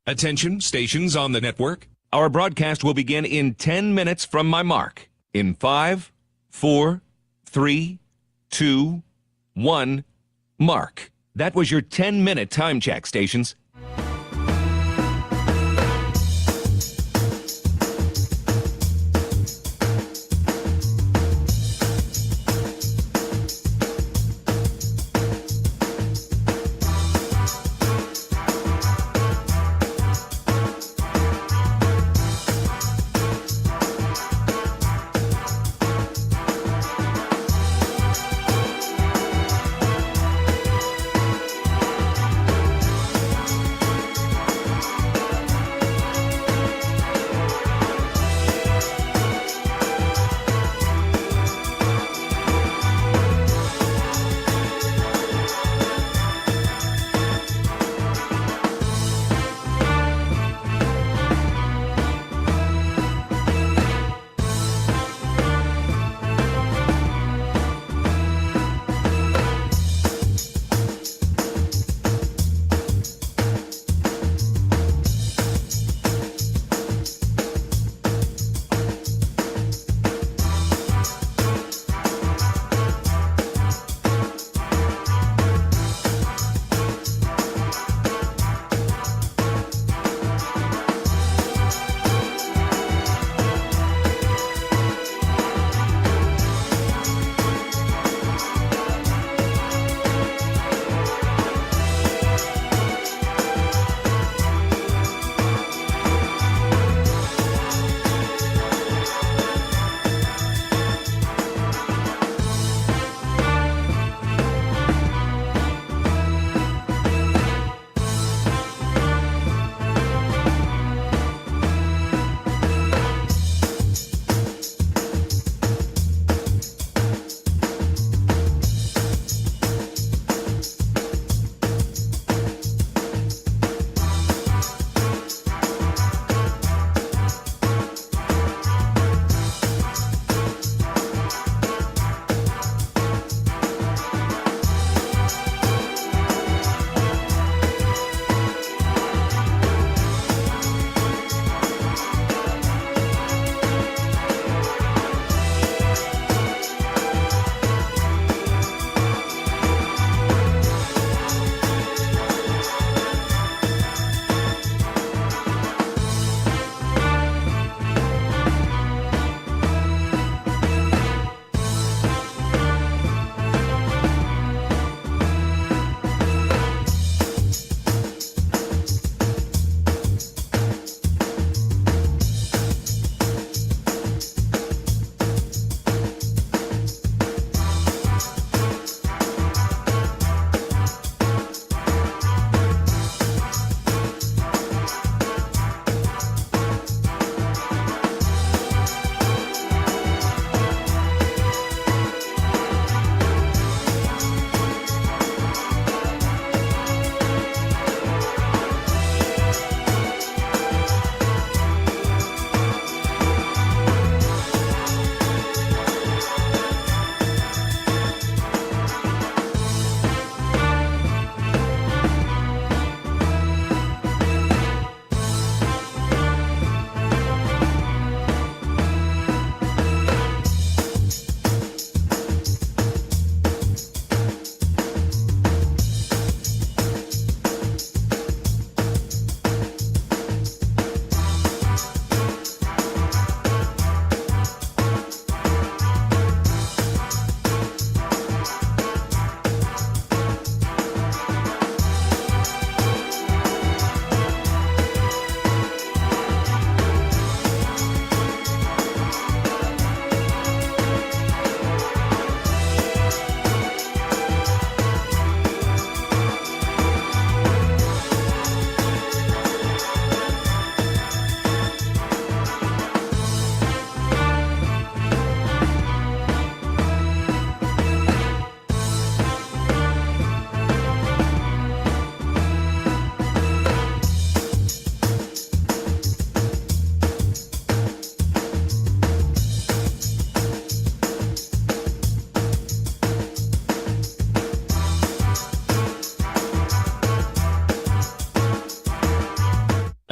Attention, stations on the network. Our broadcast will begin in 10 minutes from my mark. In 5, 4, 3, 2, 1, mark. That was your 10-minute time check, stations.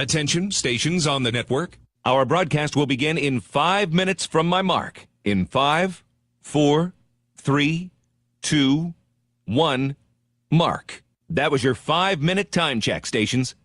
Attention, stations on the network. Our broadcast will begin in 5 minutes from my mark. In 5, 4, 3, 2, 1, mark. That was your 5-minute time check, stations.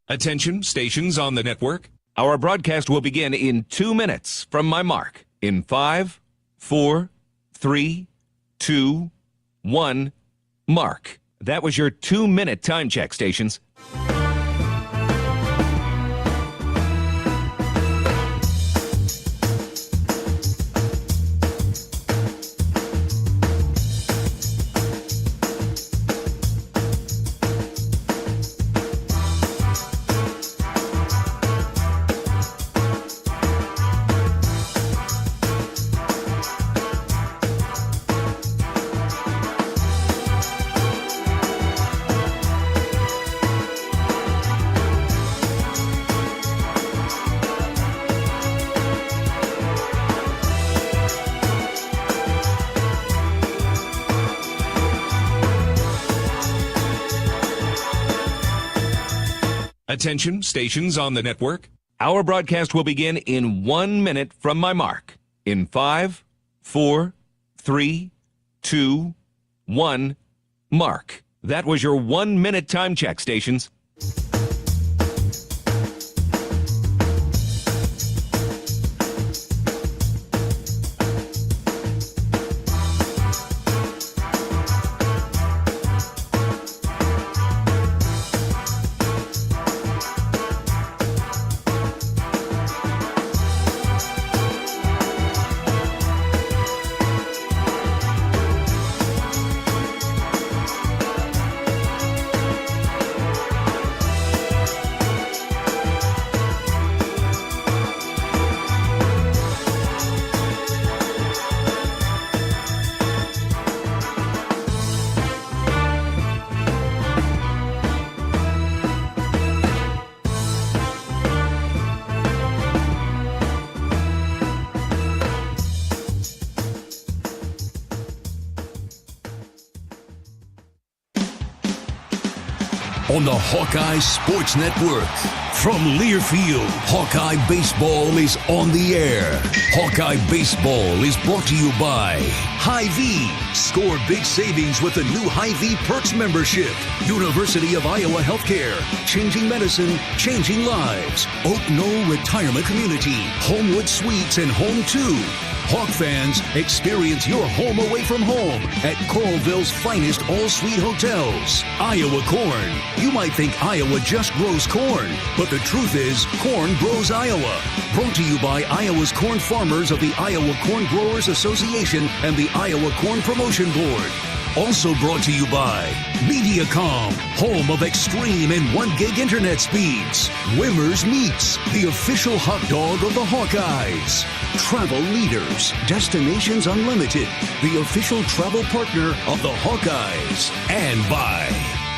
Attention, stations on the network. Our broadcast will begin in 2 minutes from my mark. In 5, 4, 3, 2, 1, mark. That was your 2-minute time check, stations. Attention, stations on the network. Our broadcast will begin in 1 minute from my mark. In 5, 4, 3, 2, 1, mark. That was your 1-minute time check, stations. on the Hawkeye Sports Network. From Learfield, Hawkeye Baseball is on the air. Hawkeye Baseball is brought to you by Hy-Vee. Score big savings with the new Hy-Vee Perks membership. University of Iowa Healthcare. Changing medicine, changing lives. Oak Knoll Retirement Community. Homewood Suites and Home 2. Hawk fans, experience your home away from home at Coralville's finest all-suite hotels. Iowa Corn. You might think Iowa just grows corn, but the truth is, corn grows Iowa. Brought to you by Iowa's corn farmers of the Iowa Corn Growers Association and the Iowa Corn Promotion Board. Also brought to you by Mediacom, home of extreme and 1 gig internet speeds. Wimmer's Meats, the official hot dog of the Hawkeyes. Travel Leaders, Destinations Unlimited, the official travel partner of the Hawkeyes. And by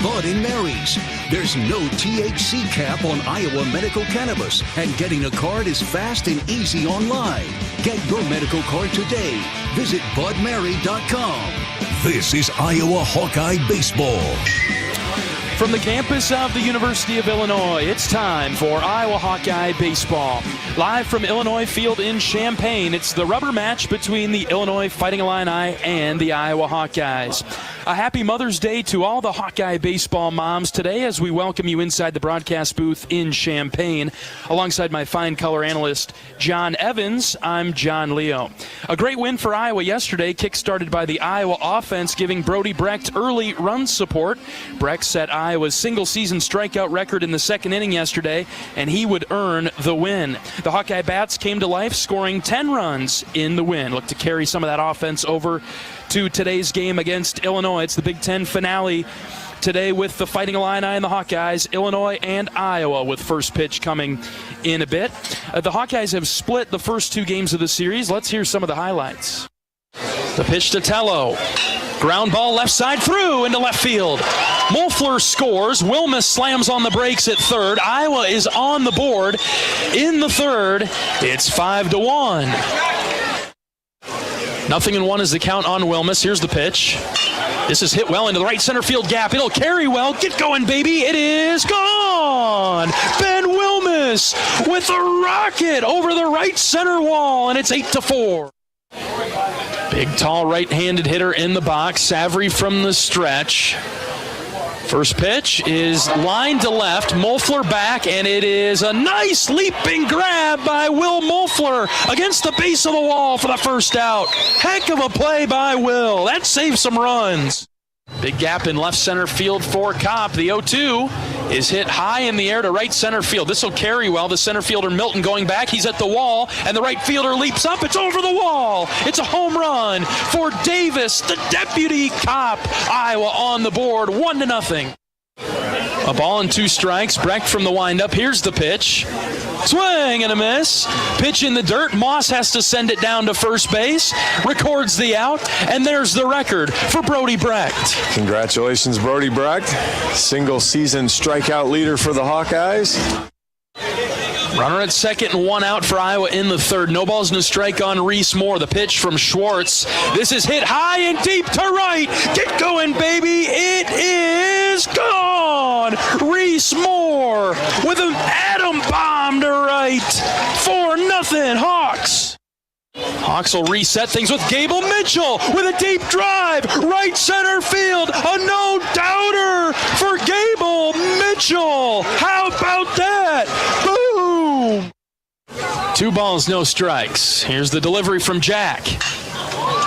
Bud & Mary's. There's no THC cap on Iowa medical cannabis, and getting a card is fast and easy online. Get your medical card today. Visit budmary.com. This is Iowa Hawkeye Baseball. From the campus of the University of Illinois, it's time for Iowa Hawkeye Baseball. Live from Illinois Field in Champaign, it's the rubber match between the Illinois Fighting Illini and the Iowa Hawkeyes. A happy Mother's Day to all the Hawkeye baseball moms today as we welcome you inside the broadcast booth in Champaign. Alongside my fine color analyst, John Evans, I'm John Leo. A great win for Iowa yesterday, kick-started by the Iowa offense, giving Brody Brecht early run support. Brecht set Iowa's single-season strikeout record in the second inning yesterday, and he would earn the win. The Hawkeye bats came to life, scoring 10 runs in the win. Look to carry some of that offense over to today's game against Illinois. It's the Big Ten finale today with the Fighting Illini and the Hawkeyes, Illinois and Iowa, with first pitch coming in a bit. The Hawkeyes have split the first 2 games of the series. Let's hear some of the highlights. The pitch to Tello. Ground ball left side through into left field. Moeffler scores. Wilmus slams on the brakes at third. Iowa is on the board in the third. It's 5-1. 0-1 is the count on Wilmus. Here's the pitch. This is hit well into the right center field gap. It'll carry well. Get going, baby. It is gone. Ben Wilmus with a rocket over the right center wall, and it's 8-4. Big, tall, right-handed hitter in the box. Savary from the stretch. First pitch is lined to left. Moeffler back, and it is a nice leaping grab by Will Moeffler against the base of the wall for the first out. Heck of a play by Will. That saves some runs. Big gap in left center field for Kopp. The 0-2 is hit high in the air to right center field. This will carry well. The center fielder Milton going back. He's at the wall, and the right fielder leaps up. It's over the wall. It's a home run for Davis, the deputy Kopp. Iowa on the board, 1-0. A ball and 2 strikes. Brecht from the windup. Here's the pitch. Swing and a miss. Pitch in the dirt. Moss has to send it down to first base. Records the out. And there's the record for Brody Brecht. Congratulations, Brody Brecht. Single season strikeout leader for the Hawkeyes. Runner at second and 1 out for Iowa in the third. No balls, no strike on Reese Moore. The pitch from Schwartz. This is hit high and deep to right. Get going, baby. It is gone. Reese Moore with an atom bomb to right. 4-0 Hawks. Hawks will reset things with Gable Mitchell with a deep drive. Right center field. A no-doubter for Gable Mitchell. How about that? Boom! 2 balls, no strikes. Here's the delivery from Jack.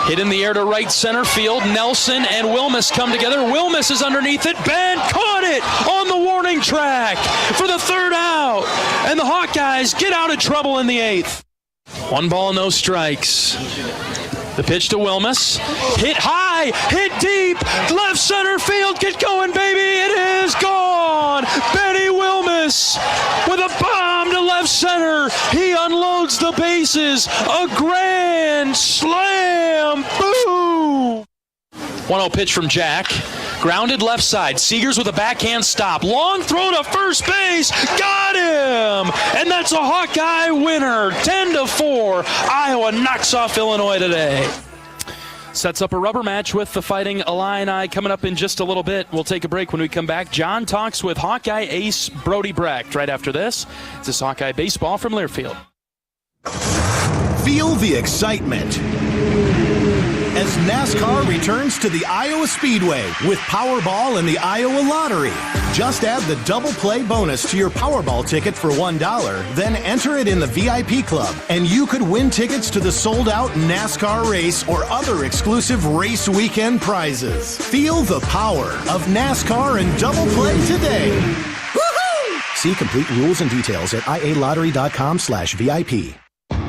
Hit in the air to right center field. Nelson and Wilmus come together. Wilmus is underneath it. Ben caught it on the warning track for the third out. And the Hawkeyes get out of trouble in the 8th. 1 ball, no strikes. The pitch to Wilmus. Hit high, hit deep, left center field. Get going, baby. It is gone. Benny Wilmus with a bomb to left center. He unloads the bases. A grand slam. Boom. 1-0 pitch from Jack. Grounded left side. Seegers with a backhand stop. Long throw to first base. Got him! And that's a Hawkeye winner. 10-4. Iowa knocks off Illinois today. Sets up a rubber match with the Fighting Illini coming up in just a little bit. We'll take a break. When we come back, John talks with Hawkeye ace Brody Brecht. Right after this, it's this Hawkeye baseball from Learfield. Feel the excitement as NASCAR returns to the Iowa Speedway with Powerball and the Iowa Lottery. Just add the double play bonus to your Powerball ticket for $1, then enter it in the VIP club, and you could win tickets to the sold-out NASCAR race or other exclusive race weekend prizes. Feel the power of NASCAR and double play today. Woohoo! See complete rules and details at ialaottery.com/VIP.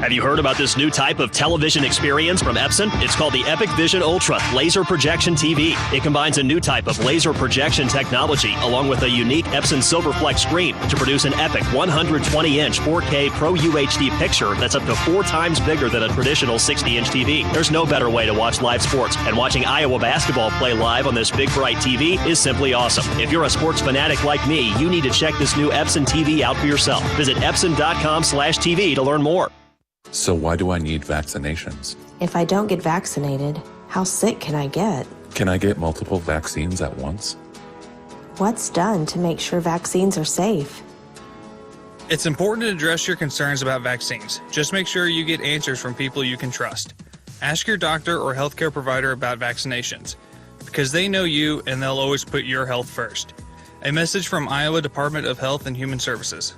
Have you heard about this new type of television experience from Epson? It's called the Epic Vision Ultra Laser Projection TV. It combines a new type of laser projection technology along with a unique Epson Silverflex screen to produce an epic 120-inch 4K Pro UHD picture that's up to 4 times bigger than a traditional 60-inch TV. There's no better way to watch live sports, and watching Iowa basketball play live on this big bright TV is simply awesome. If you're a sports fanatic like me, you need to check this new Epson TV out for yourself. Visit Epson.com/TV to learn more. So why do I need vaccinations? If I don't get vaccinated, how sick can I get? Can I get multiple vaccines at once? What's done to make sure vaccines are safe? It's important to address your concerns about vaccines. Just make sure you get answers from people you can trust. Ask your doctor or healthcare provider about vaccinations, because they know you and they'll always put your health first. A message from Iowa Department of Health and Human Services.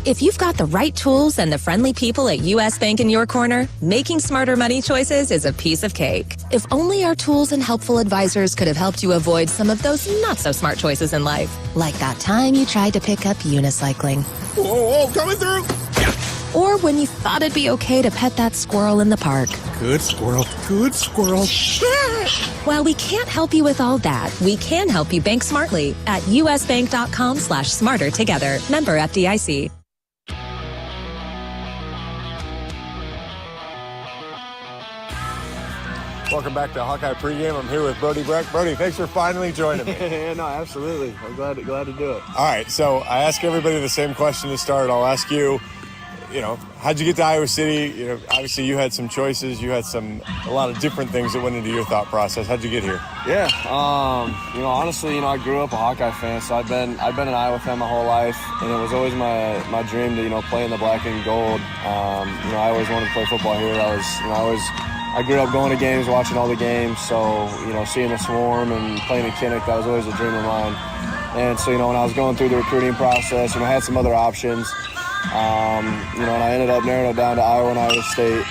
If you've got the right tools and the friendly people at U.S. Bank in your corner, making smarter money choices is a piece of cake. If only our tools and helpful advisors could have helped you avoid some of those not-so-smart choices in life. Like that time you tried to pick up unicycling. Whoa, coming through! Or when you thought it'd be okay to pet that squirrel in the park. Good squirrel, good squirrel. While we can't help you with all that, we can help you bank smartly at usbank.com/smarter together. Member FDIC. Welcome back to Hawkeye Pregame. I'm here with Brody Brecht. Brody, thanks for finally joining me. Yeah, no, absolutely. I'm glad to do it. All right, so I ask everybody the same question to start. I'll ask you, how'd you get to Iowa City? Obviously you had some choices. You had a lot of different things that went into your thought process. How'd you get here? Yeah, honestly, I grew up a Hawkeye fan, so I've been an Iowa fan my whole life, and it was always my dream to, play in the black and gold. I always wanted to play football here. I grew up going to games, watching all the games, so, seeing the Swarm and playing in Kinnick, that was always a dream of mine. And so, when I was going through the recruiting process, I had some other options, and I ended up narrowing it down to Iowa and Iowa State.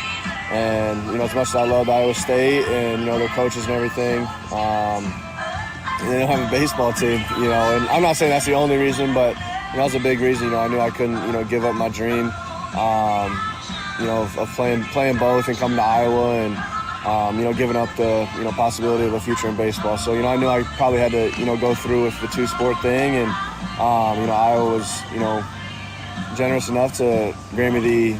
And, as much as I loved Iowa State and, their coaches and everything, they don't have a baseball team, and I'm not saying that's the only reason, but, that was a big reason. I knew I couldn't, give up my dream. Of playing both and coming to Iowa and, giving up the, possibility of a future in baseball. So, I knew I probably had to, go through with the two-sport thing. And, Iowa was, generous enough to grant me the,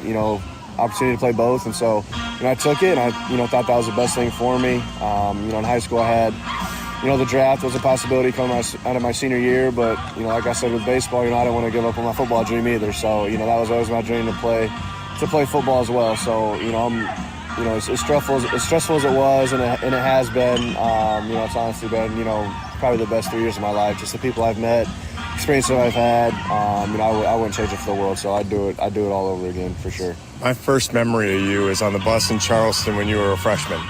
opportunity to play both. And so, I took it and I, thought that was the best thing for me. In high school I had, the draft was a possibility coming out of my senior year. But, like I said, with baseball, I didn't want to give up on my football dream either. So, that was always my dream to play football as well. So, as stressful as it was, and it has been, it's honestly been, probably the best 3 years of my life. Just the people I've met, experiences I've had, I wouldn't change it for the world. So I'd do it all over again for sure. My first memory of you is on the bus in Charleston when you were a freshman.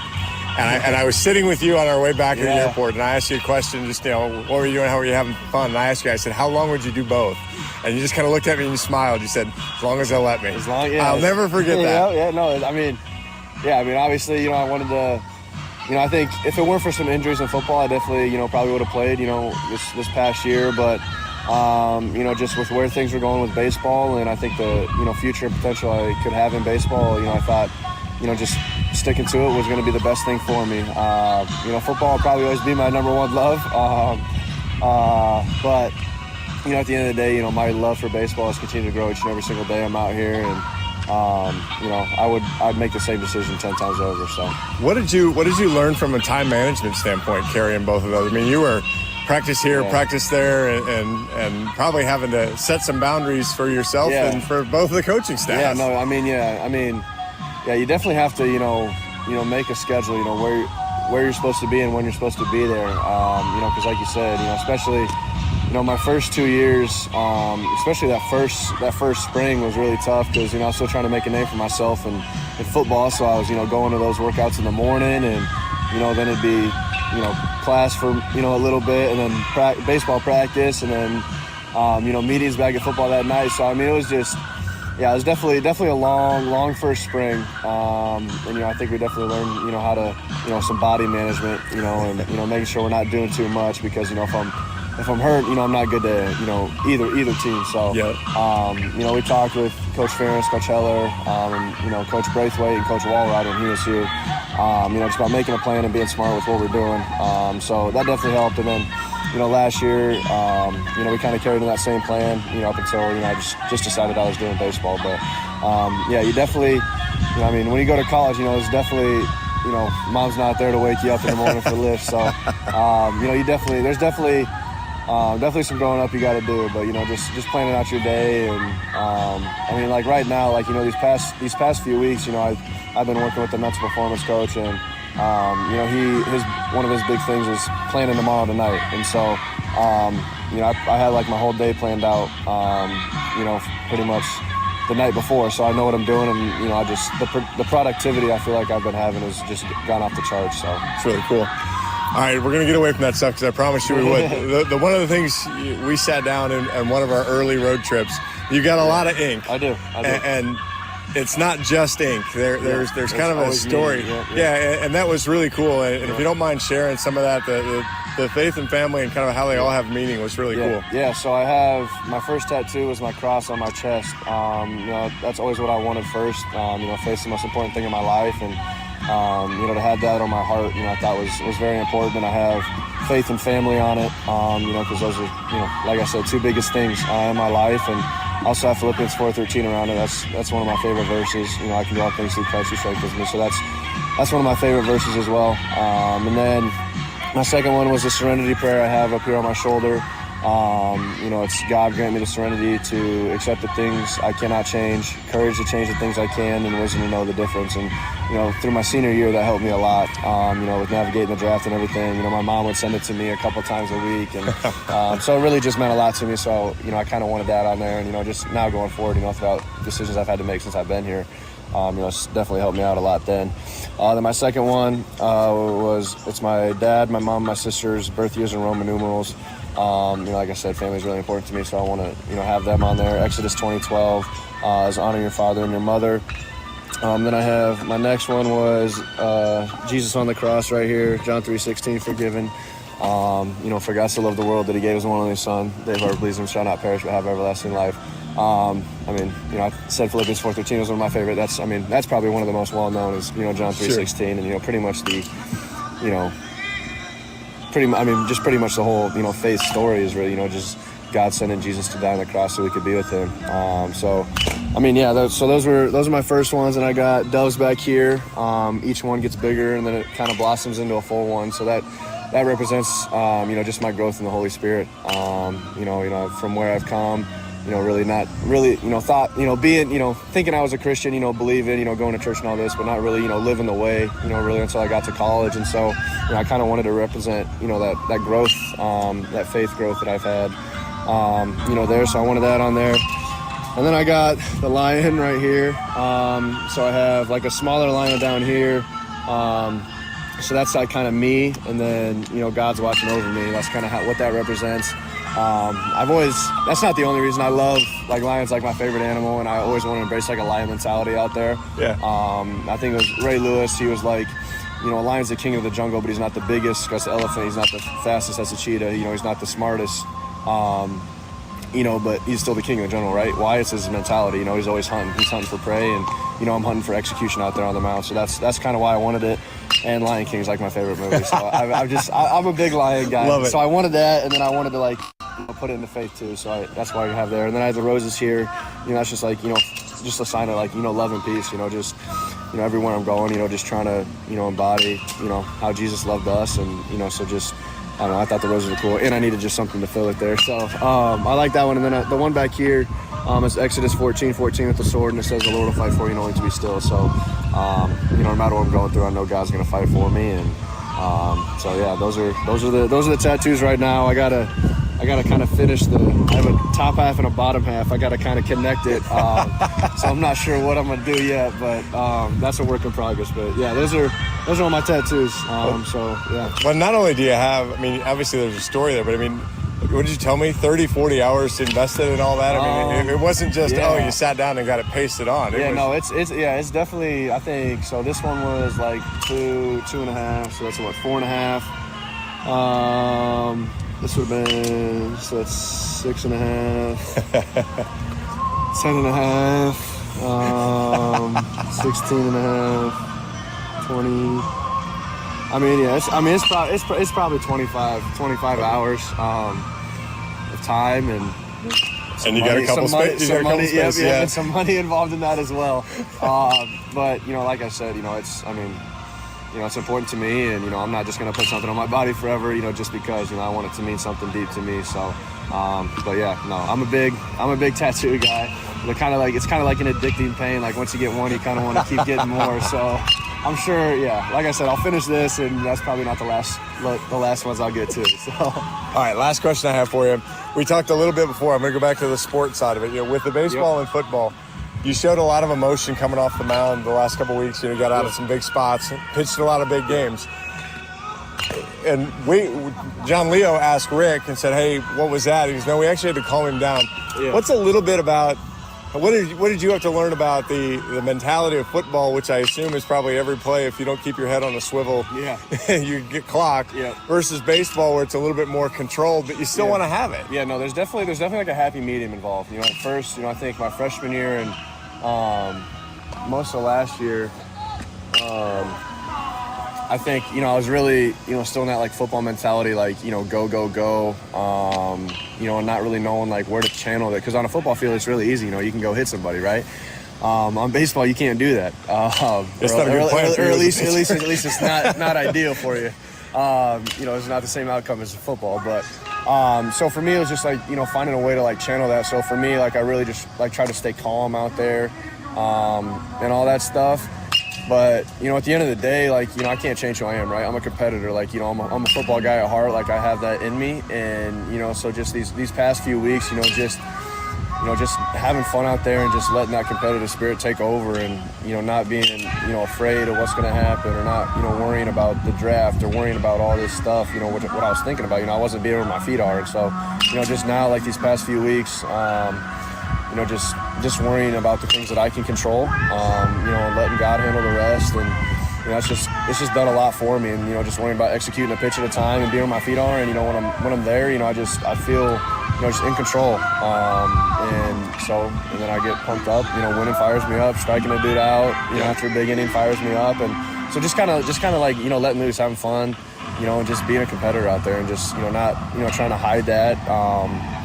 And I was sitting with you on our way back to the airport, and I asked you a question, just, what were you doing, how were you having fun? And I asked you, I said, how long would you do both? And you just kind of looked at me and you smiled. You said, as long as they'll let me. I'll never forget that. Obviously, I wanted to, I think if it weren't for some injuries in football, I definitely, probably would have played, this past year. But, just with where things were going with baseball, and I think the, future and potential I could have in baseball, I thought, just sticking to it was going to be the best thing for me. Football will probably always be my number one love. But, at the end of the day, my love for baseball has continued to grow each and every single day I'm out here. And, I'd make the same decision 10 times over. So, what did you learn from a time management standpoint, carrying both of those? I mean, you were practice here, practice there, and probably having to set some boundaries for yourself and for both of the coaching staff. you definitely have to, make a schedule, where you're supposed to be and when you're supposed to be there. Because like you said, especially, my first 2 years, especially that first spring was really tough because, I was still trying to make a name for myself in football. So I was, going to those workouts in the morning and, then it'd be, class for, a little bit and then baseball practice and then, meetings back at football that night. So, it was just, it was definitely a long first spring. And, I think we definitely learned, how to, some body management, and, making sure we're not doing too much because, if I'm hurt, I'm not good to, either team. So, we talked with Coach Ferris, Coach Heller, and, Coach Braithwaite and Coach Walrod when he was here, just about making a plan and being smart with what we're doing. So that definitely helped. And then, last year, we kind of carried in that same plan, up until, I just decided I was doing baseball. But, you definitely, when you go to college, it's definitely, mom's not there to wake you up in the morning for lifts. So, there's definitely some growing up you got to do, but just planning out your day and like right now, like these past few weeks, I've been working with the mental performance coach and one of his big things is planning tomorrow tonight, and so I had like my whole day planned out, pretty much the night before, so I know what I'm doing, and I just the productivity I feel like I've been having has just gone off the charts. So it's really cool. All right, we're going to get away from that stuff because I promised you we would. One of the things we sat down in one of our early road trips, you got a lot of ink. I do. And it's not just ink. There's kind of a story. And that was really cool. And if you don't mind sharing some of that, the faith and family and kind of how they all have meaning was really cool. Yeah, so I have my first tattoo was my cross on my chest. That's always what I wanted first. Faith's the most important thing in my life. And to have that on my heart, I thought was very important. And I have faith and family on it, because those are, like I said, two biggest things in my life. And also have Philippians 4:13 around it. That's one of my favorite verses. I can do all things through Christ who strengthens me. So that's one of my favorite verses as well. And then my second one was the serenity prayer I have up here on my shoulder. It's God grant me the serenity to accept the things I cannot change, courage to change the things I can, and wisdom to know the difference. And, through my senior year, that helped me a lot, with navigating the draft and everything. My mom would send it to me a couple times a week. And so it really just meant a lot to me. So, I kind of wanted that on there. And, just now going forward, throughout decisions I've had to make since I've been here, it's definitely helped me out a lot then. Then my second one it's my dad, my mom, my sister's birth years in Roman numerals. Like I said, family is really important to me, so I want to, have them on there. Exodus 20:12 is honor your father and your mother. Then I have my next one was Jesus on the cross right here, John 3:16, forgiven. For God so loved the world that he gave his one and only son, that whoever believes him shall not perish but have everlasting life. I said Philippians 4:13 was one of my favorite. That's probably one of the most well-known is, John 3:16, and, pretty much the, pretty much the whole, faith story is really, just God sending Jesus to die on the cross so we could be with him. So those are my first ones, and I got doves back here. Each one gets bigger, and then it kind of blossoms into a full one. So that represents, just my growth in the Holy Spirit. From where I've come, really not really, thought, being, thinking I was a Christian, believing, going to church and all this, but not really, living the way, really until I got to college. And so, I kind of wanted to represent, that growth, that faith growth that I've had, there. So I wanted that on there. And then I got the lion right here. So I have like a smaller lion down here. So that's like kind of me. And then, God's watching over me. That's kind of what that represents. That's not the only reason I love, like, lions, like my favorite animal, and I always want to embrace like a lion mentality out there. Yeah. I think it was Ray Lewis. He was like, a lion's the king of the jungle, but he's not the biggest. That's the elephant. He's not the fastest. That's the cheetah. He's not the smartest. But he's still the king of the jungle, right? Why? It's his mentality. He's always hunting. He's hunting for prey, and I'm hunting for execution out there on the mount. So that's kind of why I wanted it. And Lion King's like my favorite movie. So I'm a big lion guy. Love it. So I wanted that, and then I wanted to put it into faith too. So that's why you have there. And then I have the roses here. That's just like just a sign of love and peace. Just everywhere I'm going. Just trying to embody how Jesus loved us, and so just don't know, I thought the roses were cool, and I needed just something to fill it there. So I like that one. And then the one back here is Exodus 14:14 with the sword, and it says, "The Lord will fight for you, and only to be still." So, no matter what I'm going through, I know God's going to fight for me. And so yeah, those are the tattoos right now. I gotta kind of finish I have a top half and a bottom half. I gotta kind of connect it. So I'm not sure what I'm gonna do yet, but that's a work in progress. But yeah, those are all my tattoos. So yeah. But not only do you have, I mean, obviously there's a story there, but I mean, what did you tell me? 30, 40 hours invested in all that? I mean, it wasn't just, you sat down and got it pasted on. It's definitely, I think, so this one was like 2.5, so that's what, 4.5. This would have been, so that's 6.5, 10.5, 16.5, 20. I mean, yeah, it's probably 25 hours of time, and you got a couple spaces. And some money involved in that as well. But like I said, it's important to me, and I'm not just gonna put something on my body forever, just because I want it to mean something deep to me. So, but yeah, no, I'm a big tattoo guy. It's kind of like an addicting pain. Like once you get one, you kind of want to keep getting more. So, I'm sure, like I said, I'll finish this, and that's probably not the last ones I'll get to. So, all right, last question I have for you. We talked a little bit before. I'm gonna go back to the sports side of it. With the baseball and football, you showed a lot of emotion coming off the mound the last couple of weeks. You got out of some big spots, pitched a lot of big games. And John Leo asked Rick and said, "Hey, what was that?" He goes, "No, we actually had to calm him down." Yeah. What's a little bit about what did you have to learn about the mentality of football, which I assume is probably every play, if you don't keep your head on a swivel, you get clocked, versus baseball where it's a little bit more controlled, but you still want to have it. Yeah, no, there's definitely like a happy medium involved. At first, I think my freshman year and most of last year, I think, I was really, still in that like football mentality, like, go, and not really knowing like where to channel it. Cause on a football field, it's really easy. You can go hit somebody, right? On baseball, you can't do that. It's not a good plan for you. At least it's not ideal for you. It's not the same outcome as football, but, so for me, it was just like, finding a way to like channel that. So for me, like, I really just like try to stay calm out there, and all that stuff. But, at the end of the day, like, I can't change who I am, right? I'm a competitor. Like, I'm a football guy at heart. Like, I have that in me. And, so just these past few weeks, just having fun out there and just letting that competitive spirit take over, and, not being, afraid of what's going to happen, or not, worrying about the draft or worrying about all this stuff, what I was thinking about. I wasn't being where my feet are. And so, just now, like these past few weeks, just worrying about the things that I can control, and letting God handle the rest. And, it's just done a lot for me. And, just worrying about executing a pitch at a time and being where my feet are. And, when I'm there, I feel, just in control. And then I get pumped up, winning fires me up, striking a dude out, after a big inning fires me up. And so just kind of like, letting loose, having fun, and just being a competitor out there, and just, not, trying to hide that.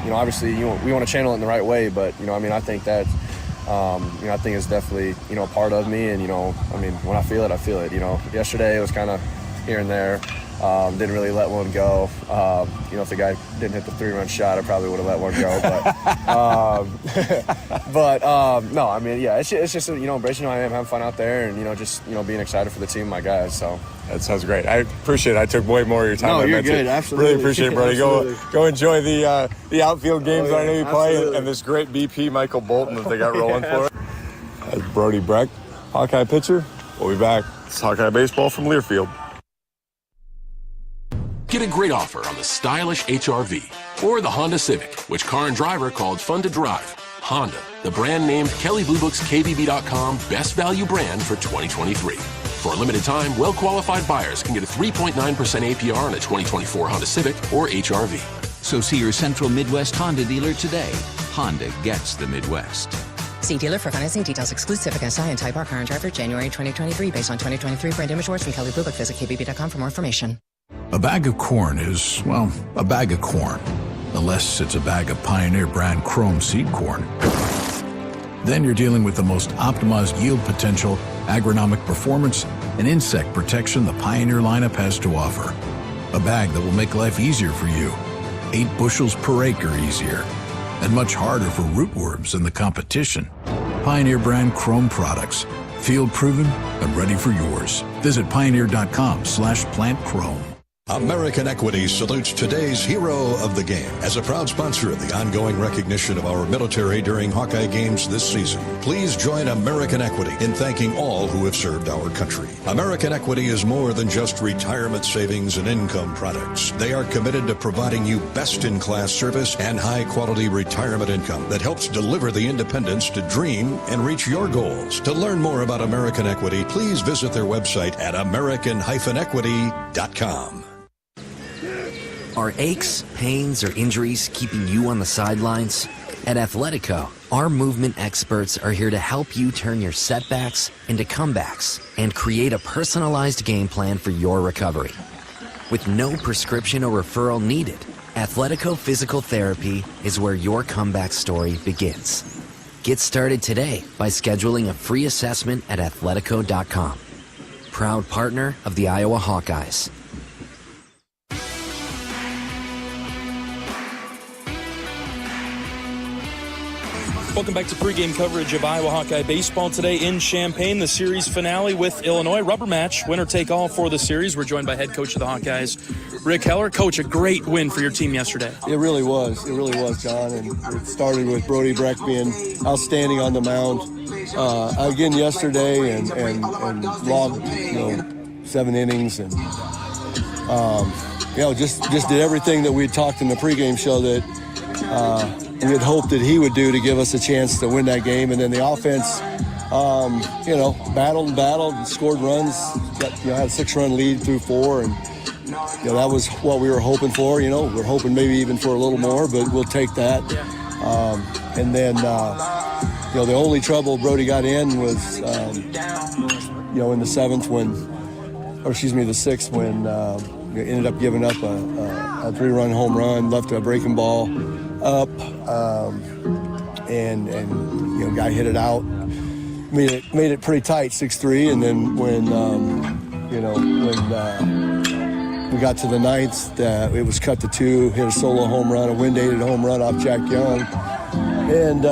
Obviously, we want to channel it in the right way, but, I think that, I think it's definitely, part of me. And, when I feel it, I feel it. Yesterday it was kind of here and there. Didn't really let one go. If the guy didn't hit the 3-run shot, I probably would have let one go. But, no, it's just embracing who I am, having fun out there, and, just, being excited for the team, my guys. So that sounds great. I appreciate it. I took way more of your time. No, you're good. Absolutely. Really appreciate it, buddy. Go enjoy the outfield games that I know you play, and this great BP Michael Bolton that they got rolling for it. That's Brody Breck, Hawkeye pitcher. We'll be back. It's Hawkeye Baseball from Learfield. Get a great offer on the stylish HR-V or the Honda Civic, which car and driver called fun to drive. Honda, the brand named Kelley Blue Book's KBB.com Best Value Brand for 2023. For a limited time, well-qualified buyers can get a 3.9% APR on a 2024 Honda Civic or HR-V. So see your Central Midwest Honda dealer today. Honda gets the Midwest. See dealer for financing details. Exclude Civic SI and Type R car and driver January 2023 based on 2023 brand image awards from Kelley Blue Book. Visit KBB.com for more information. A bag of corn is, well, a bag of corn, unless it's a bag of Pioneer brand Chrome seed corn. Then you're dealing with the most optimized yield potential, agronomic performance, and insect protection the Pioneer lineup has to offer. A bag that will make life easier for you. 8 bushels per acre easier. And much harder for rootworms than the competition. Pioneer brand Chrome products. Field proven and ready for yours. Visit pioneer.com/plantchrome. American Equity salutes today's hero of the game. As a proud sponsor of the ongoing recognition of our military during Hawkeye games this season, please join American Equity in thanking all who have served our country. American Equity is more than just retirement savings and income products. They are committed to providing you best-in-class service and high-quality retirement income that helps deliver the independence to dream and reach your goals. To learn more about American Equity, please visit their website at american-equity.com. Are aches, pains, or injuries keeping you on the sidelines? At Athletico, our movement experts are here to help you turn your setbacks into comebacks and create a personalized game plan for your recovery. With no prescription or referral needed, Athletico Physical Therapy is where your comeback story begins. Get started today by scheduling a free assessment at athletico.com. Proud partner of the Iowa Hawkeyes. Welcome back to pregame coverage of Iowa Hawkeye baseball today in Champaign, the series finale with Illinois. Rubber match, winner take all for the series. We're joined by head coach of the Hawkeyes, Rick Heller. Coach, a great win for your team yesterday. It really was. It really was, John. And it started with Brody Breck being outstanding on the mound again yesterday and logged 7 innings and just did everything that we had talked in the pregame show that we had hoped that he would do to give us a chance to win that game. And then the offense, battled and scored runs. Had a 6-run lead through 4, and that was what we were hoping for. We're hoping maybe even for a little more, but we'll take that. And then the only trouble Brody got in was in the 6th when ended up giving up a 3-run home run, left a breaking ball up, and guy hit it out, made it pretty tight, 6-3. And then when we got to the 9th, it was cut to 2, hit a solo home run, a wind-aided home run off Jack Young, and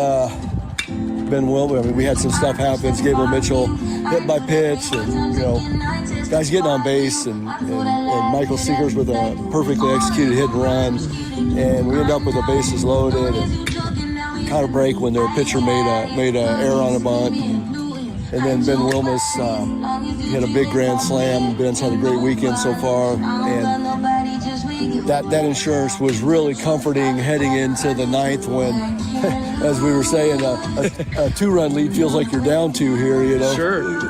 Ben Wilber. We had some stuff happen. Gabriel Mitchell hit by pitch, and guys getting on base, and Michael Seegers with a perfectly executed hit and run, and we end up with the bases loaded and caught a break when their pitcher made a error on a bunt, and then Ben Wilmus hit a big grand slam. Ben's had a great weekend so far, and that insurance was really comforting heading into the 9th when, as we were saying, a 2-run lead feels like you're down 2 here, Sure.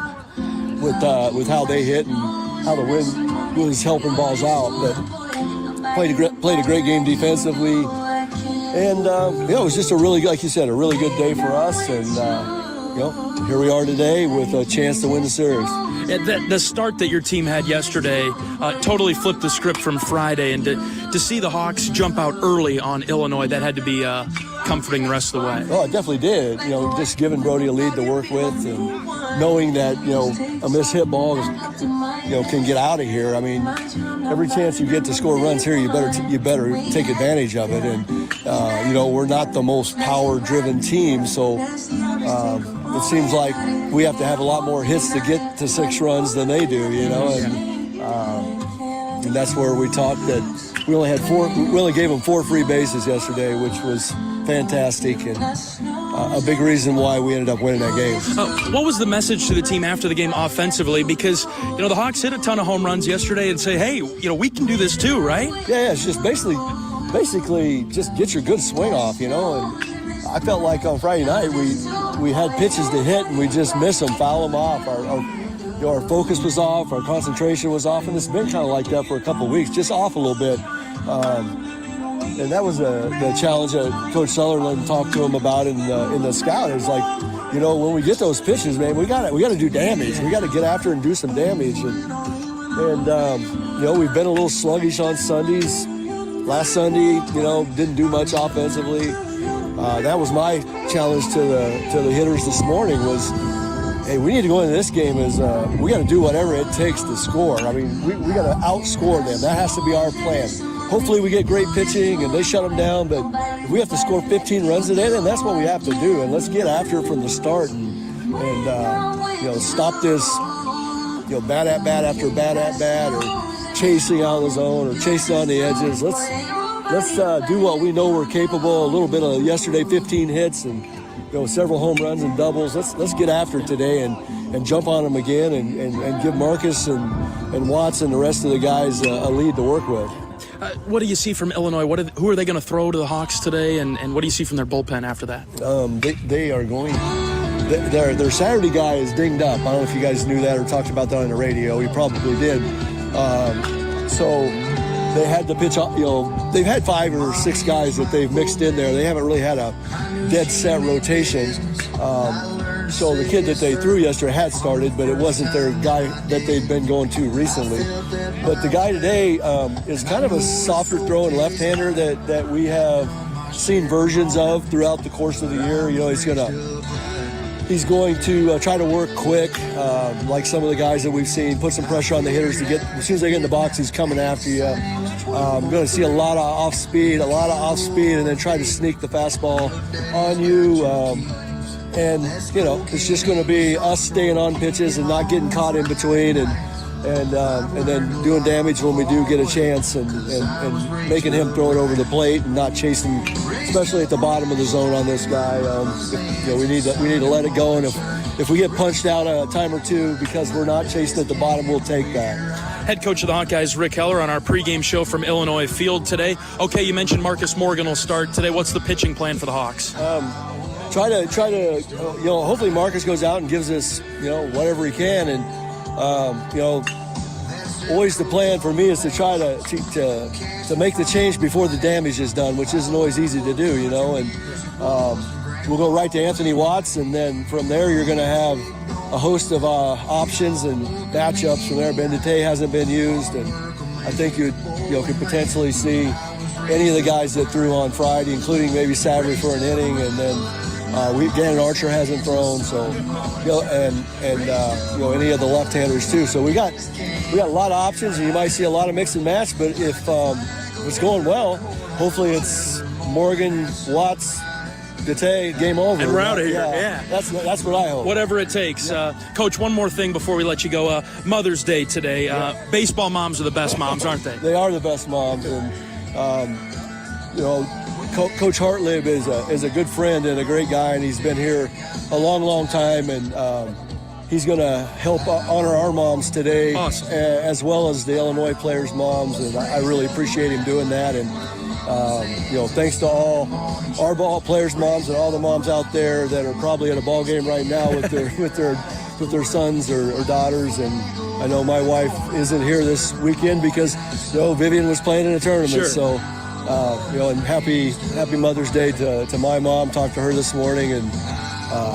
With how they hit and how the wind was helping balls out, but played a great game defensively, and it was just a really good day for us, and here we are today with a chance to win the series. The start that your team had yesterday totally flipped the script from Friday, and to see the Hawks jump out early on Illinois, that had to be comforting the rest of the way. Oh, it definitely did. Just giving Brody a lead to work with, and knowing that a mishit ball can get out of here. I mean, every chance you get to score runs here, you better take advantage of it. And we're not the most power-driven team, so it seems like we have to have a lot more hits to get to 6 runs than they do. And that's where we talked that we only gave them 4 free bases yesterday, which was fantastic, and a big reason why we ended up winning that game. What was the message to the team after the game offensively? Because, the Hawks hit a ton of home runs yesterday and say, hey, we can do this too, right? Yeah, it's just basically just get your good swing off, and I felt like on Friday night we had pitches to hit and we just miss them, foul them off. Our focus was off, our concentration was off, and it's been kind of like that for a couple of weeks, just off a little bit. And that was the challenge that Coach Sutherland talked to him about in the scout. It was like, when we get those pitches, man, we got to do damage. We got to get after and do some damage. And we've been a little sluggish on Sundays. Last Sunday, didn't do much offensively. That was my challenge to the hitters this morning was, hey, we need to go into this game as we got to do whatever it takes to score. I mean, we got to outscore them. That has to be our plan. Hopefully we get great pitching and they shut them down, but if we have to score 15 runs today, then that's what we have to do. And let's get after it from the start and you know, stop this, you know, bat at bat after bat at bat, or chasing out of the zone or chasing on the edges. Let's do what we know we're capable. A little bit of yesterday, 15 hits and, you know, several home runs and doubles. Let's get after it today and jump on them again and give Marcus and Watts and the rest of the guys a lead to work with. What do you see from Illinois? Who are they going to throw to the Hawks today, and what do you see from their bullpen after that? They are going. Their Saturday guy is dinged up. I don't know if you guys knew that or talked about that on the radio. You probably did. So they had to pitch. You know, they've had 5 or 6 guys that they've mixed in there. They haven't really had a dead set rotation. So the kid that they threw yesterday had started, but it wasn't their guy that they'd been going to recently. But the guy today is kind of a softer throwing left-hander that we have seen versions of throughout the course of the year. You know, he's going to try to work quick, like some of the guys that we've seen, put some pressure on the hitters to get, as soon as they get in the box, he's coming after you. I'm going to see a lot of off speed, and then try to sneak the fastball on you. And, you know, it's just going to be us staying on pitches and not getting caught in between and then doing damage when we do get a chance and making him throw it over the plate and not chasing, especially at the bottom of the zone on this guy. You know, we need to let it go, and if we get punched out a time or two because we're not chasing at the bottom, we'll take that. Head coach of the Hawkeyes, Rick Heller, on our pregame show from Illinois Field today. Okay, you mentioned Marcus Morgan will start today. What's the pitching plan for the Hawks? Try to, you know, hopefully Marcus goes out and gives us, you know, whatever he can, and you know, always the plan for me is to try to make the change before the damage is done, which isn't always easy to do, you know, and we'll go right to Anthony Watts, and then from there you're going to have a host of options and matchups from there. Bendite hasn't been used, and I think you could potentially see any of the guys that threw on Friday, including maybe Savary for an inning, and then Gannon Archer hasn't thrown, so you know, and you know, any of the left-handers too. So we got a lot of options, and you might see a lot of mix and match. But if it's going well, hopefully it's Morgan, Watts, Dete, game over. And we're out of here. Yeah. That's what I hope. Whatever it takes. Coach, one more thing before we let you go. Mother's Day today. Baseball moms are the best moms, aren't they? They are the best moms, and you know, Coach Hartlib is a good friend and a great guy, and he's been here a long, long time, and he's going to help honor our moms today, awesome, as well as the Illinois players' moms, and I really appreciate him doing that. And you know, thanks to all our ball players' moms and all the moms out there that are probably at a ball game right now with their sons or daughters. And I know my wife isn't here this weekend because, you know, Vivian was playing in a tournament, sure. So. You know, and happy Mother's Day to my mom. Talked to her this morning, and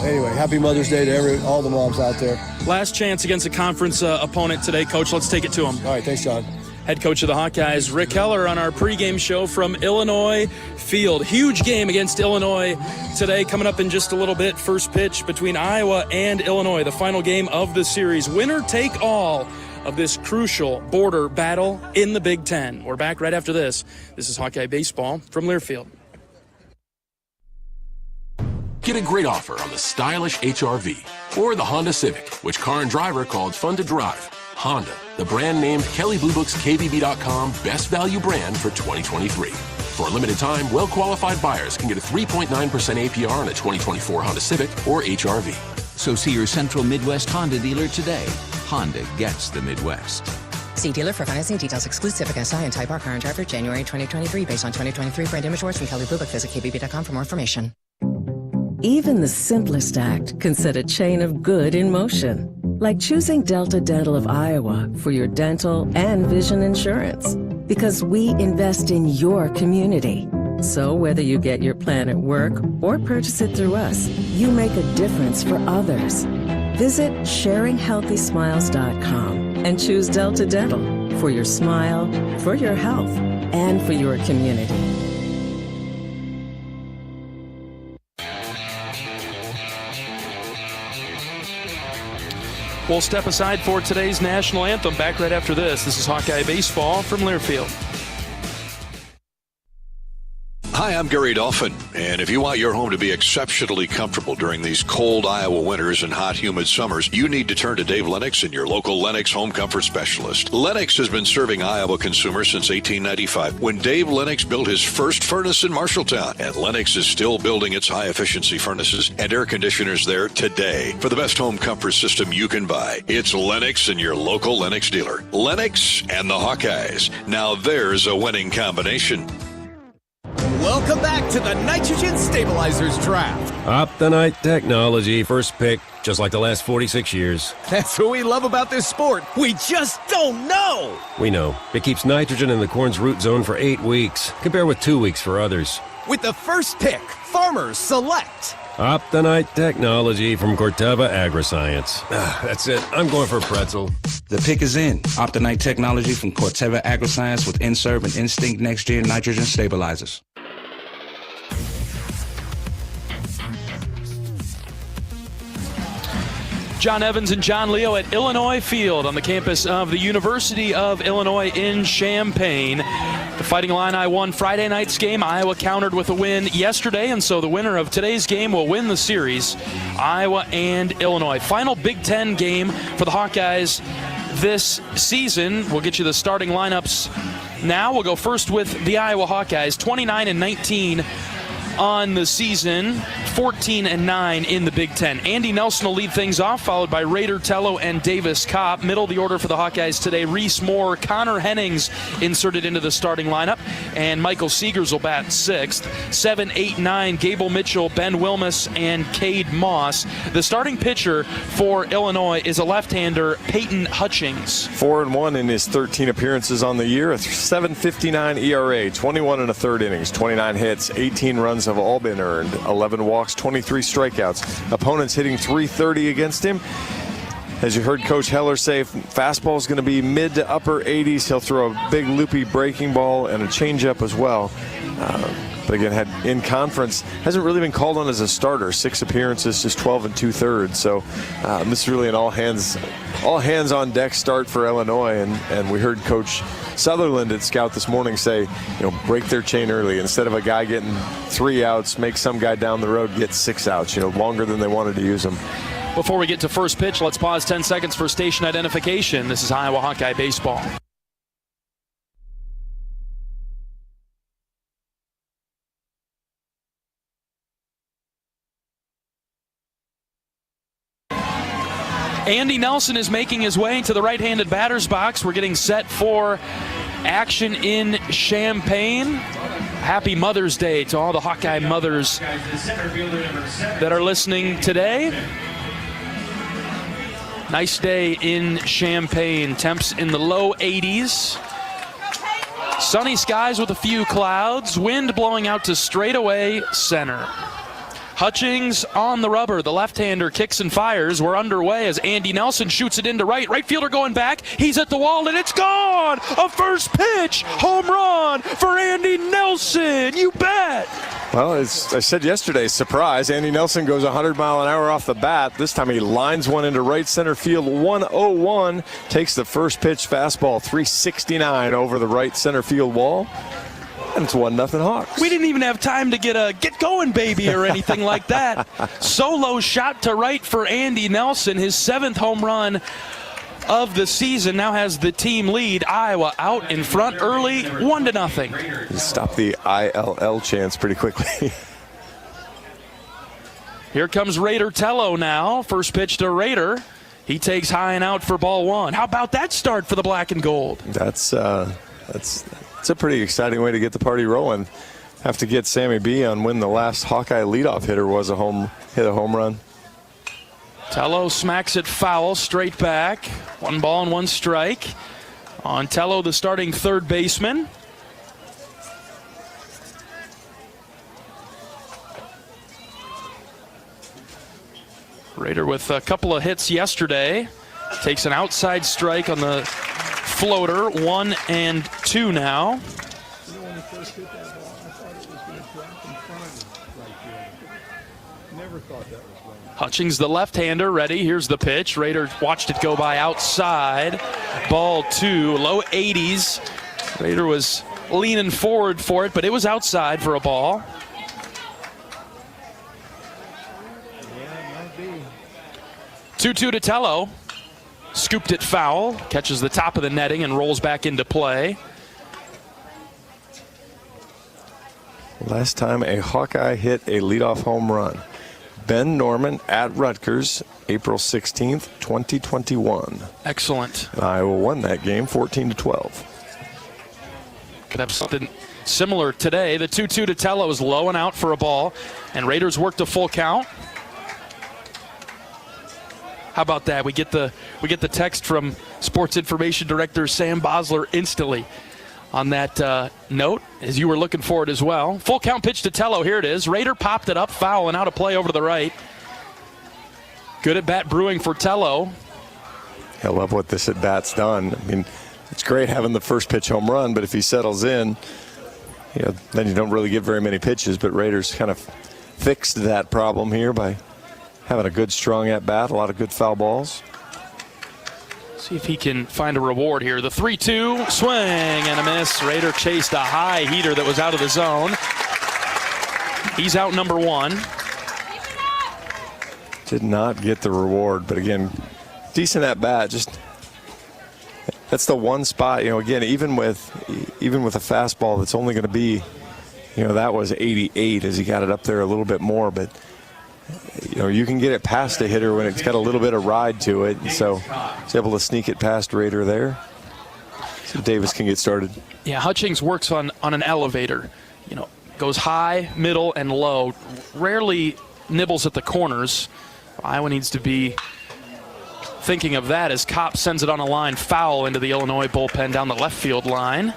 anyway, happy Mother's Day to all the moms out there. Last chance against a conference opponent today, Coach. Let's take it to him. All right, thanks, John. Head coach of the Hawkeyes, Rick Heller, on our pregame show from Illinois Field. Huge game against Illinois today, coming up in just a little bit. First pitch between Iowa and Illinois, the final game of the series. Winner take all of this crucial border battle in the Big Ten. We're back right after this. This is Hawkeye Baseball from Learfield. Get a great offer on the stylish HR-V or the Honda Civic, which Car and Driver called fun to drive. Honda, the brand named Kelly Blue Book's KBB.com best value brand for 2023. For a limited time, well-qualified buyers can get a 3.9% APR on a 2024 Honda Civic or HR-V. So see your Central Midwest Honda dealer today. Honda gets the Midwest. See dealer for financing details. Exclude Civic SI and Type R Car and Driver January 2023 based on 2023 brand image awards from Kelly Blue Book. Visit KBB.com for more information. Even the simplest act can set a chain of good in motion. Like choosing Delta Dental of Iowa for your dental and vision insurance. Because we invest in your community. So whether you get your plan at work or purchase it through us, you make a difference for others. Visit sharinghealthysmiles.com and choose Delta Dental for your smile, for your health, and for your community. We'll step aside for today's national anthem. Back right after this. This is Hawkeye Baseball from Learfield. Hi, I'm Gary Dolphin, and if you want your home to be exceptionally comfortable during these cold Iowa winters and hot, humid summers, you need to turn to Dave Lennox and your local Lennox home comfort specialist. Lennox has been serving Iowa consumers since 1895, when Dave Lennox built his first furnace in Marshalltown, and Lennox is still building its high-efficiency furnaces and air conditioners there today. For the best home comfort system you can buy, it's Lennox and your local Lennox dealer. Lennox and the Hawkeyes. Now there's a winning combination. Welcome back to the Nitrogen Stabilizers Draft. Optonite technology, first pick, just like the last 46 years. That's what we love about this sport. We just don't know. We know. It keeps nitrogen in the corn's root zone for 8 weeks. Compare with 2 weeks for others. With the first pick, farmers select Optonite technology from Corteva Agriscience. That's it. I'm going for a pretzel. The pick is in. Optonite technology from Corteva Agriscience with Inserve and Instinct Next Gen Nitrogen Stabilizers. John Evans and John Leo at Illinois Field on the campus of the University of Illinois in Champaign. The Fighting Illini won Friday night's game. Iowa countered with a win yesterday, and so the winner of today's game will win the series, Iowa and Illinois. Final Big Ten game for the Hawkeyes this season. We'll get you the starting lineups now. We'll go first with the Iowa Hawkeyes, 29-19 on the season, 14-9 in the Big Ten. Andy Nelson will lead things off, followed by Raider Tello and Davis Kopp. Middle of the order for the Hawkeyes today, Reese Moore, Connor Hennings inserted into the starting lineup, and Michael Seegers will bat sixth. 7, 8, 9, Gable Mitchell, Ben Wilmus, and Cade Moss. The starting pitcher for Illinois is a left-hander, Peyton Hutchings. 4-1 in his 13 appearances on the year, a 7.59 ERA, 21 1/3 innings, 29 hits, 18 runs have all been earned, 11 walks, 23 strikeouts. Opponents hitting .330 against him. As you heard Coach Heller say, fastball is going to be mid to upper 80s. He'll throw a big loopy breaking ball and a changeup as well. But again, had in conference, hasn't really been called on as a starter. 6 appearances, just 12 2/3. So this is really an all hands on deck start for Illinois. And we heard Coach Sutherland at Scout this morning say, break their chain early. Instead of a guy getting 3 outs, make some guy down the road get 6 outs, longer than they wanted to use them. Before we get to first pitch, let's pause 10 seconds for station identification. This is Iowa Hawkeye Baseball. Andy Nelson is making his way to the right-handed batter's box. We're getting set for action in Champaign. Happy Mother's Day to all the Hawkeye mothers that are listening today. Nice day in Champaign. Temps in the low 80s. Sunny skies with a few clouds. Wind blowing out to straightaway center. Hutchings on the rubber. The left-hander kicks and fires. We're underway as Andy Nelson shoots it into right. Right fielder going back. He's at the wall, and it's gone! A first pitch home run for Andy Nelson. You bet! Well, as I said yesterday, surprise. Andy Nelson goes 100 mile an hour off the bat. This time he lines one into right center field. 101. Takes the first pitch fastball. 369 over the right center field wall. And it's 1-0 Hawks. We didn't even have time to get a get going, baby, or anything like that. Solo shot to right for Andy Nelson. His 7th home run of the season now has the team lead. Iowa out in front early, 1-0. He stopped the ILL chance pretty quickly. Here comes Raider Tello now. First pitch to Raider. He takes high and out for ball 1. How about that start for the black and gold? That's a pretty exciting way to get the party rolling. Have to get Sammy B on when the last Hawkeye leadoff hitter was hit a home run. Tello smacks it foul, straight back. 1 ball and 1 strike. On Tello, the starting third baseman. Raider with a couple of hits yesterday. Takes an outside strike on the floater. 1 and 2 now. Never thought that was going. Hutchings, the left-hander, ready. Here's the pitch. Raiders watched it go by outside. Ball 2, low 80s. Raider was leaning forward for it, but it was outside for a ball. Yeah, might be. 2-2 to Tello. Scooped it foul, catches the top of the netting and rolls back into play. Last time a Hawkeye hit a leadoff home run. Ben Norman at Rutgers, April 16th, 2021. Excellent. And Iowa won that game 14-12. Could have something similar today. The 2-2 to Tello is low and out for a ball, and Raiders worked a full count. How about that? We get the text from Sports Information Director Sam Bosler instantly on that note, as you were looking for it as well. Full count pitch to Tello. Here it is. Raider popped it up, foul, and out of play over to the right. Good at bat brewing for Tello. I love what this at bat's done. I mean, it's great having the first pitch home run, but if he settles in, then you don't really get very many pitches. But Raiders kind of fixed that problem here by having a good, strong at bat, a lot of good foul balls. See if he can find a reward here. The 3-2, swing and a miss. Raider chased a high heater that was out of the zone. He's out number 1. Did not get the reward, but again, decent at bat. Just that's the one spot. Again, even with a fastball that's only going to be, that was 88 as he got it up there a little bit more, but. You can get it past a hitter when it's got a little bit of ride to it. And so he's able to sneak it past Raider there. So Davis can get started. Yeah, Hutchings works on an elevator. Goes high, middle, and low. Rarely nibbles at the corners. Iowa needs to be thinking of that as Kopp sends it on a line foul into the Illinois bullpen down the left field line.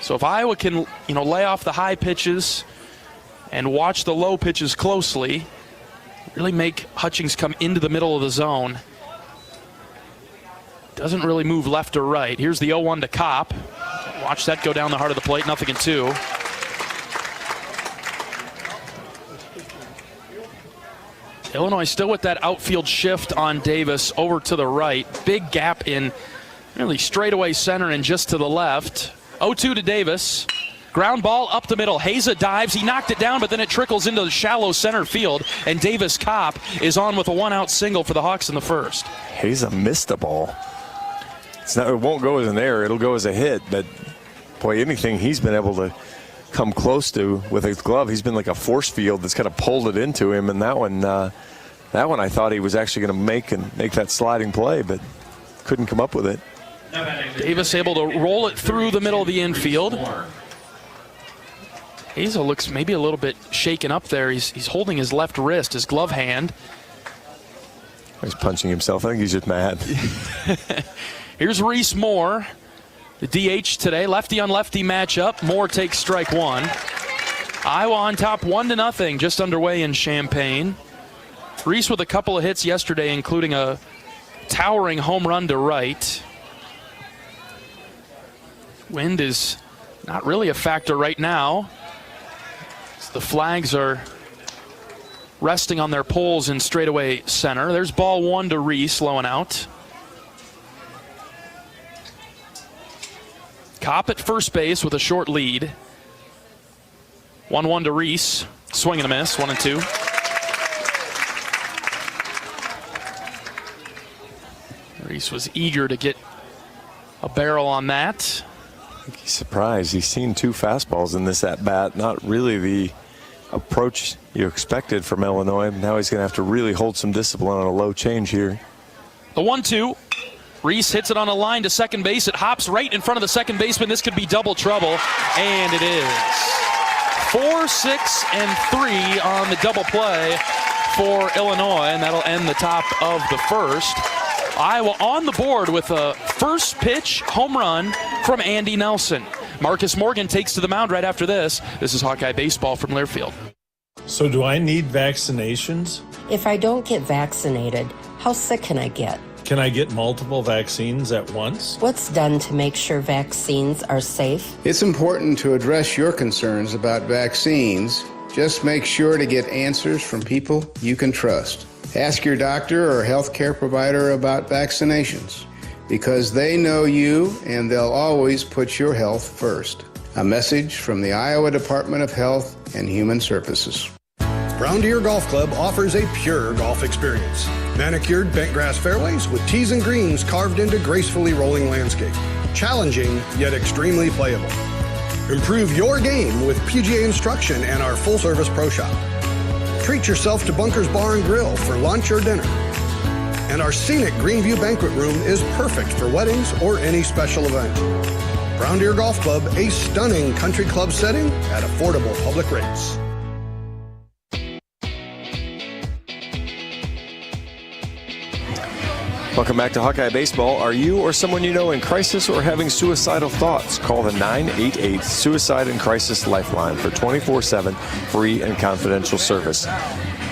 So if Iowa can, lay off the high pitches and watch the low pitches closely, really make Hutchings come into the middle of the zone. Doesn't really move left or right. Here's the 0-1 to Kopp. Watch that go down the heart of the plate, 0-2. Illinois still with that outfield shift on Davis over to the right. Big gap in really straightaway center and just to the left. 0-2 to Davis. Ground ball up the middle. Heza dives. He knocked it down, but then it trickles into the shallow center field, and Davis Kopp is on with a one-out single for the Hawks in the first. Heza missed a ball. It won't go as an error. It'll go as a hit, but, boy, anything he's been able to come close to with his glove, he's been like a force field that's kind of pulled it into him, and that one I thought he was actually going to make that sliding play, but couldn't come up with it. Davis able to roll it through the middle of the infield. Hazel looks maybe a little bit shaken up there. He's holding his left wrist, his glove hand. He's punching himself. I think he's just mad. Here's Reese Moore, the DH today. Lefty on lefty matchup. Moore takes strike 1. Iowa on top 1-0, just underway in Champaign. Reese with a couple of hits yesterday, including a towering home run to right. Wind is not really a factor right now. The flags are resting on their poles in straightaway center. There's ball 1 to Reese, low and out. Kopp at first base with a short lead. 1-1 to Reese. Swing and a miss, 1-2. Reese was eager to get a barrel on that. He's surprised. He's seen 2 fastballs in this at-bat. Not really the approach you expected from Illinois. Now he's going to have to really hold some discipline on a low change here. The 1-2. Reese hits it on a line to second base. It hops right in front of the second baseman. This could be double trouble, and it is. 4, 6, and 3 on the double play for Illinois, and that'll end the top of the first. Iowa on the board with a first pitch home run from Andy Nelson. Marcus Morgan takes to the mound right after this. This is Hawkeye Baseball from Learfield. So do I need vaccinations? If I don't get vaccinated, how sick can I get? Can I get multiple vaccines at once? What's done to make sure vaccines are safe? It's important to address your concerns about vaccines Just make sure to get answers from people you can trust. Ask your doctor or healthcare provider about vaccinations, because they know you and they'll always put your health first. A message from the Iowa Department of Health and Human Services. Brown Deer Golf Club offers a pure golf experience. Manicured bent grass fairways with tees and greens carved into gracefully rolling landscape. Challenging, yet extremely playable. Improve your game with PGA instruction and our full-service pro shop. Treat yourself to Bunker's Bar and Grill for lunch or dinner. And our scenic Greenview Banquet Room is perfect for weddings or any special event. Brown Deer Golf Club, a stunning country club setting at affordable public rates. Welcome back to Hawkeye Baseball. Are you or someone you know in crisis or having suicidal thoughts? Call the 988 Suicide and Crisis Lifeline for 24/7 free and confidential service.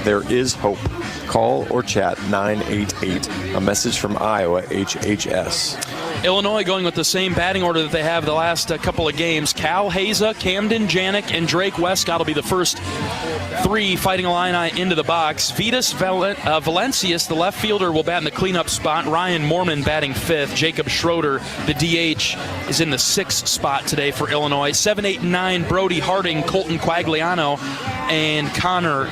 There is hope. Call or chat 988. A message from Iowa HHS. Illinois going with the same batting order that they have the last couple of games. Cal Haza, Camden Janik, and Drake Westcott will be the first three Fighting Illini into the box. Vitas Valencius, the left fielder, will bat in the cleanup spot. Ryan Moorman batting fifth. Jacob Schroeder, the DH, is in the sixth spot today for Illinois. 7, 8, and 9, Brody Harding, Colton Quagliano, and Connor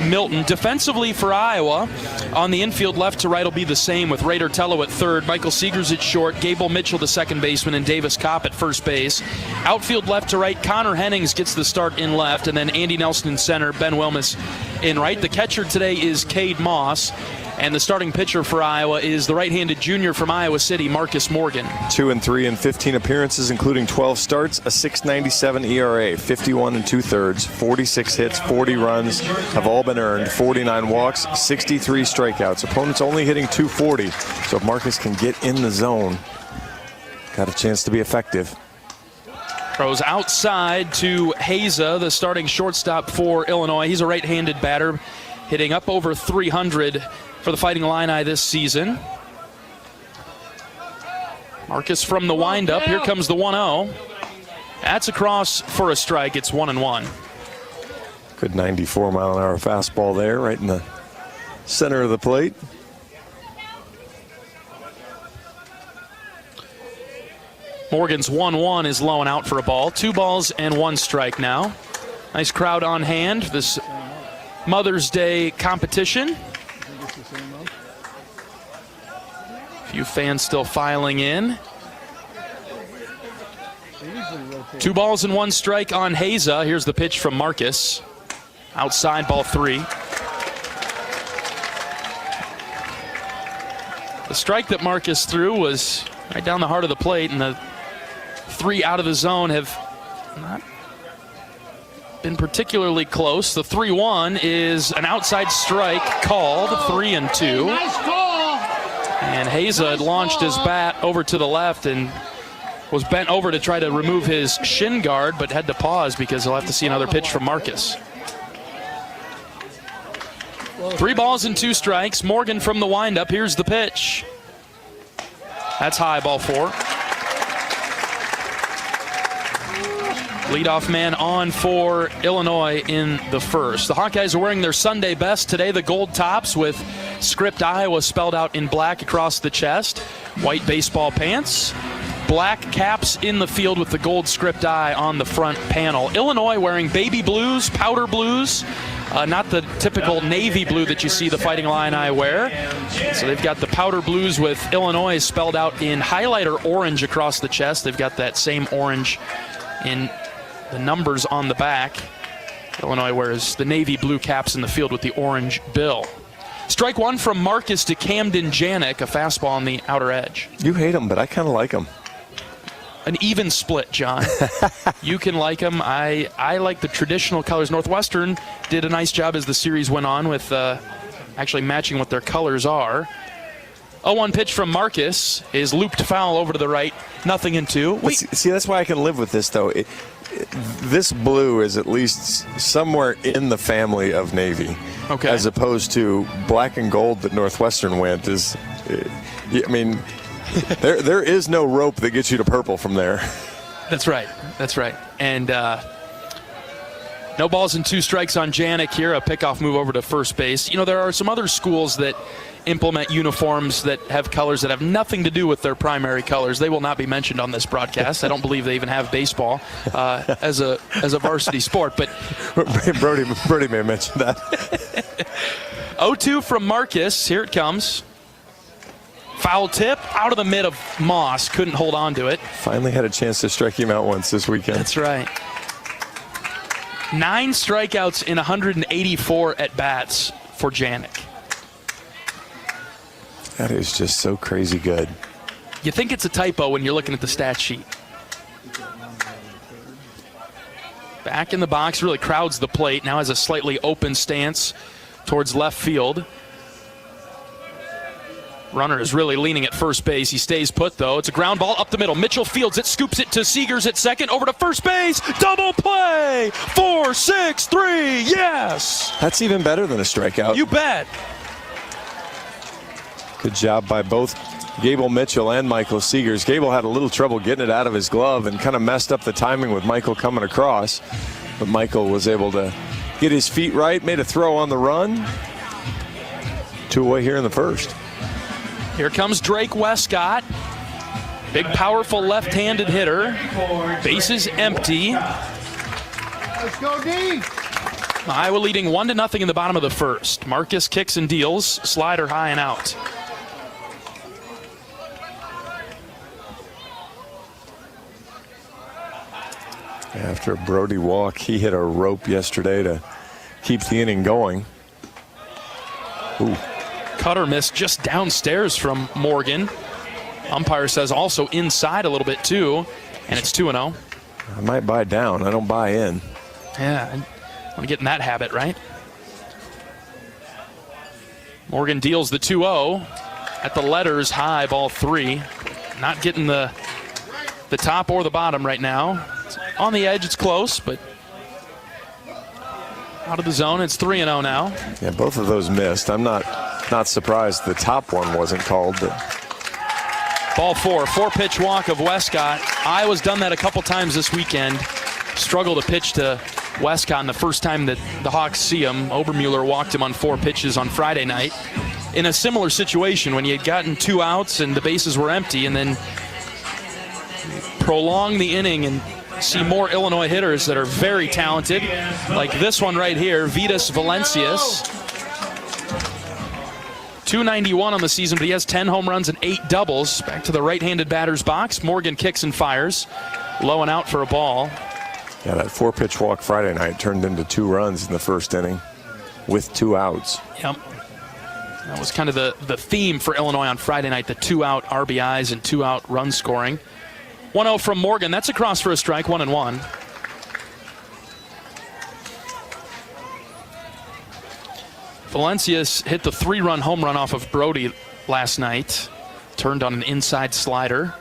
Milton. Defensively for Iowa, on the infield left to right will be the same with Raider Tello at third, Michael Seegers at short, Gable Mitchell the second baseman, and Davis Kopp at first base. Outfield left to right, Connor Hennings gets the start in left, and then Andy Nelson in center, Ben Wilmus in right. The catcher today is Cade Moss, and the starting pitcher for Iowa is the right-handed junior from Iowa City, Marcus Morgan. 2-3 in 15 appearances, including 12 starts, a 6.97 ERA, 51 2/3, 46 hits, 40 runs have all been earned, 49 walks, 63 strikeouts. Opponents only hitting .240, so if Marcus can get in the zone, got a chance to be effective. Throws outside to Haza, the starting shortstop for Illinois. He's a right-handed batter, hitting up over 300 for the Fighting Illini this season. Marcus from the windup. Here comes the 1-0. That's across for a strike. It's 1-1. Good 94-mile-an-hour fastball there, right in the center of the plate. Morgan's 1-1 is low and out for a ball. 2 balls and 1 strike now. Nice crowd on hand. This Mother's Day competition. Few fans still filing in. 2 balls and 1 strike on Haza. Here's the pitch from Marcus. Outside, ball 3. The strike that Marcus threw was right down the heart of the plate, and the 3 out of the zone have not been particularly close. The 3-1 is an outside strike called, 3-2. Nice call. And Haza had launched his bat over to the left and was bent over to try to remove his shin guard, but had to pause because he'll have to see another pitch from Marcus. 3 balls and 2 strikes. Morgan from the windup. Here's the pitch. That's high, ball 4. Leadoff man on for Illinois in the first. The Hawkeyes are wearing their Sunday best today, the gold tops with script Iowa spelled out in black across the chest, white baseball pants, black caps in the field with the gold script I on the front panel. Illinois wearing baby blues, powder blues, not the typical navy blue that you see the Fighting Illini wear. So they've got the powder blues with Illinois spelled out in highlighter orange across the chest. They've got that same orange in the numbers on the back. Illinois wears the navy blue caps in the field with the orange bill. Strike 1 from Marcus to Camden Janik, a fastball on the outer edge. You hate him, but I kind of like him. An even split, John. You can like him. I like the traditional colors. Northwestern did a nice job as the series went on with actually matching what their colors are. 0-1 pitch from Marcus is looped foul over to the right. 0-2. See, that's why I can live with this, though. This blue is at least somewhere in the family of navy, okay, as opposed to black and gold that Northwestern went. I mean, there is no rope that gets you to purple from there. That's right. That's right. And No balls and 2 strikes on Janik here. A pickoff move over to first base. You know, there are some other schools that implement uniforms that have colors that have nothing to do with their primary colors. They will not be mentioned on this broadcast. I don't believe they even have baseball as a varsity sport. But Brody may mention that. 0-2 from Marcus. Here it comes. Foul tip out of the mid of Moss. Couldn't hold on to it. Finally had a chance to strike him out once this weekend. That's right. 9 strikeouts in 184 at-bats for Janik. That is just so crazy good. You think it's a typo when you're looking at the stat sheet. Back in the box, really crowds the plate. Now has a slightly open stance towards left field. Runner is really leaning at first base. He stays put, though. It's a ground ball up the middle. Mitchell fields it, scoops it to Seegers at second, over to first base. Double play! 4-6-3, yes! That's even better than a strikeout. You bet. Good job by both Gable Mitchell and Michael Seegers. Gable had a little trouble getting it out of his glove and kind of messed up the timing with Michael coming across. But Michael was able to get his feet right, made a throw on the run. 2 away here in the first. Here comes Drake Westcott. Big, powerful left-handed hitter. Bases empty. Let's go, D. Iowa leading 1-0 in the bottom of the first. Marcus kicks and deals. Slider high and out. After a Brody walk, he hit a rope yesterday to keep the inning going. Ooh. Cutter missed just downstairs from Morgan. Umpire says also inside a little bit too, and it's 2-0. I might buy down. I don't buy in. Yeah, I want to get in that habit, right? Morgan deals the 2-0 at the letters high, ball 3. Not getting the top or the bottom right now. It's on the edge, it's close, but out of the zone. It's 3-0 now. Yeah, both of those missed. I'm not surprised the top one wasn't called. But ball 4, 4-pitch walk of Westcott. Iowa's done that a couple times this weekend. Struggled to pitch to Westcott, and the first time that the Hawks see him, Obermueller walked him on 4 pitches on Friday night. In a similar situation when he had gotten 2 outs and the bases were empty, and then prolong the inning and see more Illinois hitters that are very talented, like this one right here, Vitas Valencius. 291 on the season, but he has 10 home runs and 8 doubles. Back to the right-handed batter's box. Morgan kicks and fires. Low and out for a ball. Yeah, that 4-pitch walk Friday night turned into 2 runs in the first inning with 2 outs. Yep. That was kind of the theme for Illinois on Friday night, the 2-out RBIs and 2-out run scoring. 1-0 from Morgan. That's across for a strike, 1-1. Valencius hit the 3-run home run off of Brody last night. Turned on an inside slider.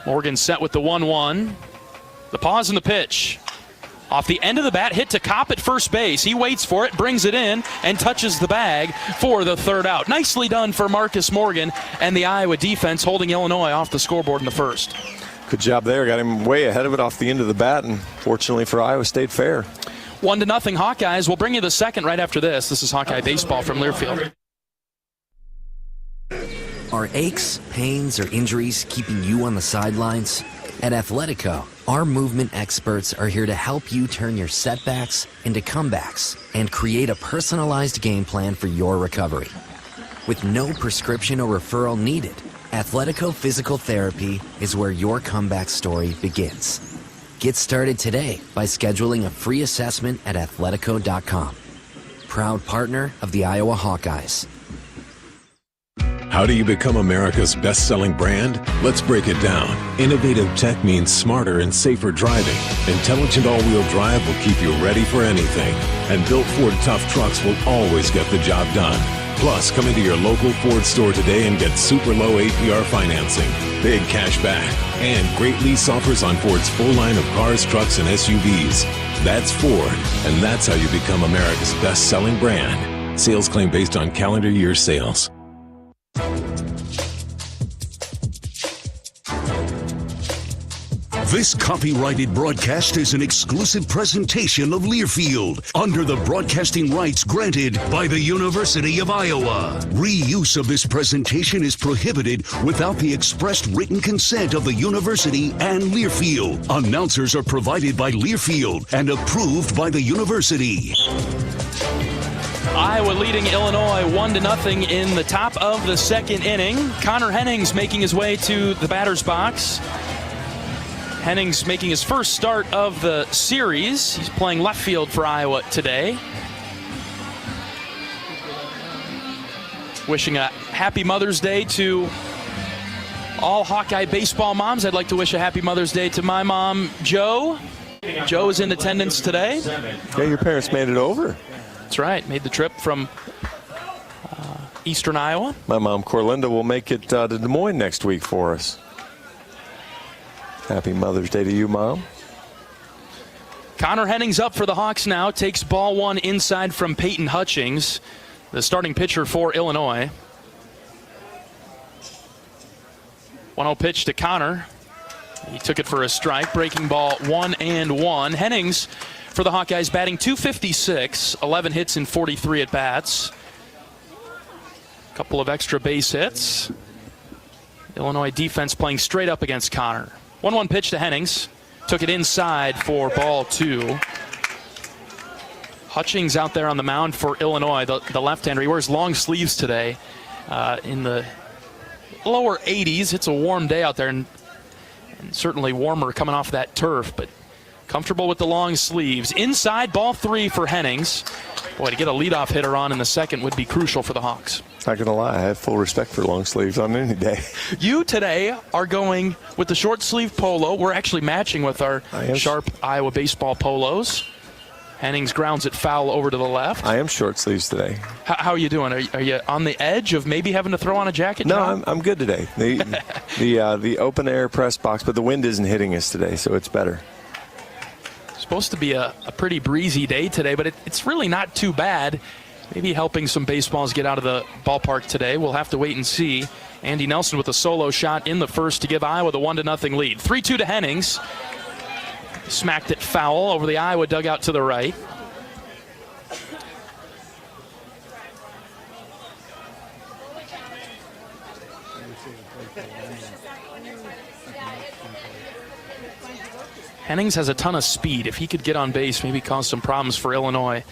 Morgan set with the 1-1. The pause and the pitch. Off the end of the bat, hit to Kopp at first base. He waits for it, brings it in, and touches the bag for the 3rd out. Nicely done for Marcus Morgan and the Iowa defense, holding Illinois off the scoreboard in the first. Good job there. Got him way ahead of it off the end of the bat, and fortunately for Iowa State Fair. 1-0 Hawkeyes. We'll bring you the second right after this. This is Hawkeye Baseball from Learfield. Are aches, pains, or injuries keeping you on the sidelines? At Athletico, our movement experts are here to help you turn your setbacks into comebacks and create a personalized game plan for your recovery. With no prescription or referral needed, Athletico Physical Therapy is where your comeback story begins. Get started today by scheduling a free assessment at athletico.com. Proud partner of the Iowa Hawkeyes. How do you become America's best-selling brand? Let's break it down. Innovative tech means smarter and safer driving. Intelligent all-wheel drive will keep you ready for anything. And built Ford tough trucks will always get the job done. Plus, come into your local Ford store today and get super low APR financing, big cash back, and great lease offers on Ford's full line of cars, trucks, and SUVs. That's Ford, and that's how you become America's best-selling brand. Sales claim based on calendar year sales. This copyrighted broadcast is an exclusive presentation of Learfield under the broadcasting rights granted by the University of Iowa. Reuse of this presentation is prohibited without the expressed written consent of the university and Learfield. Announcers are provided by Learfield and approved by the university. Iowa leading Illinois 1-0 in the top of the second inning. Connor Hennings making his way to the batter's box. Hennings making his first start of the series. He's playing left field for Iowa today. Wishing a happy Mother's Day to all Hawkeye baseball moms. I'd like to wish a happy Mother's Day to my mom, Jo. Jo is in attendance today. Yeah, your parents made it over. That's right. Made the trip from eastern Iowa. My mom, Corlinda, will make it to Des Moines next week for us. Happy Mother's Day to you, Mom. Connor Hennings up for the Hawks now. Takes ball one inside from Peyton Hutchings, the starting pitcher for Illinois. 1-0 pitch to Connor. He took it for a strike. Breaking ball 1-1. Hennings for the Hawkeyes batting .256, 11 hits in 43 at-bats. Couple of extra base hits. Illinois defense playing straight up against Connor. 1-1 pitch to Hennings. Took it inside for ball 2. Hutchings out there on the mound for Illinois, the left-hander. He wears long sleeves today in the lower 80s. It's a warm day out there, and certainly warmer coming off that turf, but comfortable with the long sleeves. Inside, ball 3 for Hennings. Boy, to get a leadoff hitter on in the second would be crucial for the Hawks. Not going to lie, I have full respect for long sleeves on any day. You today are going with the short sleeve polo. We're actually matching with our sharp Iowa baseball polos. Hennings grounds it foul over to the left. I am short sleeves today. How are you doing? Are you on the edge of maybe having to throw on a jacket? No, I'm good today. The open air press box, but the wind isn't hitting us today, so it's better. Supposed to be a pretty breezy day today, but it's really not too bad. Maybe helping some baseballs get out of the ballpark today. We'll have to wait and see. Andy Nelson with a solo shot in the first to give Iowa the 1-0 lead. 3-2 to Hennings. Smacked it foul over the Iowa dugout to the right. Hennings has a ton of speed. If he could get on base, maybe cause some problems for Illinois.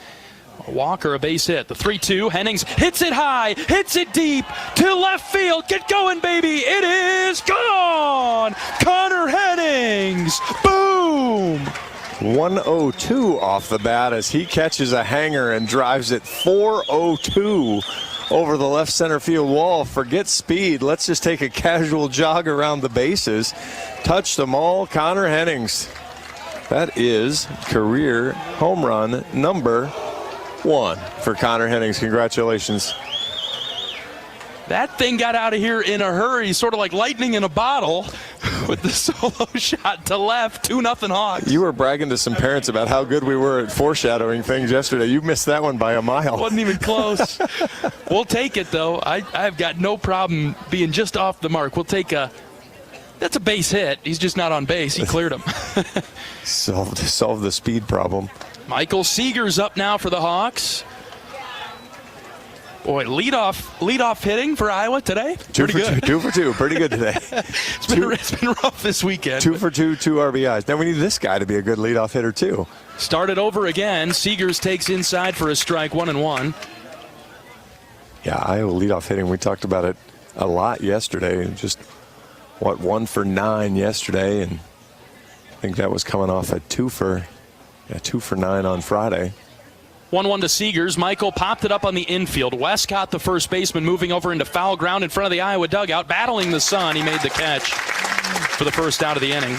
A walk or a base hit. The 3-2. Hennings hits it high, hits it deep to left field. Get going, baby. It is gone. Connor Hennings. Boom. 102 off the bat as he catches a hanger and drives it 402 over the left center field wall. Forget speed. Let's just take a casual jog around the bases. Touched them all. Connor Hennings. That is career home run number 1 for Connor Hennings. Congratulations. That thing got out of here in a hurry, sort of like lightning in a bottle with the solo shot to left. 2-0 Hawks. You were bragging to some parents about how good we were at foreshadowing things yesterday. You missed that one by a mile. Wasn't even close. We'll take it, though. I've got no problem being just off the mark. We'll take that's a base hit. He's just not on base. He cleared him. Solve the speed problem. Michael Seeger's up now for the Hawks. Boy, leadoff hitting for Iowa today. Pretty good. 2 for 2. Pretty good today. It's been rough this weekend. 2 for 2, 2 RBIs. Now we need this guy to be a good leadoff hitter too. Started over again. Seegers takes inside for a strike, 1-1. Yeah, Iowa leadoff hitting. We talked about it a lot yesterday. Just 1 for 9 yesterday, and I think that was coming off a 2 for 9 on Friday. 1-1 to Seegers. Michael popped it up on the infield. Westcott, the first baseman, moving over into foul ground in front of the Iowa dugout, battling the sun. He made the catch for the first out of the inning.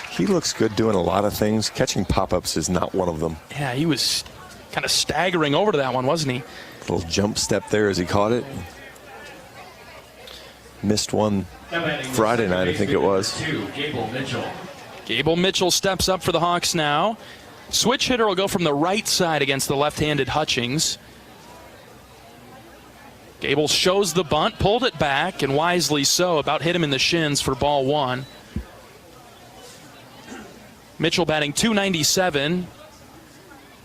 He looks good doing a lot of things. Catching pop-ups is not one of them. Yeah, he was kind of staggering over to that one, wasn't he? Little jump step there as he caught it. Missed one Friday night, I think it was. Gable Mitchell steps up for the Hawks now. Switch hitter will go from the right side against the left-handed Hutchings. Gable shows the bunt, pulled it back, and wisely so, about hit him in the shins for ball 1. Mitchell batting .297.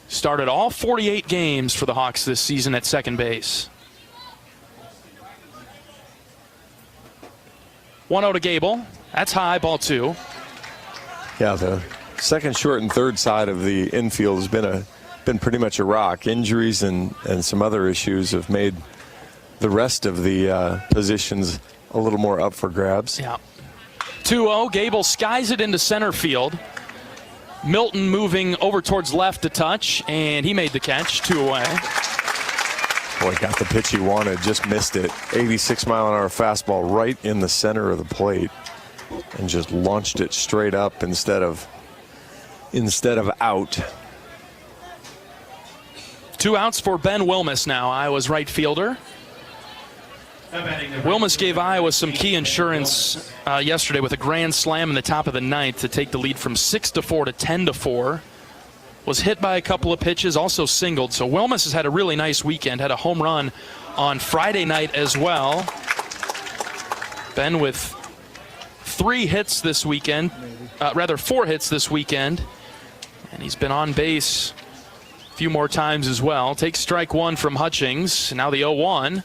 Started all 48 games for the Hawks this season at second base. 1-0 to Gable. That's high, ball 2. Yeah, the second, short, and third side of the infield has been pretty much a rock. Injuries and some other issues have made the rest of the positions a little more up for grabs. Yeah. 2-0. Gable skies it into center field. Milton moving over towards left to touch, and he made the catch. 2 away. Boy, got the pitch he wanted, just missed it. 86-mile-an-hour fastball right in the center of the plate, and just launched it straight up instead of out. 2 outs for Ben Wilmus now, Iowa's right fielder. Wilmus gave Iowa some key insurance yesterday with a grand slam in the top of the ninth to take the lead from 6-4 to 10-4. Was hit by a couple of pitches, also singled. So Wilmus has had a really nice weekend, had a home run on Friday night as well. Ben with 4 hits this weekend, and he's been on base a few more times as well. Takes strike 1 from Hutchings. Now the 0-1.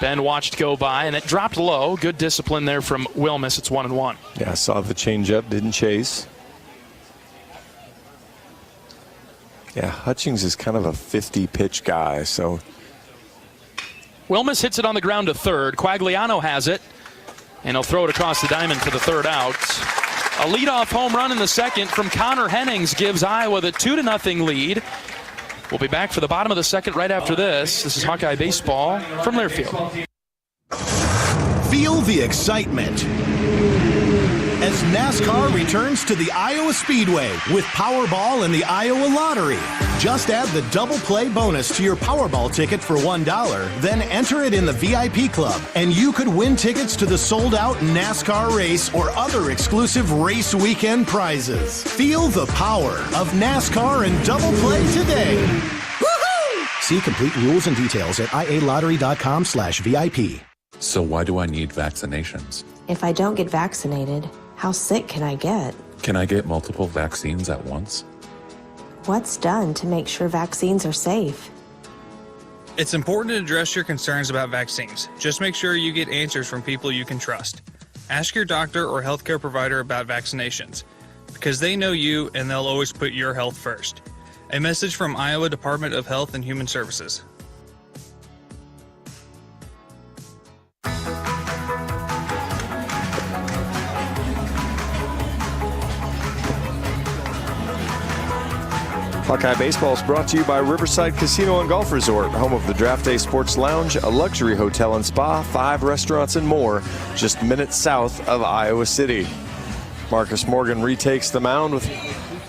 Ben watched go by, and it dropped low. Good discipline there from Wilmus. It's 1-1. Yeah, saw the changeup, didn't chase. Yeah, Hutchings is kind of a 50-pitch guy, so. Wilmus hits it on the ground to third. Quagliano has it, and he'll throw it across the diamond for the third out. A leadoff home run in the second from Connor Hennings gives Iowa the 2-0 lead. We'll be back for the bottom of the second right after this. This is Hawkeye Baseball from Learfield. Feel the excitement as NASCAR returns to the Iowa Speedway with Powerball and the Iowa Lottery. Just add the double play bonus to your Powerball ticket for $1, then enter it in the VIP club, and you could win tickets to the sold-out NASCAR race or other exclusive race weekend prizes. Feel the power of NASCAR and double play today. Woohoo! See complete rules and details at ialottery.com/VIP. So why do I need vaccinations? If I don't get vaccinated, how sick can I get? Can I get multiple vaccines at once? What's done to make sure vaccines are safe? It's important to address your concerns about vaccines. Just make sure you get answers from people you can trust. Ask your doctor or healthcare provider about vaccinations, because they know you and they'll always put your health first. A message from Iowa Department of Health and Human Services. Hawkeye Baseball is brought to you by Riverside Casino and Golf Resort, home of the Draft Day Sports Lounge, a luxury hotel and spa, 5 restaurants and more, just minutes south of Iowa City. Marcus Morgan retakes the mound with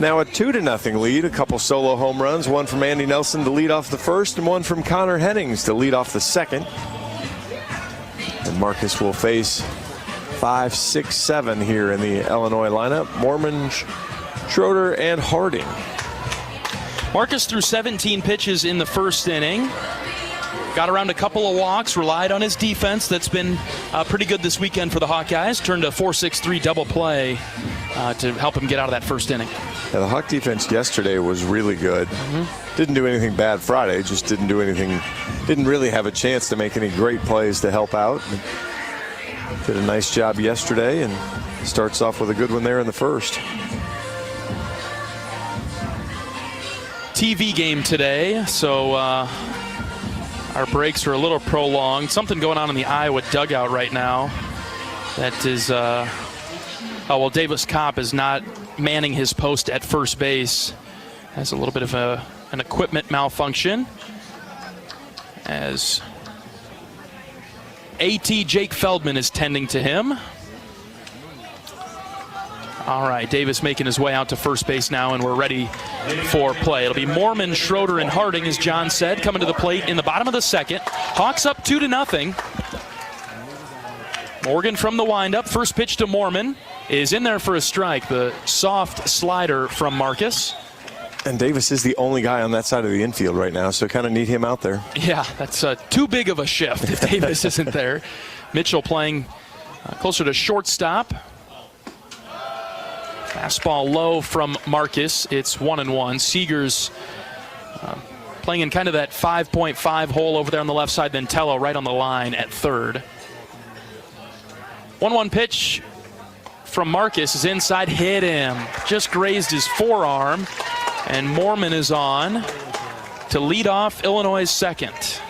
now a 2-0 lead. A couple solo home runs, one from Andy Nelson to lead off the first, and one from Connor Hennings to lead off the second. And Marcus will face 5, 6, 7 here in the Illinois lineup. Mormon, Schroeder, and Harding. Marcus threw 17 pitches in the first inning. Got around a couple of walks, relied on his defense that's been pretty good this weekend for the Hawkeyes. Turned a 4-6-3 double play to help him get out of that first inning. Yeah, the Hawk defense yesterday was really good. Didn't do anything bad Friday, just didn't do anything, didn't really have a chance to make any great plays to help out. Did a nice job yesterday and starts off with a good one there in the first. TV game today, so our breaks are a little prolonged. Something going on in the Iowa dugout right now. That is, Davis Kopp is not manning his post at first base. Has a little bit of an equipment malfunction. As AT Jake Feldman is tending to him. All right, Davis making his way out to first base now, and we're ready for play. It'll be Mormon, Schroeder, and Harding, as John said, coming to the plate in the bottom of the second. Hawks up 2-0. Morgan from the windup. First pitch to Mormon is in there for a strike. The soft slider from Marcus. And Davis is the only guy on that side of the infield right now, so kind of need him out there. Yeah, that's too big of a shift if Davis isn't there. Mitchell playing closer to shortstop. Fastball low from Marcus. It's 1-1. Seeger's playing in kind of that 5.5 hole over there on the left side. Then Tello right on the line at third. 1-1 pitch from Marcus is inside, hit him. Just grazed his forearm. And Moorman is on to lead off Illinois' second.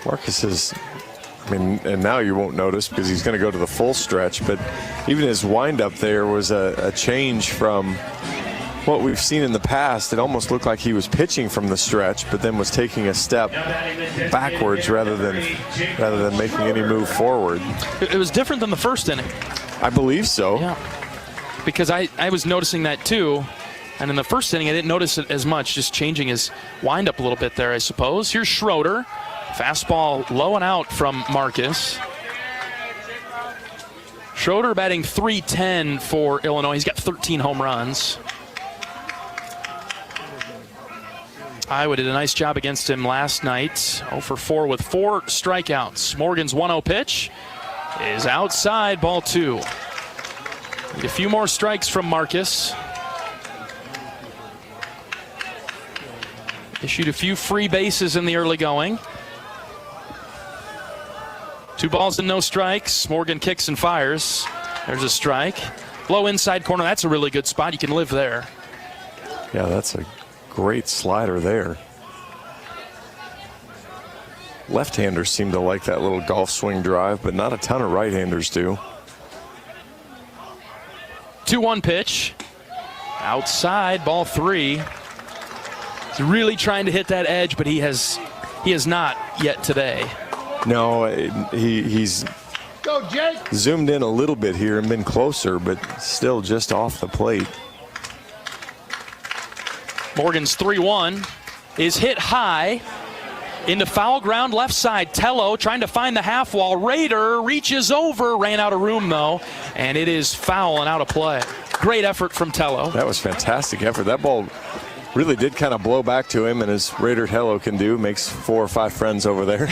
Marcus is, and now you won't notice because he's going to go to the full stretch, but even his windup there was a change from what we've seen in the past. It almost looked like he was pitching from the stretch, but then was taking a step backwards rather than making any move forward. It was different than the first inning. I believe so. Yeah, because I was noticing that too. And in the first inning, I didn't notice it as much, just changing his windup a little bit there, I suppose. Here's Schroeder. Fastball low and out from Marcus. Schroeder batting .310 for Illinois. He's got 13 home runs. Iowa did a nice job against him last night. 0 for 4 with 4 strikeouts. Morgan's 1-0 pitch is outside, ball 2. Need a few more strikes from Marcus. Issued a few free bases in the early going. 2 balls and no strikes. Morgan kicks and fires. There's a strike. Low inside corner. That's a really good spot. You can live there. Yeah, that's a great slider there. Left-handers seem to like that little golf swing drive, but not a ton of right-handers do. 2-1 pitch. Outside, ball 3. He's really trying to hit that edge, but he has not yet today. No, he's Go, Jake. zoomed in a little bit here and been closer, but still just off the plate. Morgan's 3-1 is hit high into foul ground left side. Tello trying to find the half wall. Rader reaches over, ran out of room though, and it is foul and out of play. Great effort from Tello. That was fantastic effort. That ball really did kind of blow back to him, and as Raider Tello can do, makes 4 or 5 friends over there.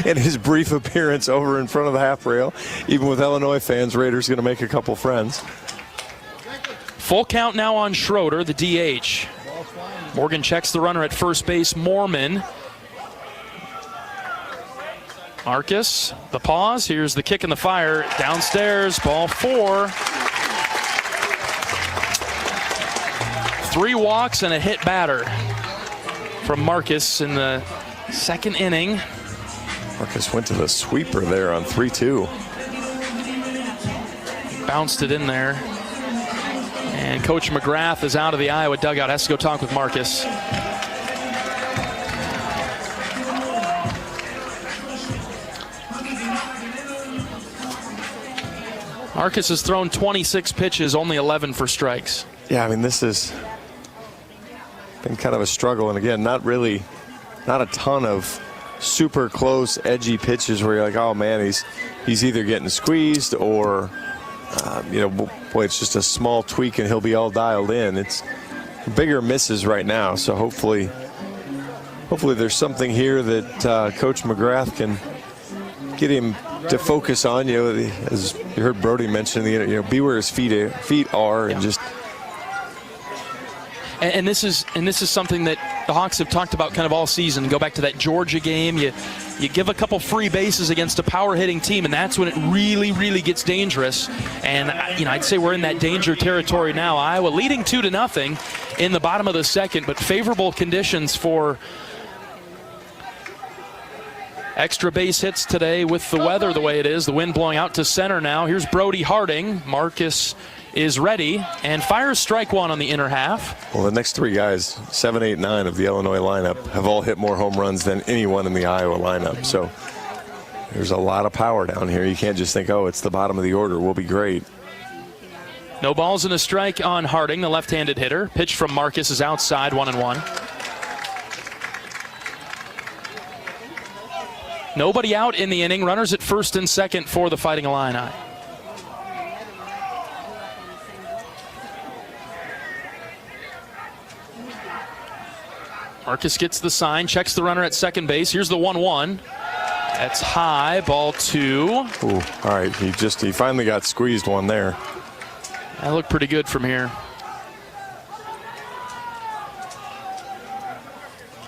In his brief appearance over in front of the half rail, even with Illinois fans, Raider's going to make a couple friends. Full count now on Schroeder, the DH. Morgan checks the runner at first base, Moorman. Marcus, the pause. Here's the kick and the fire. Downstairs, ball 4. 3 walks and a hit batter from Marcus in the second inning. Marcus went to the sweeper there on 3-2. Bounced it in there. And Coach McGrath is out of the Iowa dugout. Has to go talk with Marcus. Marcus has thrown 26 pitches, only 11 for strikes. Yeah, this has been kind of a struggle. And again, not a ton of super close, edgy pitches where you're like, oh man, he's either getting squeezed or, boy, it's just a small tweak and he'll be all dialed in. It's bigger misses right now. So hopefully there's something here that Coach McGrath can get him to focus on. As you heard Brody mention, be where his feet are, and just. And this is something that the Hawks have talked about kind of all season. Go back to that Georgia game. You give a couple free bases against a power hitting team, and that's when it really, really gets dangerous. And I'd say we're in that danger territory now. Iowa leading 2-0 in the bottom of the second, but favorable conditions for extra base hits today with the weather the way it is. The wind blowing out to center now. Here's Brody Harding. Marcus is ready and fires strike 1 on the inner half. Well, the next 3 guys, 7, 8, 9 of the Illinois lineup, have all hit more home runs than anyone in the Iowa lineup. So there's a lot of power down here. You can't just think, oh, it's the bottom of the order, we'll be great. No balls and a strike on Harding, the left-handed hitter. Pitch from Marcus is outside, 1-1. Nobody out in the inning. Runners at first and second for the Fighting Illini. Marcus gets the sign, checks the runner at second base. Here's the 1-1. That's high, ball 2. Ooh, all right, he finally got squeezed one there. That looked pretty good from here.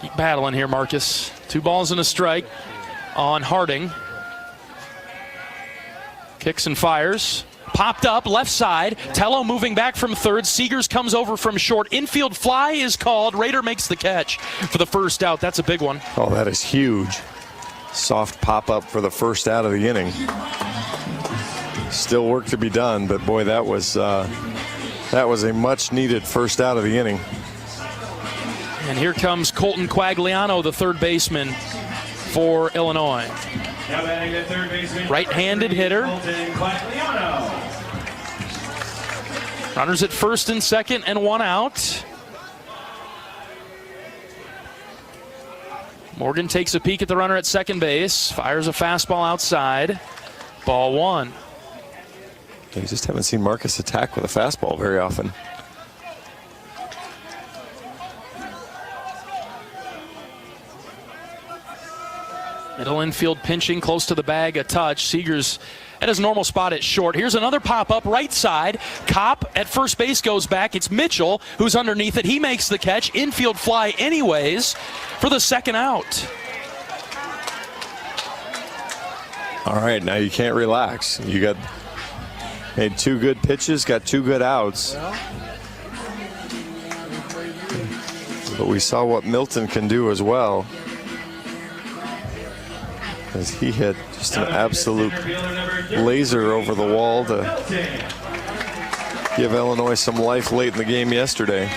Keep battling here, Marcus. 2 balls and a strike on Harding. Kicks and fires. Popped up, left side. Tello moving back from third. Seegers comes over from short. Infield fly is called. Rader makes the catch for the first out. That's a big one. Oh, that is huge. Soft pop-up for the first out of the inning. Still work to be done, but boy, that was a much-needed first out of the inning. And here comes Colton Quagliano, the third baseman for Illinois. Now batting the third baseman. Right-handed hitter. Runners at first and second and 1 out. Morgan takes a peek at the runner at second base, fires a fastball outside. Ball 1. You just haven't seen Marcus attack with a fastball very often. Middle infield pinching close to the bag, a touch. Seegers at his normal spot at short. Here's another pop-up right side. Kopp at first base goes back. It's Mitchell who's underneath it. He makes the catch. Infield fly anyways for the second out. All right, now you can't relax. You made 2 good pitches, got 2 good outs. But we saw what Milton can do as well, as he hit just an absolute laser over the wall to give Illinois some life late in the game yesterday.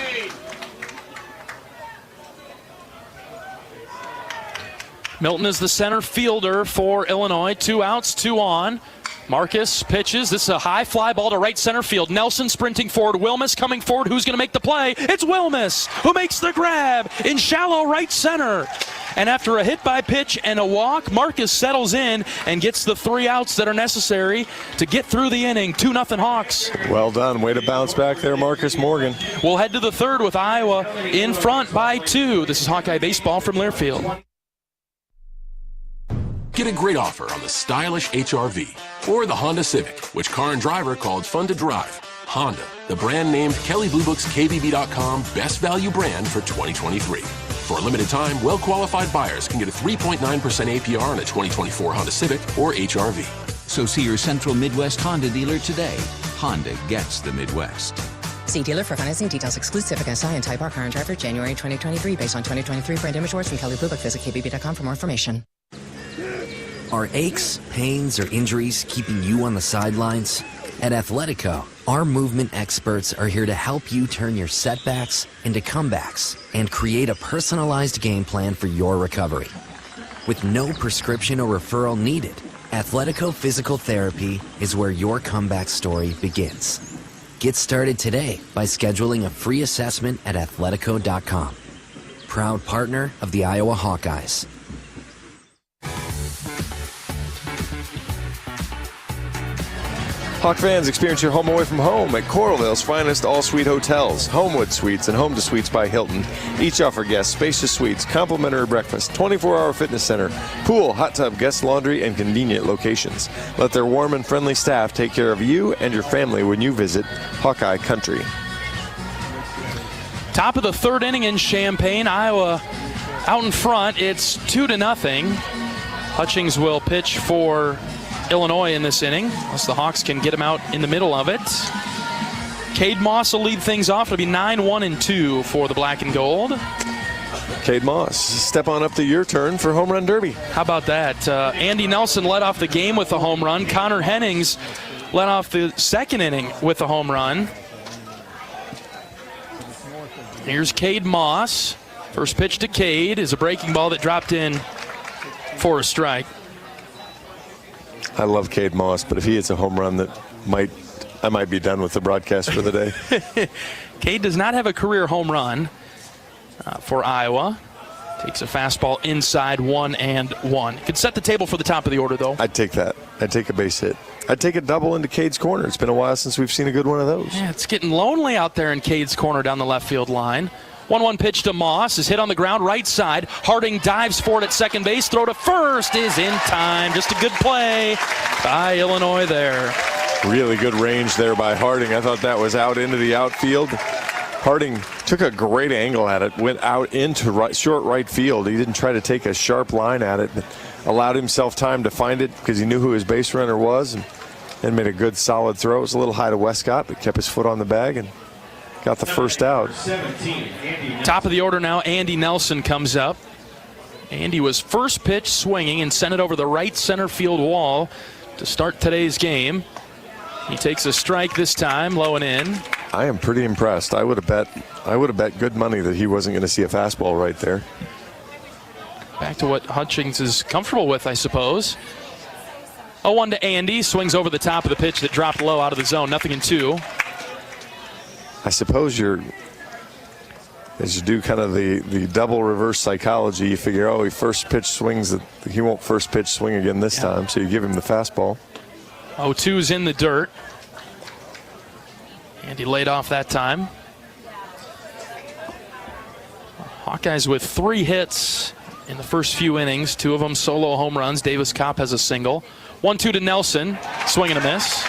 Milton is the center fielder for Illinois. 2 outs, 2 on. Marcus pitches. This is a high fly ball to right center field. Nelson sprinting forward. Wilmus coming forward. Who's going to make the play? It's Wilmus who makes the grab in shallow right center. And after a hit by pitch and a walk, Marcus settles in and gets the 3 outs that are necessary to get through the inning. 2-0 Hawks. Well done. Way to bounce back there, Marcus Morgan. We'll head to the third with Iowa in front by 2. This is Hawkeye Baseball from Learfield. Get a great offer on the stylish HR-V or the Honda Civic, which car and driver called fun to drive. Honda, the brand named Kelley Blue Book's KBB.com Best Value Brand for 2023. For a limited time, well-qualified buyers can get a 3.9% APR on a 2024 Honda Civic or HR-V. So see your Central Midwest Honda dealer today. Honda gets the Midwest. See dealer for financing details. Exclusive SI and Type R car and driver January 2023 based on 2023 brand image awards from Kelley Blue Book. Visit KBB.com for more information. Are aches, pains, or injuries keeping you on the sidelines? At Athletico, our movement experts are here to help you turn your setbacks into comebacks and create a personalized game plan for your recovery. With no prescription or referral needed, Athletico Physical Therapy is where your comeback story begins. Get started today by scheduling a free assessment at athletico.com. Proud partner of the Iowa Hawkeyes. Hawk fans, experience your home away from home at Coralvale's finest all-suite hotels, Homewood Suites and Home to Suites by Hilton. Each offer guests spacious suites, complimentary breakfast, 24-hour fitness center, pool, hot tub, guest laundry, and convenient locations. Let their warm and friendly staff take care of you and your family when you visit Hawkeye Country. Top of the third inning in Champaign. Iowa out in front. It's 2-0. Hutchings will pitch for Illinois in this inning, unless the Hawks can get him out in the middle of it. Cade Moss will lead things off. It'll be 9-1-2 for the black and gold. Cade Moss, step on up to your turn for home run derby. How about that? Andy Nelson led off the game with a home run. Connor Hennings led off the second inning with a home run. Here's Cade Moss. First pitch to Cade is a breaking ball that dropped in for a strike. I love Cade Moss, but if he hits a home run, I might be done with the broadcast for the day. Cade does not have a career home run for Iowa. Takes a fastball inside 1-1. Could set the table for the top of the order, though. I'd take that. I'd take a base hit. I'd take a double into Cade's corner. It's been a while since we've seen a good one of those. Yeah, it's getting lonely out there in Cade's corner down the left field line. 1-1 pitch to Moss is hit on the ground, right side. Harding dives for it at second base. Throw to first is in time. Just a good play by Illinois there. Really good range there by Harding. I thought that was out into the outfield. Harding took a great angle at it, went out into short right field. He didn't try to take a sharp line at it, but allowed himself time to find it because he knew who his base runner was, and made a good solid throw. It was a little high to Westcott, but kept his foot on the bag and got the first out. Top of the order now, Andy Nelson comes up. Andy was first pitch swinging and sent it over the right center field wall to start today's game. He takes a strike this time, low and in. I am pretty impressed. I would have bet good money that he wasn't going to see a fastball right there. Back to what Hutchings is comfortable with, I suppose. 0-1 to Andy, swings over the top of the pitch that dropped low out of the zone, 0-2. I suppose as you do kind of the double reverse psychology, you figure, oh, he first pitch swings, he won't first pitch swing again this time, so you give him the fastball. 0-2's in the dirt. Andy laid off that time. Hawkeyes with 3 hits in the first few innings, 2 of them solo home runs. Davis Kopp has a single. 1-2 to Nelson, swing and a miss.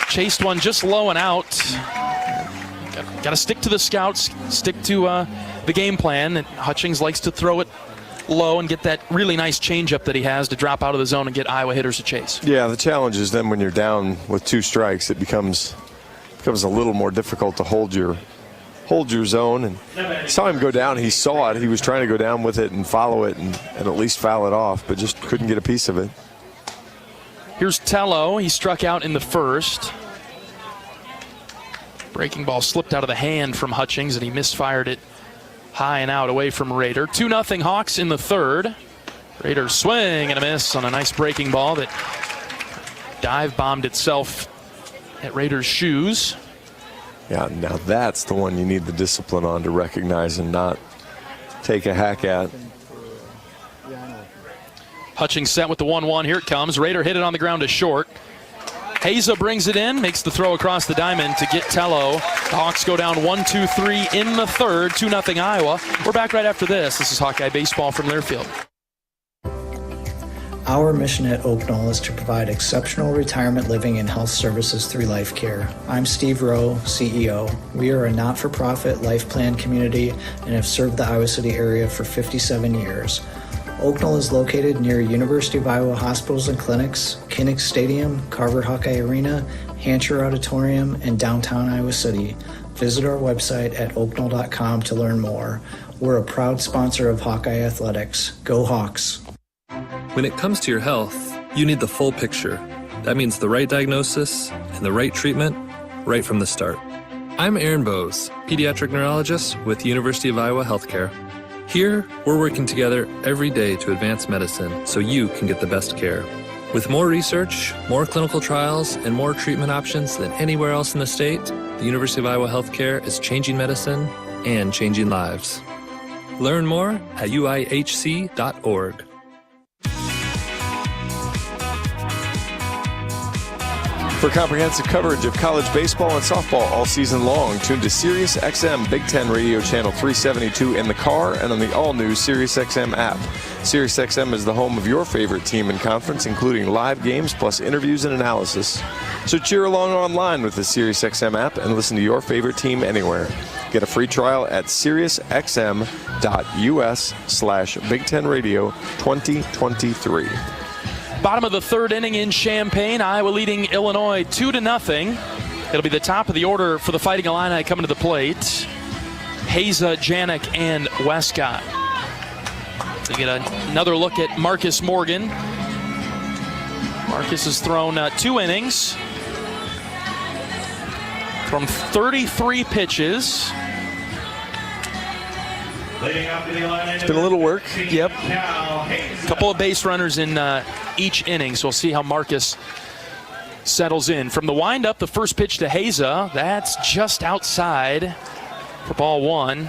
Chased one just low and out. Got to stick to the scouts, stick to the game plan. And Hutchings likes to throw it low and get that really nice changeup that he has to drop out of the zone and get Iowa hitters to chase. Yeah, the challenge is then when you're down with 2 strikes, it becomes a little more difficult to hold your zone. And saw him go down. He saw it. He was trying to go down with it and follow it and at least foul it off, but just couldn't get a piece of it. Here's Tello. He struck out in the first. Breaking ball slipped out of the hand from Hutchings, and he misfired it high and out away from Rader. 2-0 Hawks in the third. Rader swing and a miss on a nice breaking ball that dive bombed itself at Rader's shoes. Yeah, now that's the one you need the discipline on to recognize and not take a hack at. Hutchings set with the 1-1. Here it comes. Rader hit it on the ground to short. Heza brings it in, makes the throw across the diamond to get Tello. The Hawks go down 1-2-3 in the third, 2-0 Iowa. We're back right after this. This is Hawkeye Baseball from Learfield. Our mission at Oak Knoll is to provide exceptional retirement living and health services through life care. I'm Steve Rowe, CEO. We are a not-for-profit life plan community and have served the Iowa City area for 57 years. Oak Knoll is located near University of Iowa hospitals and clinics, Kinnick Stadium, Carver Hawkeye Arena, Hancher Auditorium, and downtown Iowa City. Visit our website at oakknoll.com to learn more. We're a proud sponsor of Hawkeye Athletics. Go Hawks! When it comes to your health, you need the full picture. That means the right diagnosis and the right treatment right from the start. I'm Aaron Bose, pediatric neurologist with University of Iowa Healthcare. Here, we're working together every day to advance medicine so you can get the best care. With more research, more clinical trials, and more treatment options than anywhere else in the state, the University of Iowa Healthcare is changing medicine and changing lives. Learn more at uihc.org. For comprehensive coverage of college baseball and softball all season long, tune to Sirius XM Big Ten Radio Channel 372 in the car and on the all-new Sirius XM app. Sirius XM is the home of your favorite team and conference, including live games plus interviews and analysis. So cheer along online with the Sirius XM app and listen to your favorite team anywhere. Get a free trial at SiriusXM.us/Big Ten Radio 2023. Bottom of the third inning in Champaign. Iowa leading Illinois 2-0. It'll be the top of the order for the Fighting Illini coming to the plate. Heza, Janik, and Westcott. We get another look at Marcus Morgan. Marcus has thrown 2 innings from 33 pitches. It's been a little work. Yep. A couple of base runners in each inning, so we'll see how Marcus settles in. From the windup, the first pitch to Heza. That's just outside for ball 1.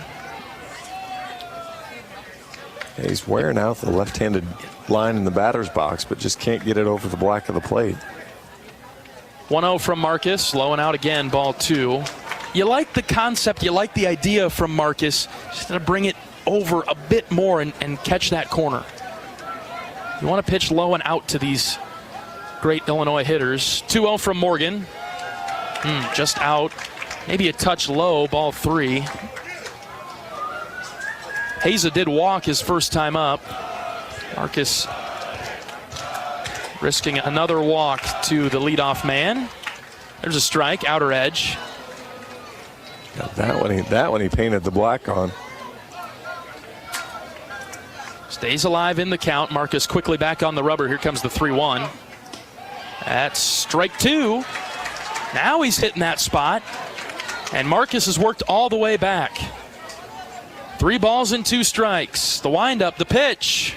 Yeah, he's wearing out the left-handed line in the batter's box, but just can't get it over the black of the plate. 1-0 from Marcus, low and out again, ball 2. You like the concept, you like the idea from Marcus. Just going to bring it over a bit more and catch that corner. You want to pitch low and out to these great Illinois hitters. 2-0 from Morgan. Just out. Maybe a touch low, ball 3. Heza did walk his first time up. Marcus risking another walk to the leadoff man. There's a strike, outer edge. That one he painted the black on. Stays alive in the count. Marcus quickly back on the rubber. Here comes the 3-1. That's strike 2. Now he's hitting that spot. And Marcus has worked all the way back. 3 balls and 2 strikes. The windup, the pitch.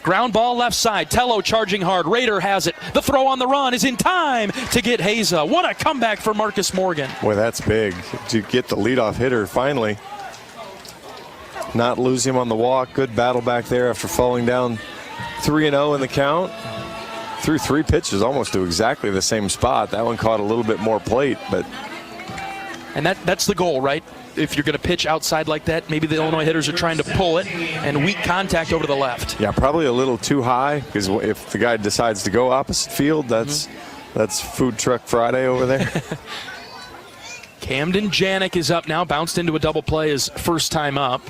Ground ball left side. Tello charging hard. Rader has it. The throw on the run is in time to get Heza. What a comeback for Marcus Morgan. Boy, that's big to get the leadoff hitter finally. Not lose him on the walk. Good battle back there after falling down 3-0 in the count. Threw 3 pitches almost to exactly the same spot. That one caught a little bit more plate, but. And that's the goal, right? If you're going to pitch outside like that, maybe the Illinois hitters are trying to pull it and weak contact over to the left. Yeah, probably a little too high, because if the guy decides to go opposite field, that's Food Truck Friday over there. Camden Janik is up now, bounced into a double play his first time up.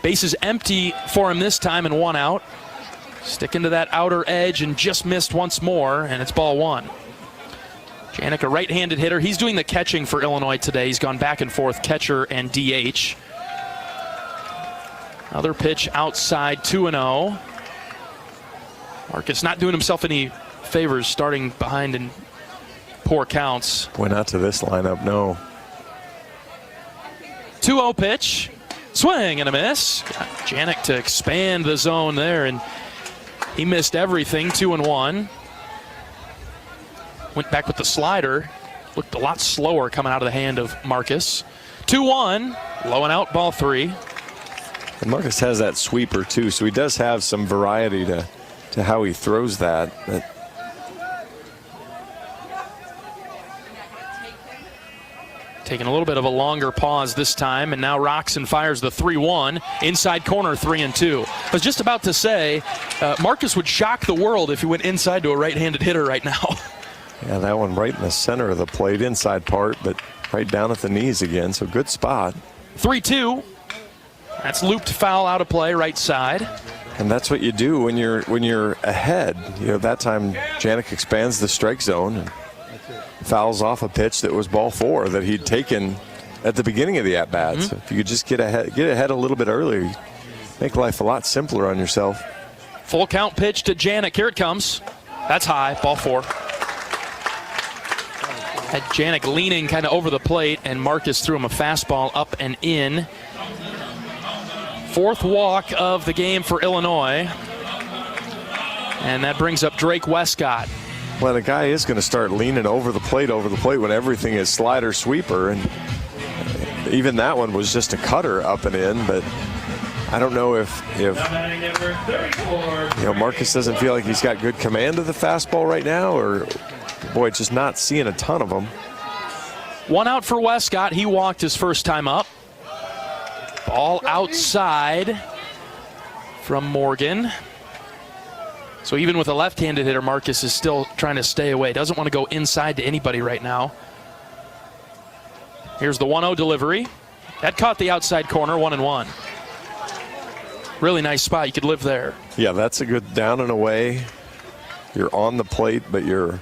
Base is empty for him this time and 1 out. Sticking to that outer edge and just missed once more, and it's ball 1. Janik, a right-handed hitter. He's doing the catching for Illinois today. He's gone back and forth, catcher and DH. Another pitch outside, 2-0. Marcus not doing himself any favors, starting behind in poor counts. Boy, not to this lineup, no. 2-0 pitch. Swing and a miss. Got Janik to expand the zone there, and he missed everything. 2-1. Went back with the slider. Looked a lot slower coming out of the hand of Marcus. 2-1. Low and out, ball 3. And Marcus has that sweeper too, so he does have some variety to how he throws that. But taking a little bit of a longer pause this time, and now rocks and fires the 3-1. Inside corner, 3-2. I was just about to say, Marcus would shock the world if he went inside to a right-handed hitter right now. Yeah, that one right in the center of the plate, inside part, but right down at the knees again, so good spot. 3-2. That's looped foul out of play, right side. And that's what you do when you're ahead. You know, that time Janik expands the strike zone and fouls off a pitch that was ball 4 that he'd taken at the beginning of the at-bat. So if you could just get ahead a little bit earlier, make life a lot simpler on yourself. Full count pitch to Janik. Here it comes. That's high, ball 4. Had Janik leaning kind of over the plate, and Marcus threw him a fastball up and in. 4th walk of the game for Illinois. And that brings up Drake Westcott. Well, the guy is going to start leaning over the plate when everything is slider sweeper. And even that one was just a cutter up and in, but I don't know if Marcus doesn't feel like he's got good command of the fastball right now, or boy, just not seeing a ton of them. 1 out for Westcott. He walked his first time up. Ball outside from Morgan. So even with a left-handed hitter, Marcus is still trying to stay away. Doesn't want to go inside to anybody right now. Here's the 1-0 delivery. That caught the outside corner, 1-1. Really nice spot. You could live there. Yeah, that's a good down and away. You're on the plate, but you're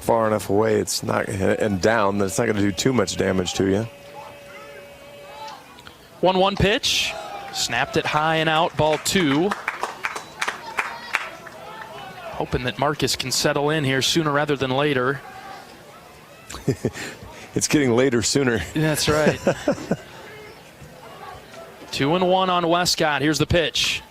far enough away. It's not, and down, that's not going to do too much damage to you. 1-1 pitch. Snapped it high and out, ball 2. Hoping that Marcus can settle in here sooner rather than later. It's getting later sooner. That's right. 2-1 on Westcott. Here's the pitch.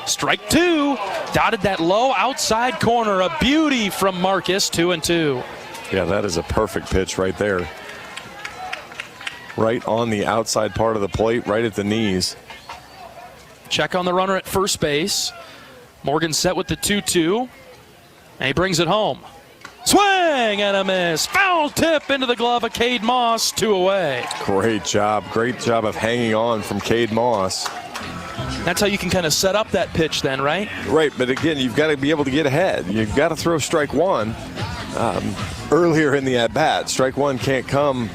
Strike 2. Dotted that low outside corner. A beauty from Marcus. 2-2. Yeah, that is a perfect pitch right there. Right on the outside part of the plate, right at the knees. Check on the runner at first base. Morgan set with the 2-2. And he brings it home. Swing and a miss. Foul tip into the glove of Cade Moss, 2 away. Great job of hanging on from Cade Moss. That's how you can kind of set up that pitch then, right? Right, but again, you've got to be able to get ahead. You've got to throw strike one earlier in the at-bat. Strike one can't come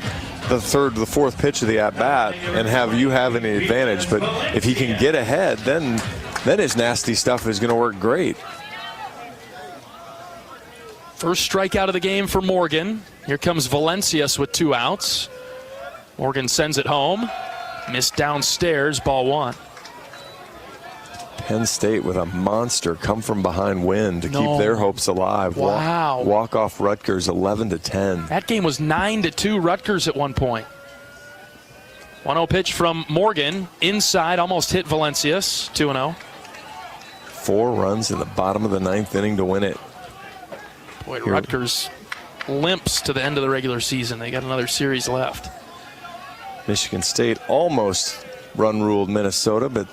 the third to the fourth pitch of the at-bat and have any advantage. But if he can get ahead, then his nasty stuff is going to work great. First strikeout of the game for Morgan. Here comes Valencias with 2 outs. Morgan sends it home. Missed downstairs, ball 1. Penn State with a monster come from behind win to keep their hopes alive. Wow. Walk off Rutgers 11-10. That game was 9-2 Rutgers at one point. 1-0 pitch from Morgan. Inside, almost hit Valencias. 2-0. 4 runs in the bottom of the 9th inning to win it. Boy, Rutgers limps to the end of the regular season. They got another series left. Michigan State almost run-ruled Minnesota, but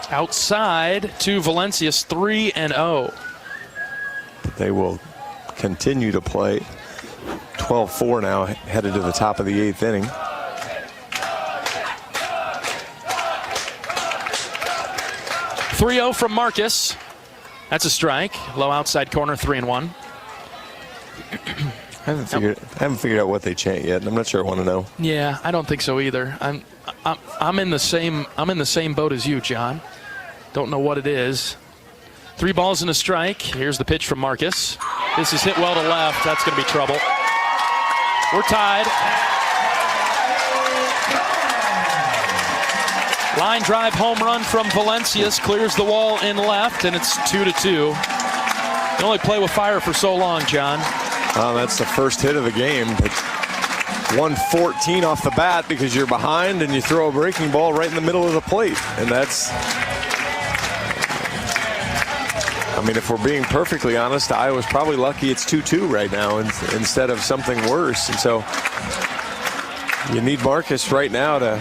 outside to Valencias, 3-0. They will continue to play. 12-4 now, headed to the top of the 8th inning. .30 from Marcus. That's a strike. Low outside corner, 3-1. I haven't figured out what they chant yet. I'm not sure I want to know. Yeah, I don't think so either. I'm in the same boat as you, John. Don't know what it is. 3 balls and a strike. Here's the pitch from Marcus. This is hit well to left. That's going to be trouble. We're tied. Line drive home run from Valencias clears the wall in left, and it's 2-2. You only play with fire for so long, John. That's the first hit of the game. But 114 off the bat because you're behind and you throw a breaking ball right in the middle of the plate. And that's, I mean, if we're being perfectly honest, Iowa's probably lucky it's 2-2 right now instead of something worse. And so you need Marcus right now to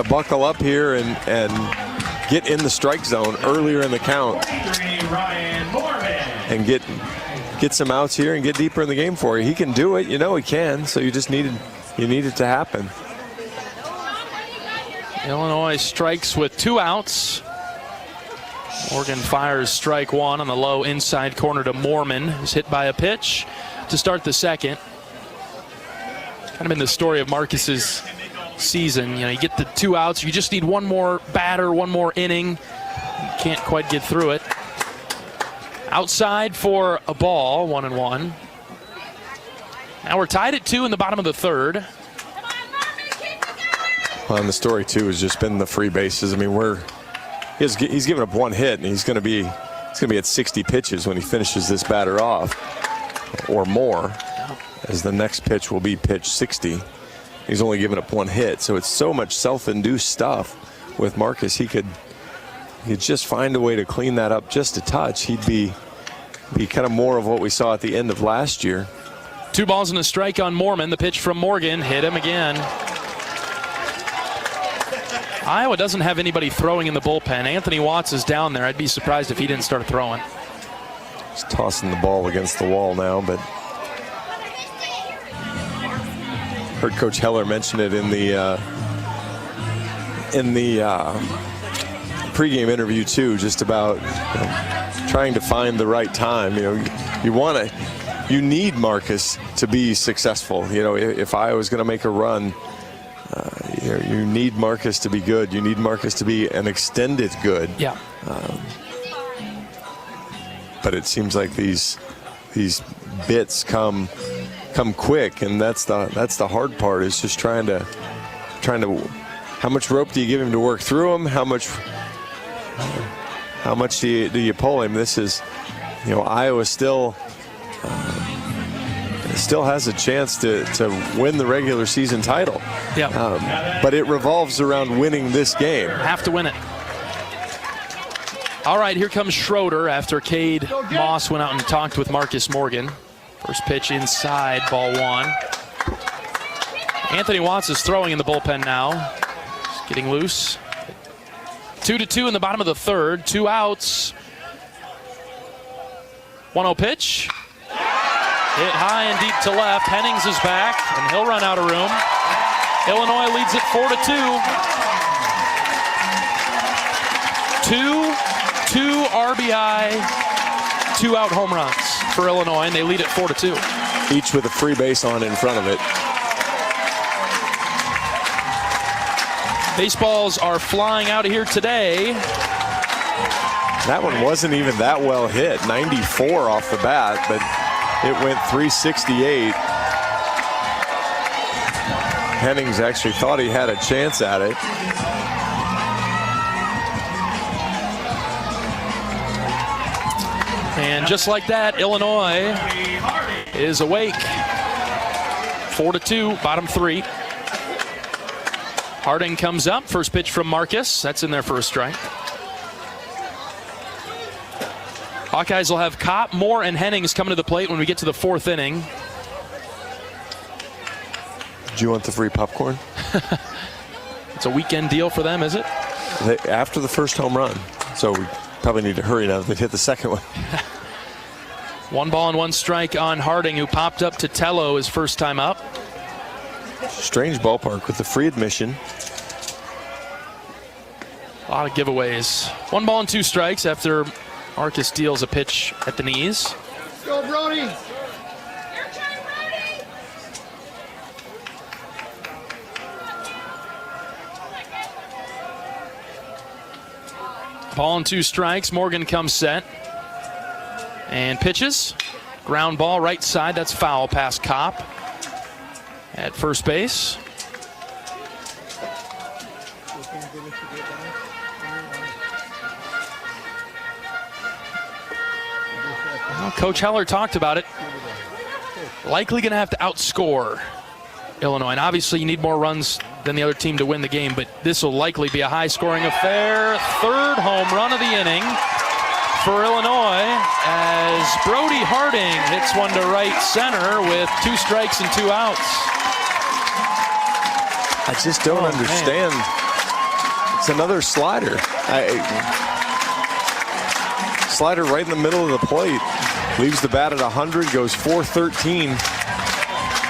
buckle up here and get in the strike zone earlier in the count and get some outs here and get deeper in the game for you. He can do it, you know he can, so you just need it to happen. Illinois strikes with 2 outs. Morgan fires strike 1 on the low inside corner to Moorman, who's hit by a pitch to start the second. Kind of been the story of Marcus's season. You know, you get the 2 outs, you just need one more batter, one more inning. You can't quite get through it. Outside for a ball, 1-1. Now we're tied at 2 in the bottom of the 3rd. Well, and the story too has just been the free bases. I mean, he's given up 1 hit, and he's going to be at 60 pitches when he finishes this batter off, or more, as the next pitch will be pitch 60. He's only given up 1 hit, so it's so much self-induced stuff with Marcus. He could just find a way to clean that up just a touch. He'd be kind of more of what we saw at the end of last year. 2 balls and a strike on Moorman. The pitch from Morgan hit him again. Iowa doesn't have anybody throwing in the bullpen. Anthony Watts is down there. I'd be surprised if he didn't start throwing. He's tossing the ball against the wall now, but heard Coach Heller mention it in the pregame interview too, just about trying to find the right time. You know, you need Marcus to be successful. You know, if Iowa's going to make a run, you need Marcus to be good. You need Marcus to be an extended good. Yeah. But it seems like these bits come quick, and that's the hard part, is just trying to how much rope do you give him to work through him? How much do you pull him? This is, you know, Iowa still has a chance to win the regular season title. Yeah. But it revolves around winning this game. Have to win it. All right, here comes Schroeder after Cade Moss went out and talked with Marcus Morgan. First pitch inside, ball 1. Anthony Watts is throwing in the bullpen now. He's getting loose. 2-2 in the bottom of the 3rd. 2 outs. 1-0 pitch. Hit high and deep to left. Hennings is back, and he'll run out of room. Illinois leads it 4-2. 2 RBI, 2-out home runs for Illinois, and they lead it 4-2. Each with a free base on in front of it. Baseballs are flying out of here today. That one wasn't even that well hit. 94 off the bat, but it went 368. Hennings actually thought he had a chance at it. And just like that, Illinois is awake. 4-2, bottom 3. Harding comes up. First pitch from Marcus. That's in there for a strike. Hawkeyes will have Kopp, Moore, and Hennings coming to the plate when we get to the 4th inning. Do you want the free popcorn? It's a weekend deal for them, is it? After the first home run. So we probably need to hurry now that they hit the second one. 1 ball and 1 strike on Harding, who popped up to Tello his first time up. Strange ballpark with the free admission. A lot of giveaways. 1 ball and 2 strikes after Marcus deals a pitch at the knees. Go, Brody. Ball and 2 strikes. Morgan comes set and pitches. Ground ball right side. That's foul past Kopp at first base. Well, Coach Heller talked about it. Likely going to have to outscore Illinois. And obviously you need more runs than the other team to win the game, but this will likely be a high-scoring affair. 3rd home run of the inning for Illinois as Brody Harding hits one to right center with 2 strikes and 2 outs. I just don't understand. Man. It's another slider. Slider right in the middle of the plate. Leaves the bat at 100, goes 413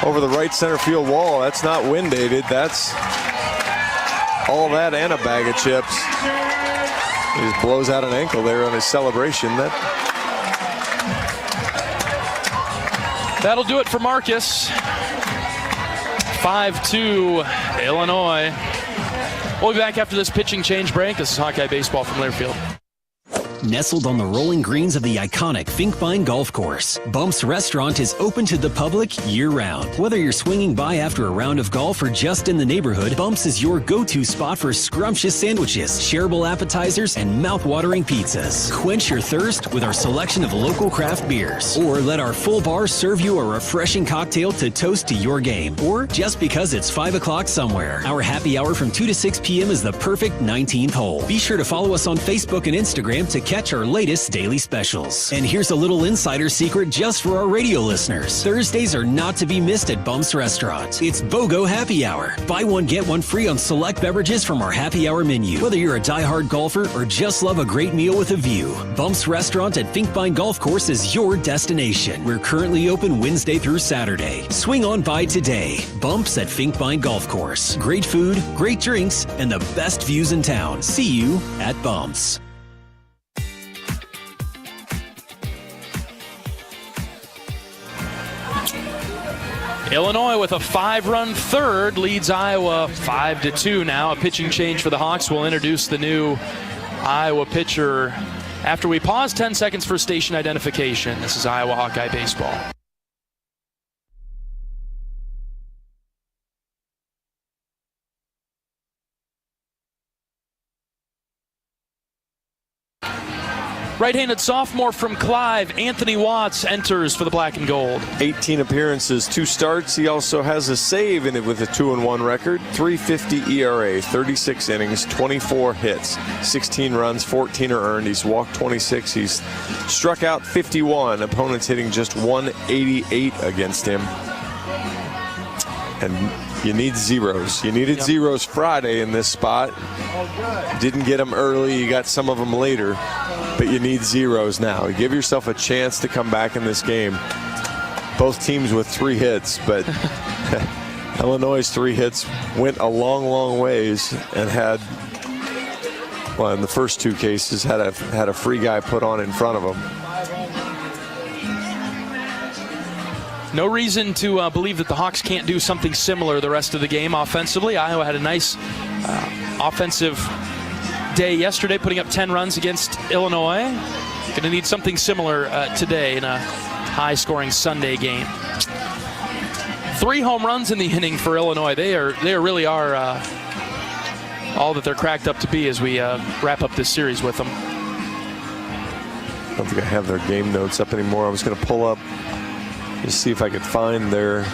over the right center field wall. That's not wind aided. That's all that and a bag of chips. He just blows out an ankle there on his celebration. That'll do it for Marcus. 5-2 Illinois. We'll be back after this pitching change break. This is Hawkeye Baseball from Learfield. Nestled on the rolling greens of the iconic Finkbine Golf Course, Bumps Restaurant is open to the public year-round. Whether you're swinging by after a round of golf or just in the neighborhood, Bumps is your go-to spot for scrumptious sandwiches, shareable appetizers, and mouth-watering pizzas. Quench your thirst with our selection of local craft beers, or let our full bar serve you a refreshing cocktail to toast to your game, or just because it's 5 o'clock somewhere. Our happy hour from 2 to 6 p.m. is the perfect 19th hole. Be sure to follow us on Facebook and Instagram to catch our latest daily specials. And here's a little insider secret just for our radio listeners. Thursdays are not to be missed at Bumps Restaurant. It's BOGO Happy Hour. Buy one, get one free on select beverages from our happy hour menu. Whether you're a diehard golfer or just love a great meal with a view, Bumps Restaurant at Finkbine Golf Course is your destination. We're currently open Wednesday through Saturday. Swing on by today. Bumps at Finkbine Golf Course. Great food, great drinks, and the best views in town. See you at Bumps. Illinois with a 5-run third leads Iowa 5-2 now. A pitching change for the Hawks. We'll introduce the new Iowa pitcher after we pause 10 seconds for station identification. This is Iowa Hawkeye Baseball. Right-handed sophomore from Clive, Anthony Watts, enters for the black and gold. 18 appearances, 2 starts. He also has a save in it with a 2-1 record. 3.50 ERA, 36 innings, 24 hits, 16 runs, 14 are earned. He's walked 26. He's struck out 51. Opponents hitting just 188 against him. And you need zeros. You needed zeros Friday in this spot. Didn't get them early. You got some of them later. but you need zeros now. You give yourself a chance to come back in this game. Both teams with 3 hits, but Illinois' 3 hits went a long, long ways and had, well, in the first 2 cases, had a free guy put on in front of them. No reason to believe that the Hawks can't do something similar the rest of the game offensively. Iowa had a nice offensive day yesterday, putting up 10 runs against Illinois. Going to need something similar today in a high-scoring Sunday game. 3 home runs in the inning for Illinois. They really are all that they're cracked up to be as we wrap up this series with them. I don't think I have their game notes up anymore. I was going to pull up, just see if I could find their.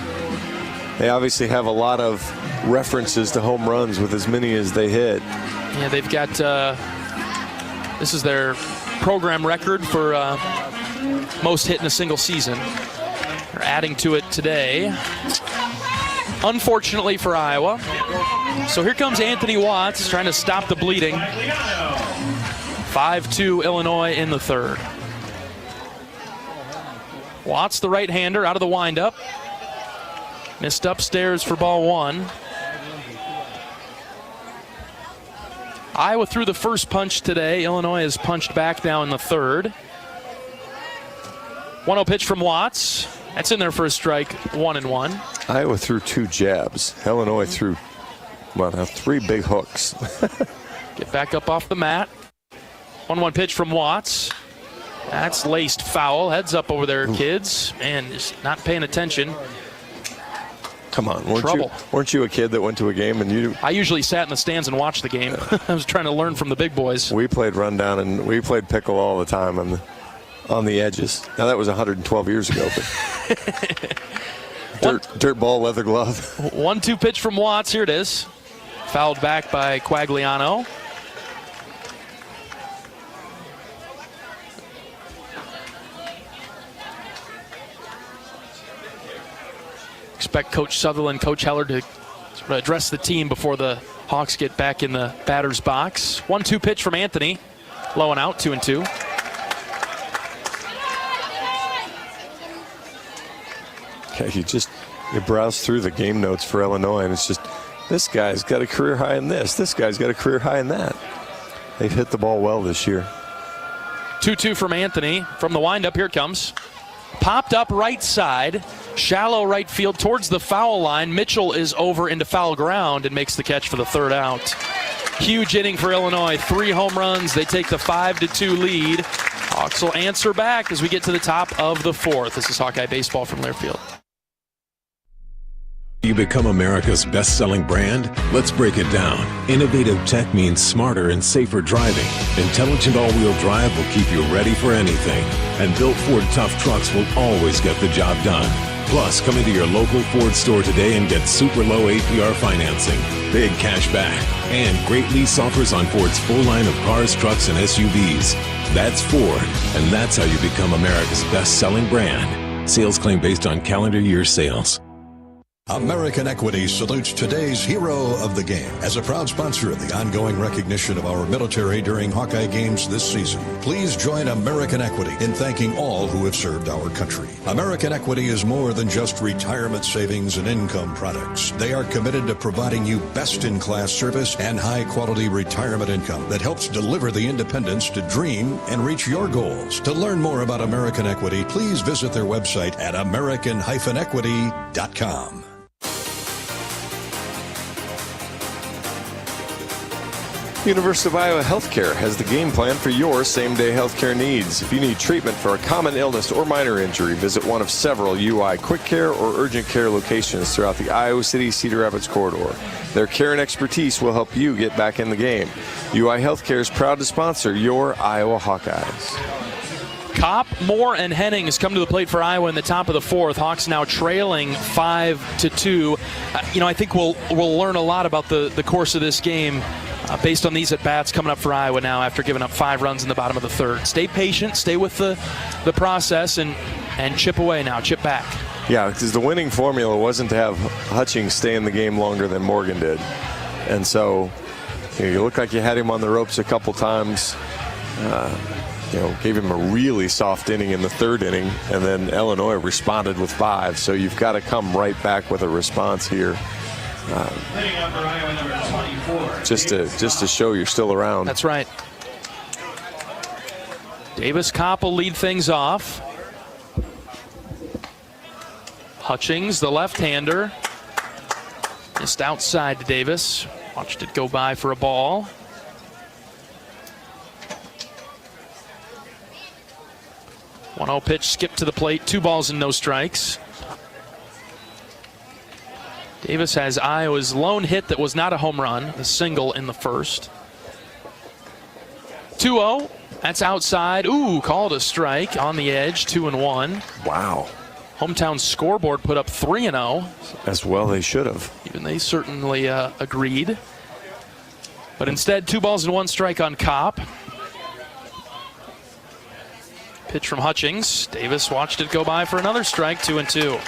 They obviously have a lot of references to home runs with as many as they hit. Yeah, they've got, this is their program record for most hit in a single season. They're adding to it today, unfortunately for Iowa. So here comes Anthony Watts trying to stop the bleeding. 5-2 Illinois in the 3rd. Watts, the right-hander, out of the windup. Missed upstairs for ball 1. Iowa threw the first punch today. Illinois has punched back now in the 3rd. 1-0 pitch from Watts. That's in there for a strike, 1-1. Iowa threw 2 jabs. Illinois threw, well, now 3 big hooks. Get back up off the mat. 1-1 pitch from Watts. That's laced foul. Heads up over there, kids. And just not paying attention. Come on, weren't you a kid that went to a game and you? I usually sat in the stands and watched the game. I was trying to learn from the big boys. We played rundown and we played pickle all the time on the edges. Now that was 112 years ago, but dirt ball, leather glove. 1-2 pitch from Watts. Here it is. Fouled back by Quagliano. Expect Coach Sutherland, Coach Heller to sort of address the team before the Hawks get back in the batter's box. 1-2 pitch from Anthony. Low and out, 2-2. Okay, you browse through the game notes for Illinois, and it's just, this guy's got a career high in this. This guy's got a career high in that. They've hit the ball well this year. 2-2 from Anthony. From the windup, here it comes. Popped up right side, shallow right field towards the foul line. Mitchell is over into foul ground and makes the catch for the 3rd out. Huge inning for Illinois. 3 home runs. They take the 5-2 lead. Hawks will answer back as we get to the top of the 4th. This is Hawkeye Baseball from Learfield. You become America's best-selling brand? Let's break it down. Innovative tech means smarter and safer driving. Intelligent all-wheel drive will keep you ready for anything. And built Ford tough trucks will always get the job done. Plus, come into your local Ford store today and get super low APR financing, big cash back, and great lease offers on Ford's full line of cars, trucks, and SUVs. That's Ford, and that's how you become America's best-selling brand. Sales claim based on calendar year sales. American Equity salutes today's hero of the game. As a proud sponsor of the ongoing recognition of our military during Hawkeye games this season, please join American Equity in thanking all who have served our country. American Equity is more than just retirement savings and income products. They are committed to providing you best-in-class service and high-quality retirement income that helps deliver the independence to dream and reach your goals. To learn more about American Equity, please visit their website at american-equity.com. University of Iowa Healthcare has the game plan for your same-day healthcare needs. If you need treatment for a common illness or minor injury, visit one of several UI quick care or urgent care locations throughout the Iowa City-Cedar Rapids corridor. Their care and expertise will help you get back in the game. UI Healthcare is proud to sponsor your Iowa Hawkeyes. Kopp, Moore, and Hennings come to the plate for Iowa in the top of the 4th. Hawks now trailing 5-2. I think we'll learn a lot about the course of this game based on these at-bats coming up for Iowa now after giving up 5 runs in the bottom of the 3rd. Stay patient, stay with the process, and chip away now, chip back. Yeah, because the winning formula wasn't to have Hutchings stay in the game longer than Morgan did. And so you look like you had him on the ropes a couple times. gave him a really soft inning in the third inning, and then Illinois responded with 5. So you've got to come right back with a response here, just to show you're still around. That's right. Davis Kopp will lead things off. Hutchings, the left-hander, just outside to Davis. Watched it go by for a ball. One-0 pitch, skip to the plate, 2 balls and no strikes. Davis has Iowa's lone hit that was not a home run, the single in the first. 2-0, that's outside. Ooh, called a strike on the edge, 2-1. Wow. Hometown scoreboard put up 3-0. As well they should have. Even they certainly agreed. But instead, 2 balls and 1 strike on Kopp. Pitch from Hutchings. Davis watched it go by for another strike, 2-2.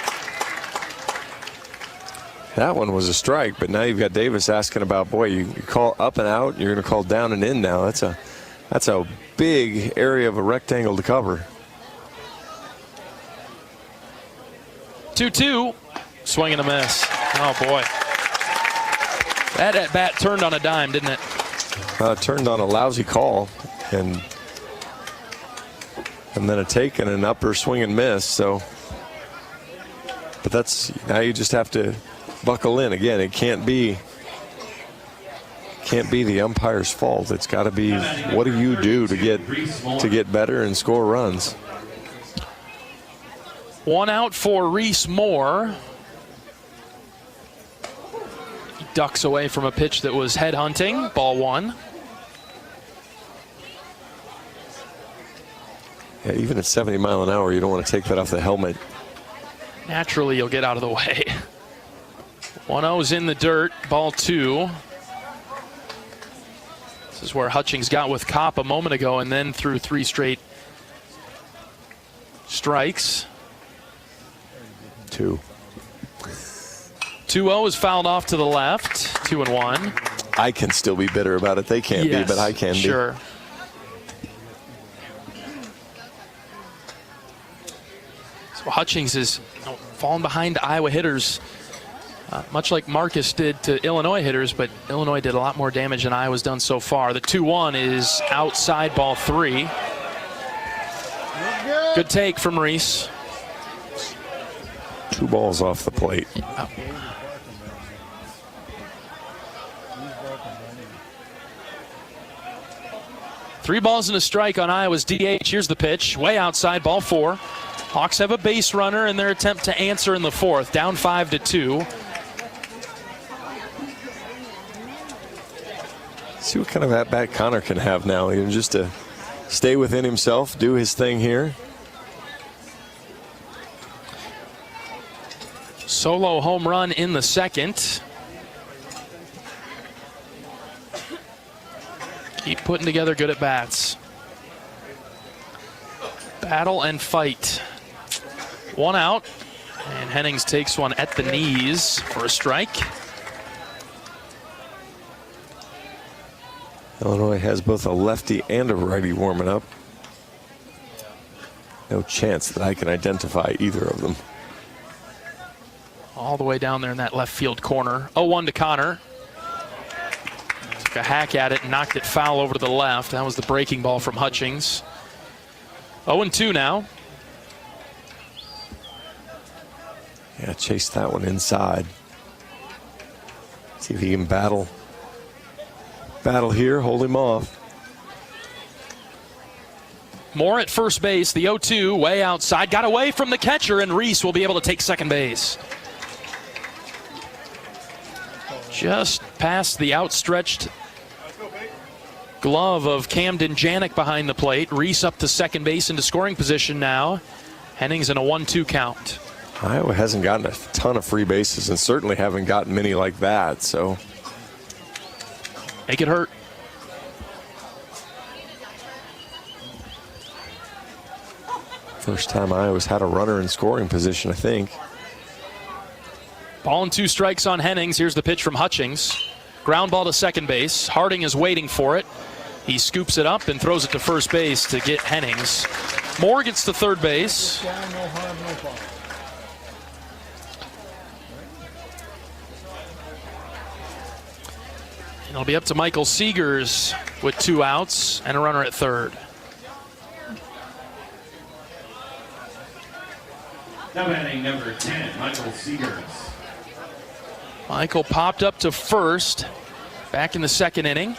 That one was a strike, but now you've got Davis asking about, boy, you call up and out, you're going to call down and in now. That's a big area of a rectangle to cover. 2-2, swing and a miss. Oh boy. That at bat turned on a dime, didn't it? Turned on a lousy call, and then a take and an upper swing and miss. So, but that's, now you just have to buckle in. Again, it can't be the umpire's fault. It's got to be, what do you do to get better and score runs? 1 out for Reese Moore. He ducks away from a pitch that was headhunting. Ball 1. Yeah, even at 70 mile an hour, you don't want to take that off the helmet. Naturally, you'll get out of the way. 1-0's in the dirt. Ball 2. This is where Hutchings got with Kopp a moment ago and then threw 3 straight strikes. 2. 2-0 is fouled off to the left. 2-1. I can still be bitter about it. They can't be, but I can be. Sure. So Hutchings is falling behind Iowa hitters, much like Marcus did to Illinois hitters, but Illinois did a lot more damage than Iowa's done so far. The 2-1 is outside, ball 3. Good take from Reese. 2 balls off the plate. Oh. Three balls and a strike on Iowa's DH. Here's the pitch, way outside, ball 4. Hawks have a base runner in their attempt to answer in the 4th, down 5-2. See what kind of at-bat Connor can have now, even just to stay within himself, do his thing here. Solo home run in the 2nd. Keep putting together good at bats. Battle and fight. 1 out, and Hennings takes one at the knees for a strike. Illinois has both a lefty and a righty warming up. No chance that I can identify either of them. All the way down there in that left field corner. 0-1 to Connor. Took a hack at it and knocked it foul over to the left. That was the breaking ball from Hutchings. 0-2 now. Yeah, chase that one inside. See if he can battle here, hold him off. Moore at first base, the 0-2, way outside. Got away from the catcher, and Reese will be able to take second base. Just past the outstretched glove of Camden Janik behind the plate. Reese up to second base into scoring position now. Hennings in a 1-2 count. Iowa hasn't gotten a ton of free bases and certainly haven't gotten many like that, so. Make it hurt. First time Iowa's had a runner in scoring position, I think. Ball and 2 strikes on Hennings. Here's the pitch from Hutchings. Ground ball to second base. Harding is waiting for it. He scoops it up and throws it to first base to get Hennings. Moore gets to third base. No harm, no foul. And it'll be up to Michael Seegers with 2 outs and a runner at third. Now batting number 10, Michael Seegers. Michael popped up to first back in the second inning.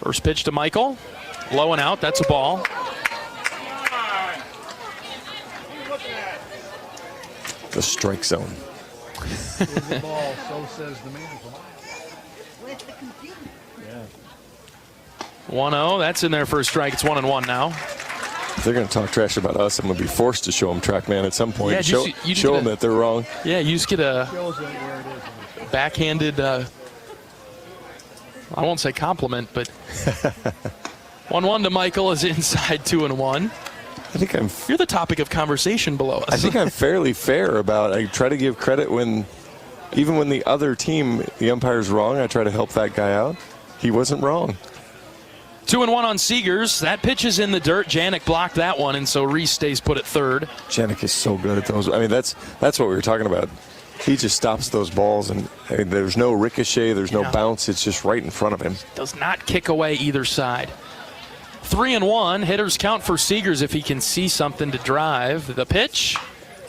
First pitch to Michael. Low and out. That's a ball. The strike zone. The ball, so says the man. 1-0. That's in there for a strike. It's 1-1 now. If they're going to talk trash about us, I'm going to be forced to show them TrackMan at some point. Yeah, show them that they're wrong. Yeah, you just get a backhanded, I won't say compliment, but 1-1 to Michael is inside 2-1. I think You're the topic of conversation below us. I think I'm fairly fair about it. I try to give credit even when the other team, the umpire's wrong, I try to help that guy out. He wasn't wrong. 2-1 on Seegers. That pitch is in the dirt. Janik blocked that one, and so Reese stays put at third. Janik is so good at those. I mean, that's what we were talking about. He just stops those balls, and there's no ricochet, there's no bounce. It's just right in front of him. Does not kick away either side. 3-1. Hitters count for Seegers if he can see something to drive. The pitch.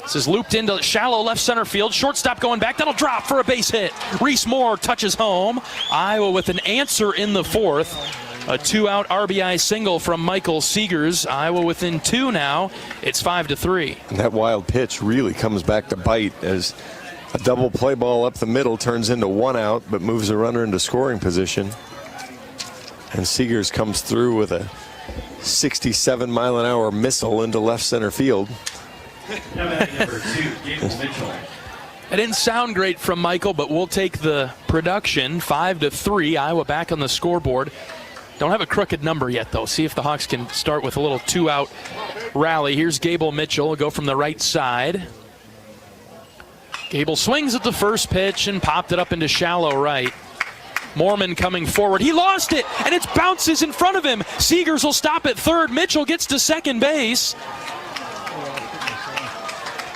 This is looped into shallow left center field. Shortstop going back. That'll drop for a base hit. Reese Moore touches home. Iowa with an answer in the fourth. A 2-out RBI single from Michael Seegers. Iowa within 2 now. It's 5-3. And that wild pitch really comes back to bite as a double play ball up the middle turns into 1 out, but moves the runner into scoring position. And Seegers comes through with a 67-mile-an-hour missile into left center field. Now batting number 2, Gable Mitchell. It didn't sound great from Michael, but we'll take the production. 5-3. Iowa back on the scoreboard. Don't have a crooked number yet, though. See if the Hawks can start with a little 2-out rally. Here's Gable Mitchell. He'll go from the right side. Gable swings at the first pitch and popped it up into shallow right. Mormon coming forward. He lost it, and it bounces in front of him. Seegers will stop at third. Mitchell gets to second base.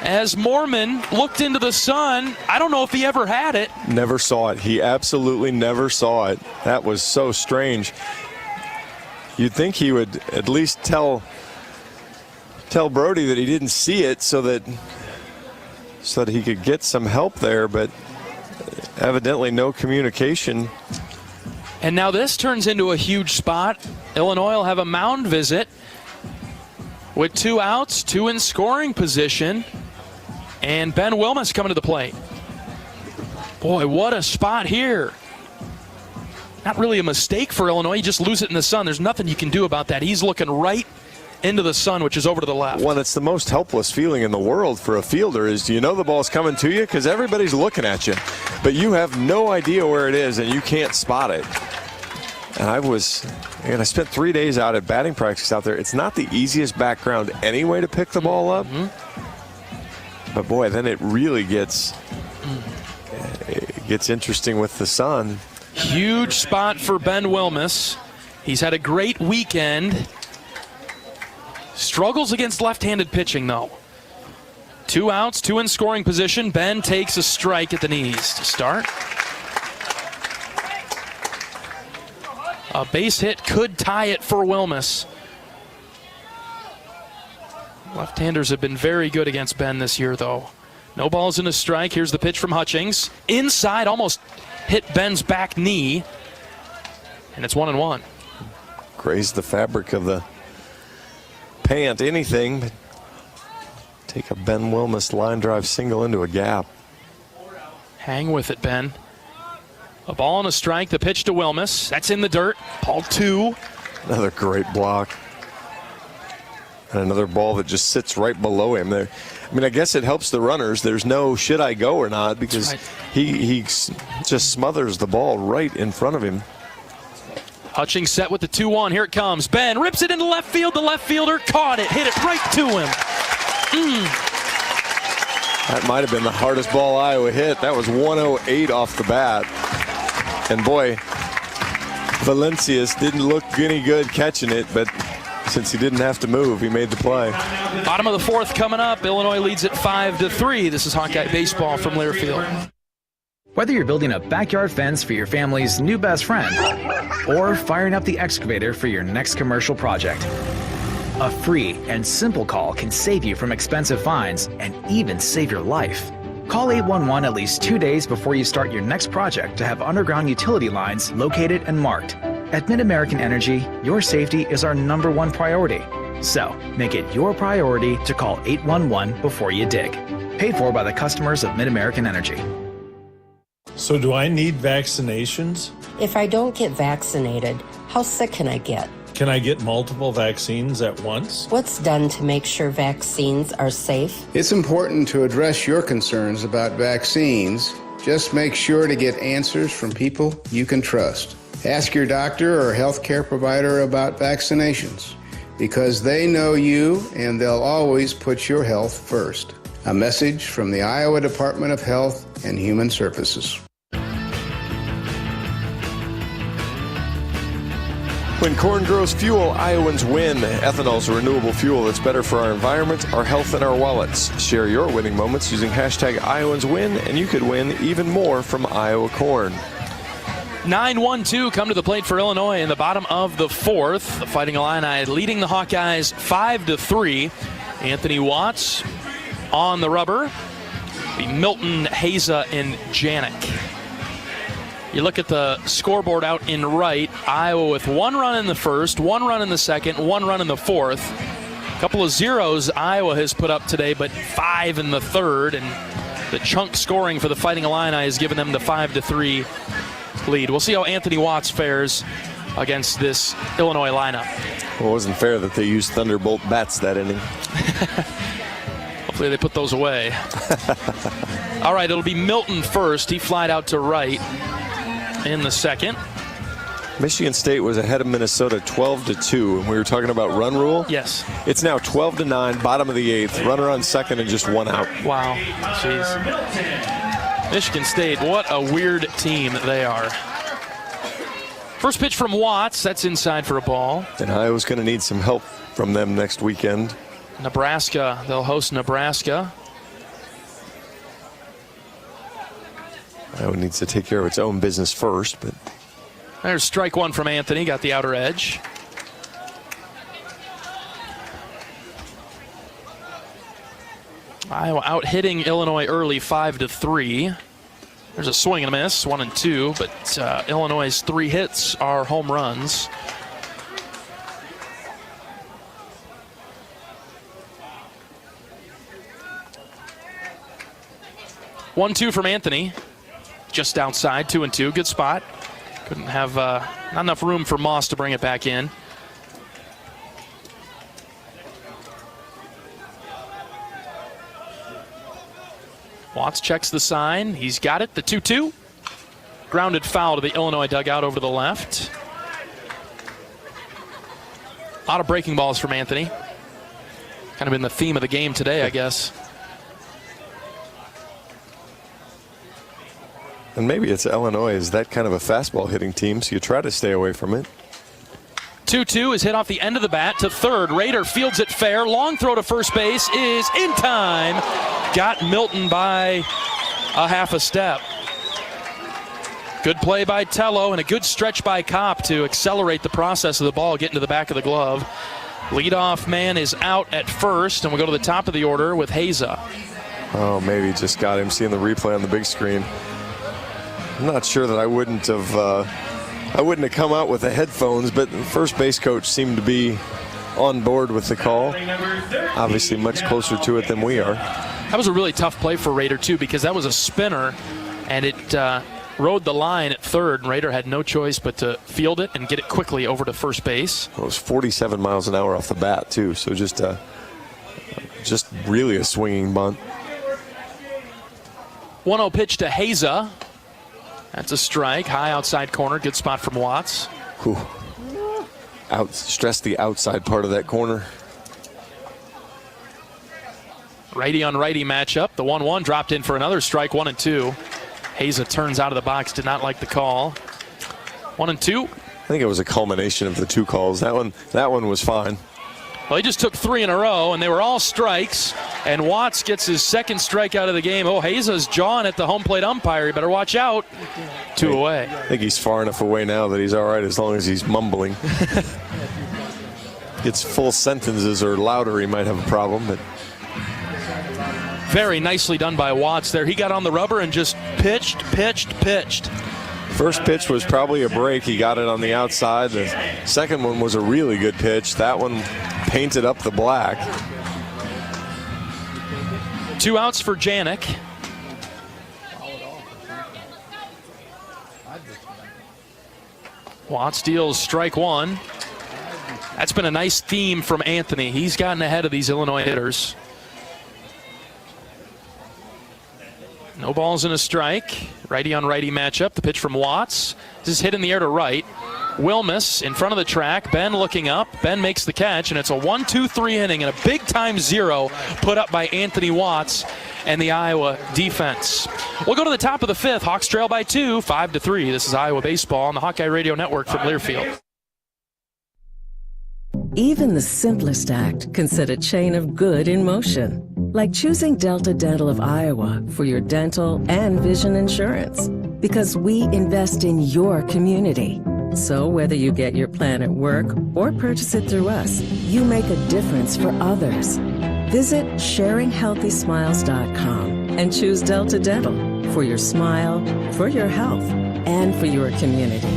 As Mormon looked into the sun, I don't know if he ever had it. Never saw it. He absolutely never saw it. That was so strange. You'd think he would at least tell Brody that he didn't see it so that he could get some help there, but evidently no communication. And now this turns into a huge spot. Illinois will have a mound visit with 2 outs, 2 in scoring position, and Ben Wilmus coming to the plate. Boy, what a spot here. Not really a mistake for Illinois. You just lose it in the sun. There's nothing you can do about that. He's looking right into the sun, which is over to the left. Well, it's the most helpless feeling in the world for a fielder is you know the ball's coming to you because everybody's looking at you, but you have no idea where it is and you can't spot it. And I spent 3 days out at batting practice out there. It's not the easiest background anyway to pick the ball up. But boy, then it really gets interesting with the sun. Huge spot for Ben Wilmus. He's had a great weekend. Struggles against left-handed pitching, though. 2 outs, 2 in scoring position. Ben takes a strike at the knees to start. A base hit could tie it for Wilmus. Left-handers have been very good against Ben this year, though. No balls in a strike. Here's the pitch from Hutchings. Inside, almost hit Ben's back knee. And it's 1-1. Grazed the fabric of the pant, anything. But take a Ben Wilmus line drive single into a gap. Hang with it, Ben. A ball and a strike. The pitch to Wilmus. That's in the dirt. Ball 2. Another great block. And another ball that just sits right below him there. I mean, I guess it helps the runners. There's no should I go or not because he just smothers the ball right in front of him. Hutchings set with the 2-1. Here it comes. Ben rips it into left field. The left fielder caught it. Hit it right to him. That might have been the hardest ball Iowa hit. That was 108 off the bat. And boy, Valencius didn't look any good catching it, but since he didn't have to move, he made the play. Bottom of the fourth coming up. Illinois leads it 5-3. This is Hawkeye Baseball from Learfield. Whether you're building a backyard fence for your family's new best friend or firing up the excavator for your next commercial project, a free and simple call can save you from expensive fines and even save your life. Call 811 at least 2 days before you start your next project to have underground utility lines located and marked. At Mid-American Energy, your safety is our #1 priority. So, make it your priority to call 811 before you dig. Paid for by the customers of Mid-American Energy. So do I need vaccinations? If I don't get vaccinated, how sick can I get? Can I get multiple vaccines at once? What's done to make sure vaccines are safe? It's important to address your concerns about vaccines. Just make sure to get answers from people you can trust. Ask your doctor or healthcare provider about vaccinations because they know you and they'll always put your health first. A message from the Iowa Department of Health and Human Services. When corn grows fuel, Iowans win. Ethanol is a renewable fuel that's better for our environment, our health, and our wallets. Share your winning moments using hashtag IowансWin, and you could win even more from Iowa corn. 9-1-2 come to the plate for Illinois in the bottom of the fourth. The Fighting Illini leading the Hawkeyes 5-3. Anthony Watts on the rubber. Milton, Haza, and Janik. You look at the scoreboard out in right. Iowa with 1 run in the first, 1 run in the second, 1 run in the fourth. A couple of zeros Iowa has put up today, but 5 in the third. And the chunk scoring for the Fighting Illini has given them the 5-3 lead. We'll see how Anthony Watts fares against this Illinois lineup. Well, it wasn't fair that they used Thunderbolt bats that inning. Hopefully they put those away. All right, it'll be Milton first. He flied out to right in the second. Michigan State was ahead of Minnesota 12-2, and we were talking about run rule. Yes. It's now 12-9, bottom of the eighth. Runner on second and just 1 out. Wow. Jeez. Michigan State, what a weird team they are. First pitch from Watts. That's inside for a ball. And Iowa's going to need some help from them next weekend. Nebraska, they'll host Nebraska. Iowa needs to take care of its own business first, but there's strike one from Anthony, got the outer edge. Iowa out hitting Illinois early 5-3. There's a swing and a miss, 1 and 2, but Illinois' 3 hits are home runs. One, 2 from Anthony. Just outside, 2 and 2. Good spot. Couldn't have not enough room for Moss to bring it back in. Watts checks the sign. He's got it. The 2-2. Grounded foul to the Illinois dugout over to the left. A lot of breaking balls from Anthony. Kind of been the theme of the game today, I guess. And maybe it's Illinois is that kind of a fastball hitting team, so you try to stay away from it. 2-2 is hit off the end of the bat to third. Rader fields it fair. Long throw to first base is in time. Got Milton by a half a step. Good play by Tello and a good stretch by Kopp to accelerate the process of the ball, get into the back of the glove. Leadoff man is out at first, and we'll go to the top of the order with Haza. Oh, maybe just got him seeing the replay on the big screen. I'm not sure that I wouldn't have come out with the headphones, but the first base coach seemed to be on board with the call. Obviously much closer to it than we are. That was a really tough play for Rader, too, because that was a spinner, and it rode the line at third, and Rader had no choice but to field it and get it quickly over to first base. Well, it was 47 miles an hour off the bat, too, so just really a swinging bunt. 1-0 pitch to Haza. That's a strike. High outside corner. Good spot from Watts. Whew. Stress the outside part of that corner. Righty on righty matchup. The 1-1 dropped in for another strike, 1-2. Heza turns out of the box, did not like the call. 1-2. I think it was a culmination of the two calls. That one was fine. Well, he just took 3 in a row, and they were all strikes. And Watts gets his second strikeout of the game. Oh, Heza's jawing at the home plate umpire. You better watch out. 2 away. I think he's far enough away now that he's all right as long as he's mumbling. Gets full sentences or louder, he might have a problem. But very nicely done by Watts there. He got on the rubber and just pitched. First pitch was probably a break. He got it on the outside. The second one was a really good pitch. That one painted up the black. 2 outs for Janik. Watts deals strike 1. That's been a nice theme from Anthony. He's gotten ahead of these Illinois hitters. No balls and a strike. Righty on righty matchup. The pitch from Watts. This is hit in the air to right. Wilmus in front of the track. Ben looking up. Ben makes the catch, and it's a 1-2-3 inning and a big-time 0 put up by Anthony Watts and the Iowa defense. We'll go to the top of the 5th. Hawks trail by 2, 5-3. This is Iowa Baseball on the Hawkeye Radio Network from Learfield. Even the simplest act can set a chain of good in motion. Like choosing Delta Dental of Iowa for your dental and vision insurance. Because we invest in your community. So whether you get your plan at work or purchase it through us, you make a difference for others. Visit sharinghealthysmiles.com and choose Delta Dental for your smile, for your health, and for your community.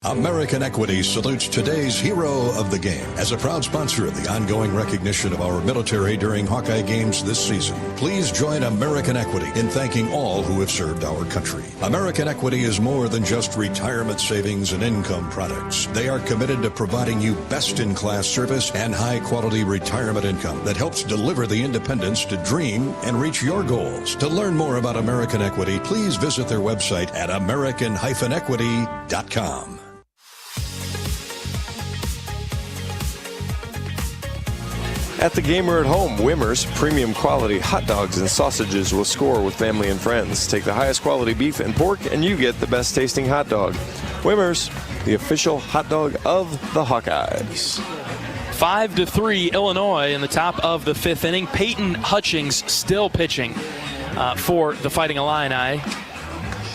American Equity salutes today's hero of the game. As a proud sponsor of the ongoing recognition of our military during Hawkeye games this season, please join American Equity in thanking all who have served our country. American Equity is more than just retirement savings and income products. They are committed to providing you best-in-class service and high-quality retirement income that helps deliver the independence to dream and reach your goals. To learn more about American Equity, please visit their website at american-equity.com. At the game or at home, Wimmer's premium quality hot dogs and sausages will score with family and friends. Take the highest quality beef and pork and you get the best tasting hot dog. Wimmer's, the official hot dog of the Hawkeyes. 5-3 Illinois in the top of the 5th inning. Peyton Hutchings still pitching for the Fighting Illini.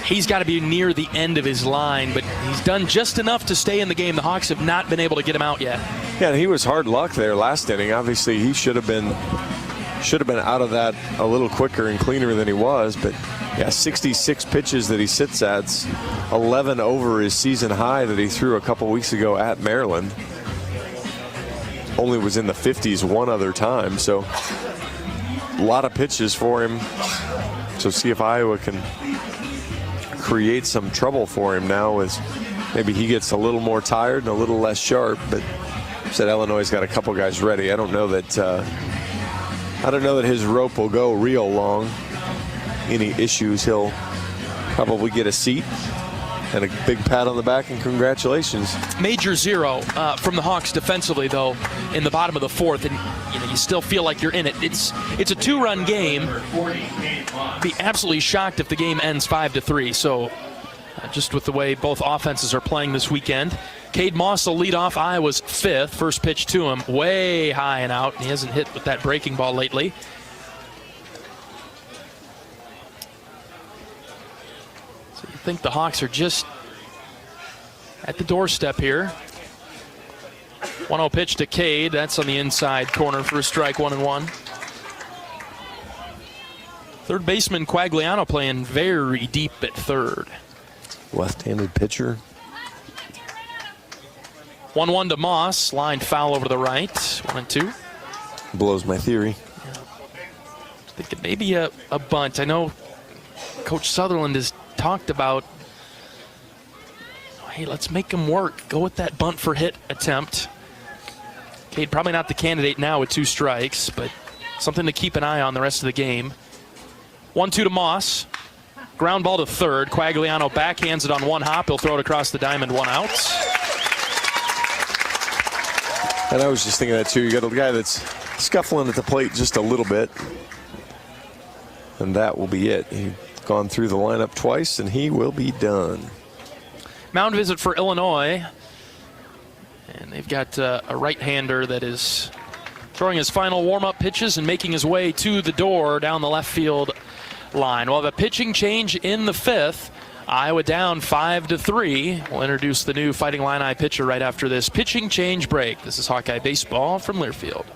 He's got to be near the end of his line, but he's done just enough to stay in the game. The Hawks have not been able to get him out yet. Yeah, he was hard luck there last inning. Obviously, he should have been out of that a little quicker and cleaner than he was. But yeah, 66 pitches that he sits at, 11 over his season high that he threw a couple weeks ago at Maryland. Only was in the 50s one other time, so a lot of pitches for him. So see if Iowa can create some trouble for him now as maybe he gets a little more tired and a little less sharp. But said Illinois got a couple guys ready. I don't know that his rope will go real long. Any issues, he'll probably get a seat and a big pat on the back and congratulations. Major 0 from the Hawks defensively, though, in the bottom of the 4th, and you still feel like you're in it. It's a 2-run game. Be absolutely shocked if the game ends 5-3. So just with the way both offenses are playing this weekend. Cade Moss will lead off Iowa's 5th. First pitch to him, way high and out. He hasn't hit with that breaking ball lately. So you think the Hawks are just at the doorstep here. 1-0 pitch to Cade. That's on the inside corner for a strike, 1-1. Third baseman Quagliano playing very deep at third. Left-handed pitcher. 1-1 to Moss. Line foul over to the right. 1-2. Blows my theory. Yeah. Thinking maybe a bunt. I know Coach Sutherland has talked about, hey, let's make him work. Go with that bunt for hit attempt. Cade probably not the candidate now with 2 strikes, but something to keep an eye on the rest of the game. 1-2 to Moss. Ground ball to third. Quagliano backhands it on one hop. He'll throw it across the diamond, 1 out. And I was just thinking that too. You got a guy that's scuffling at the plate just a little bit. And that will be it. He's gone through the lineup twice, and he will be done. Mound visit for Illinois. And they've got a right-hander that is throwing his final warm-up pitches and making his way to the door down the left field line. We'll have a pitching change in the fifth. Iowa down 5-3. We'll introduce the new Fighting Illini pitcher right after this pitching change break. This is Hawkeye Baseball from Learfield.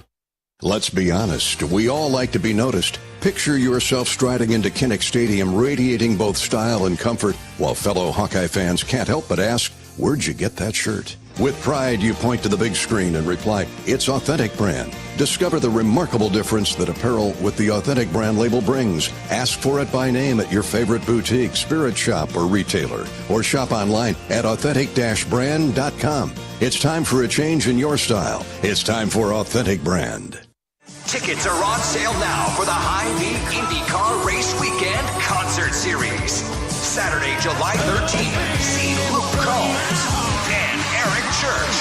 Let's be honest, we all like to be noticed. Picture yourself striding into Kinnick Stadium, radiating both style and comfort, while fellow Hawkeye fans can't help but ask, where'd you get that shirt? With pride, you point to the big screen and reply, it's Authentic Brand. Discover the remarkable difference that apparel with the Authentic Brand label brings. Ask for it by name at your favorite boutique, spirit shop, or retailer, or shop online at authentic-brand.com. It's time for a change in your style. It's time for Authentic Brand. Tickets are on sale now for the Hy-Vee IndyCar Race Weekend Concert Series. Saturday, July 13th, see Luke Combs and Eric Church.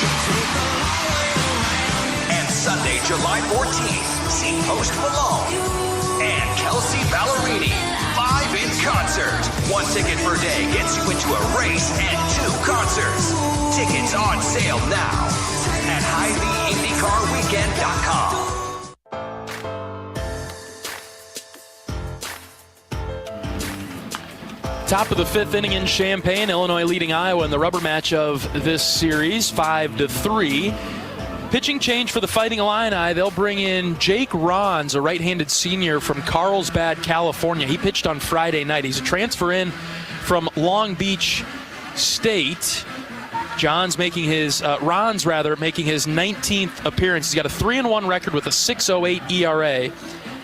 And Sunday, July 14th, see Post Malone and Kelsey Ballerini live in concert. One ticket per day gets you into a race and 2 concerts. Tickets on sale now at HyVeeIndyCarWeekend.com. Top of the fifth inning in Champaign. Illinois leading Iowa in the rubber match of this series, 5-3. Pitching change for the Fighting Illini. They'll bring in Jake Rons, a right-handed senior from Carlsbad, California. He pitched on Friday night. He's a transfer in from Long Beach State. Rons making his 19th appearance. He's got a 3-1 record with a 6.08 ERA.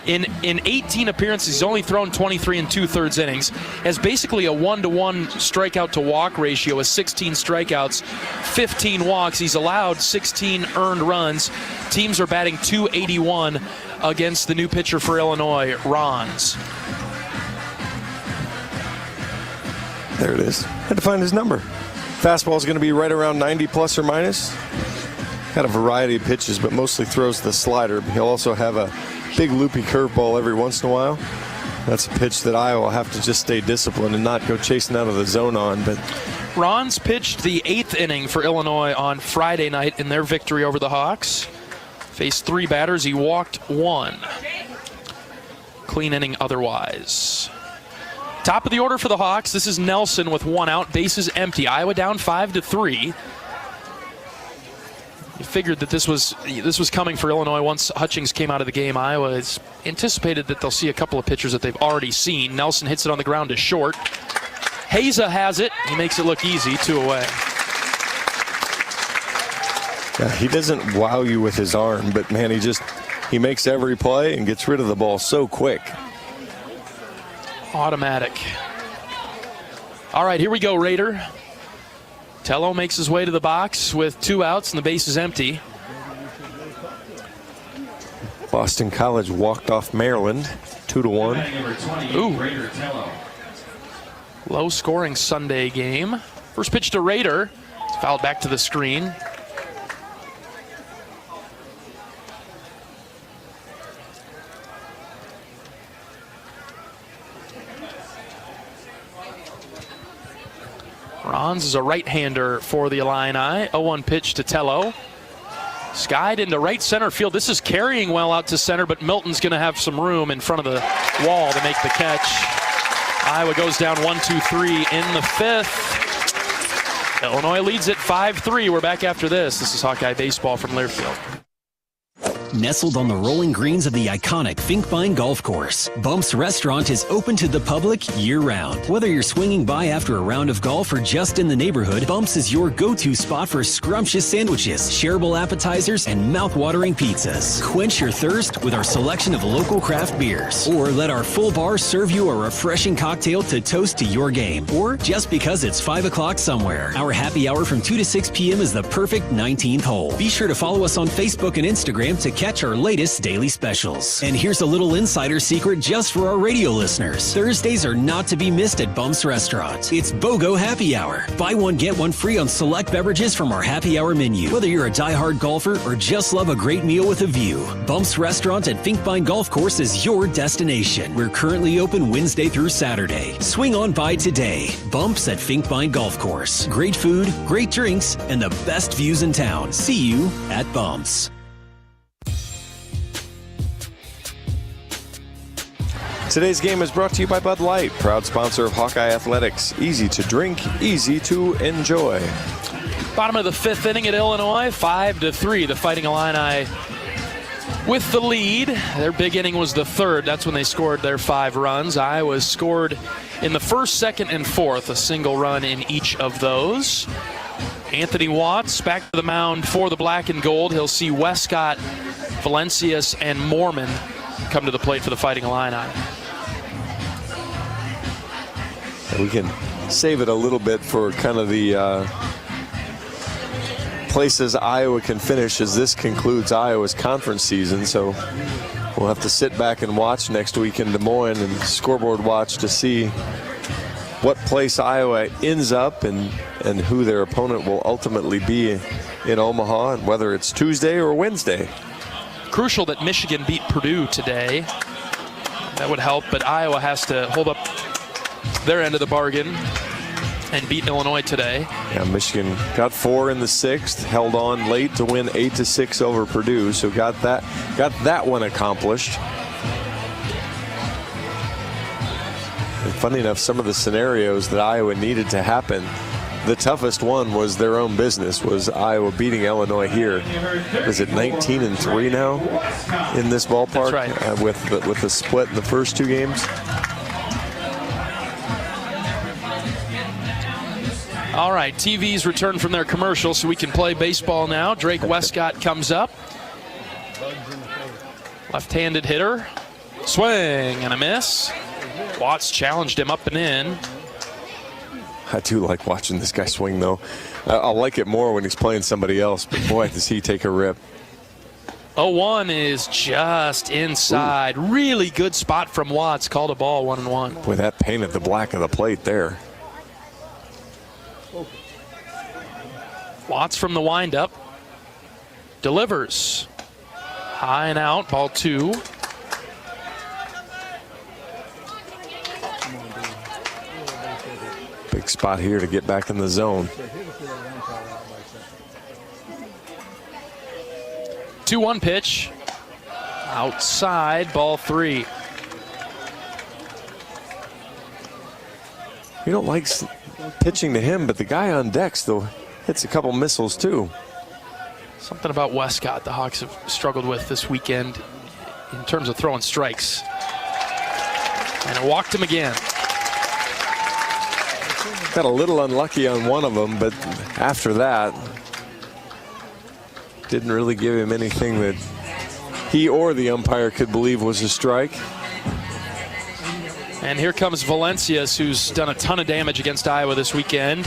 In 18 appearances, he's only thrown 23 2/3 innings. Has basically a 1-to-1 strikeout to walk ratio with 16 strikeouts, 15 walks. He's allowed 16 earned runs. Teams are batting .281 against the new pitcher for Illinois, Rons. There it is. Had to find his number. Fastball is going to be right around 90 plus or minus. Got a variety of pitches, but mostly throws the slider. He'll also have a big loopy curveball every once in a while. That's a pitch that Iowa will have to just stay disciplined and not go chasing out of the zone on. But Rons pitched the 8th inning for Illinois on Friday night in their victory over the Hawks. Faced 3 batters. He walked 1. Clean inning otherwise. Top of the order for the Hawks. This is Nelson with 1 out. Bases empty. Iowa down 5-3. You figured that this was coming for Illinois once Hutchings came out of the game. Iowa has anticipated that they'll see a couple of pitchers that they've already seen. Nelson hits it on the ground to short. Heza has it. He makes it look easy, 2 away. Yeah, he doesn't wow you with his arm, but man, he makes every play and gets rid of the ball so quick. Automatic. All right, here we go, Raider. Tello makes his way to the box with 2 outs and the base is empty. Boston College walked off Maryland 2-1. Ooh. Low scoring Sunday game. First pitch to Raider. It's fouled back to the screen. Rons is a right-hander for the Illini. 0-1 pitch to Tello. Skied into right center field. This is carrying well out to center, but Milton's going to have some room in front of the wall to make the catch. Iowa goes down 1-2-3 in the 5th. Illinois leads it 5-3. We're back after this. This is Hawkeye Baseball from Learfield. Nestled on the rolling greens of the iconic Finkbine Golf Course, Bumps Restaurant is open to the public year-round. Whether you're swinging by after a round of golf or just in the neighborhood, Bumps is your go-to spot for scrumptious sandwiches, shareable appetizers, and mouth-watering pizzas. Quench your thirst with our selection of local craft beers, or let our full bar serve you a refreshing cocktail to toast to your game, or just because it's 5 o'clock somewhere. Our happy hour from 2 to 6 p.m. is the perfect 19th hole. Be sure to follow us on Facebook and Instagram to catch our latest daily specials. And here's a little insider secret just for our radio listeners. Thursdays are not to be missed at Bumps Restaurant. It's BOGO Happy Hour. Buy one, get one free on select beverages from our happy hour menu. Whether you're a diehard golfer or just love a great meal with a view, Bumps Restaurant at Finkbine Golf Course is your destination. We're currently open Wednesday through Saturday. Swing on by today. Bumps at Finkbine Golf Course. Great food, great drinks, and the best views in town. See you at Bumps. Today's game is brought to you by Bud Light, proud sponsor of Hawkeye Athletics. Easy to drink, easy to enjoy. Bottom of the 5th inning at Illinois, 5-3. The Fighting Illini with the lead. Their big inning was the 3rd. That's when they scored their 5 runs. Iowa scored in the 1st, 2nd, and 4th, a single run in each of those. Anthony Watts back to the mound for the black and gold. He'll see Westcott, Valencius, and Moorman come to the plate for the Fighting Illini. We can save it a little bit for kind of the places Iowa can finish as this concludes Iowa's conference season. So we'll have to sit back and watch next week in Des Moines and scoreboard watch to see what place Iowa ends up and who their opponent will ultimately be in Omaha, and whether it's Tuesday or Wednesday. Crucial that Michigan beat Purdue today. That would help, but Iowa has to hold up their end of the bargain and beat Illinois today. Yeah, Michigan got 4 in the 6th, held on late to win 8-6 over Purdue, so got that one accomplished. And funny enough, some of the scenarios that Iowa needed to happen, the toughest one was their own business, was Iowa beating Illinois here. Is it 19-3 now in this ballpark? That's right. With the split in the first 2 games? All right, TV's returned from their commercial, so we can play baseball now. Drake Westcott comes up. Left-handed hitter. Swing and a miss. Watts challenged him up and in. I do like watching this guy swing, though. I'll like it more when he's playing somebody else, but boy, does he take a rip. 0-1 is just inside. Ooh. Really good spot from Watts. Called a ball, 1-1. Boy, that painted the black of the plate there. Watts from the windup. Delivers. High and out, ball 2. Big spot here to get back in the zone. 2-1 pitch. Outside, ball 3. You don't like pitching to him, but the guy on deck still hits a couple missiles too. Something about Westcott the Hawks have struggled with this weekend in terms of throwing strikes. And it walked him again. Got a little unlucky on one of them, but after that, didn't really give him anything that he or the umpire could believe was a strike. And here comes Valencius, who's done a ton of damage against Iowa this weekend.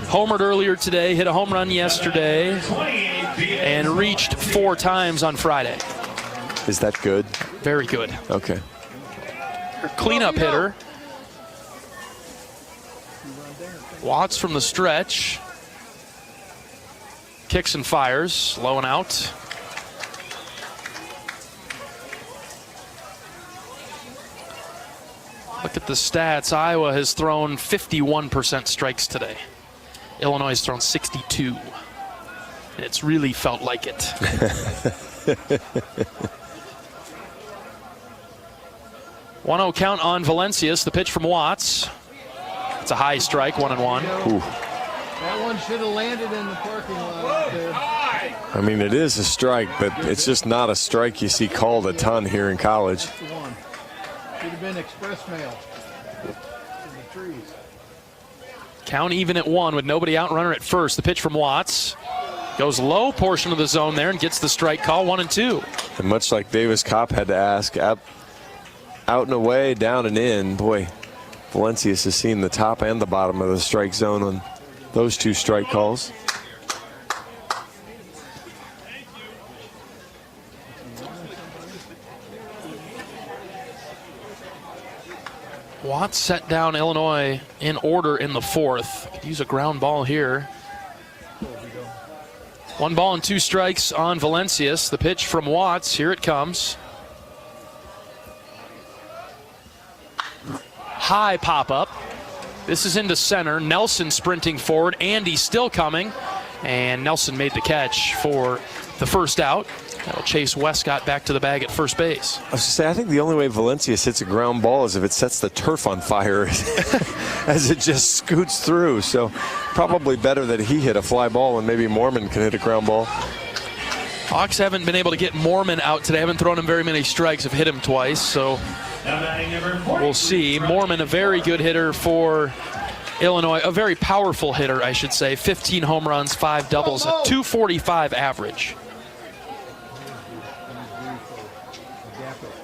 Homered earlier today, hit a home run yesterday, and reached 4 times on Friday. Is that good? Very good. Okay. Cleanup hitter. Watts from the stretch. Kicks and fires, low and out. Look at the stats. Iowa has thrown 51% strikes today. Illinois has thrown 62. And it's really felt like it. 1-0 count on Valencius. The pitch from Watts. It's a high strike, 1-1. Ooh. That one should have landed in the parking lot out there. I mean, it is a strike, but it's just not a strike you see called a ton here in college. Should have been express mail in the trees. Count even at 1 with nobody out, runner at first. The pitch from Watts goes low portion of the zone there and gets the strike call, 1-2. And much like Davis Kopp had to ask, out and away, down and in, boy, Valencius has seen the top and the bottom of the strike zone on those 2 strike calls. Watts set down Illinois in order in the fourth. Could use a ground ball here. 1 ball and 2 strikes on Valencius. The pitch from Watts. Here it comes. High pop-up. This is into center. Nelson sprinting forward. Andy still coming. And Nelson made the catch for the first out. That'll chase Westcott back to the bag at first base. I was just saying, I think the only way Valencius hits a ground ball is if it sets the turf on fire as it just scoots through. So probably better that he hit a fly ball and maybe Mormon can hit a ground ball. Hawks haven't been able to get Mormon out today. Haven't thrown him very many strikes. Have hit him twice. So we'll see. Mormon, a very good hitter for Illinois. A very powerful hitter, I should say. 15 home runs, 5 doubles, a .245 average.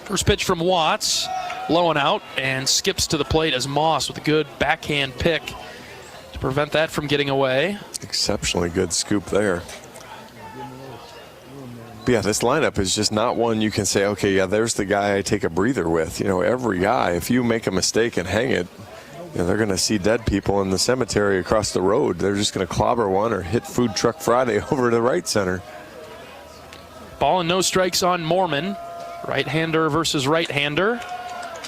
First pitch from Watts, low and out, and skips to the plate as Moss with a good backhand pick to prevent that from getting away. Exceptionally good scoop there. But yeah, this lineup is just not one you can say, okay, yeah, there's the guy I take a breather with. You know, every guy, if you make a mistake and hang it, you know, they're going to see dead people in the cemetery across the road. They're just going to clobber one or hit Food Truck Friday over to right center. Ball and no strikes on Mormon. Right-hander versus right-hander.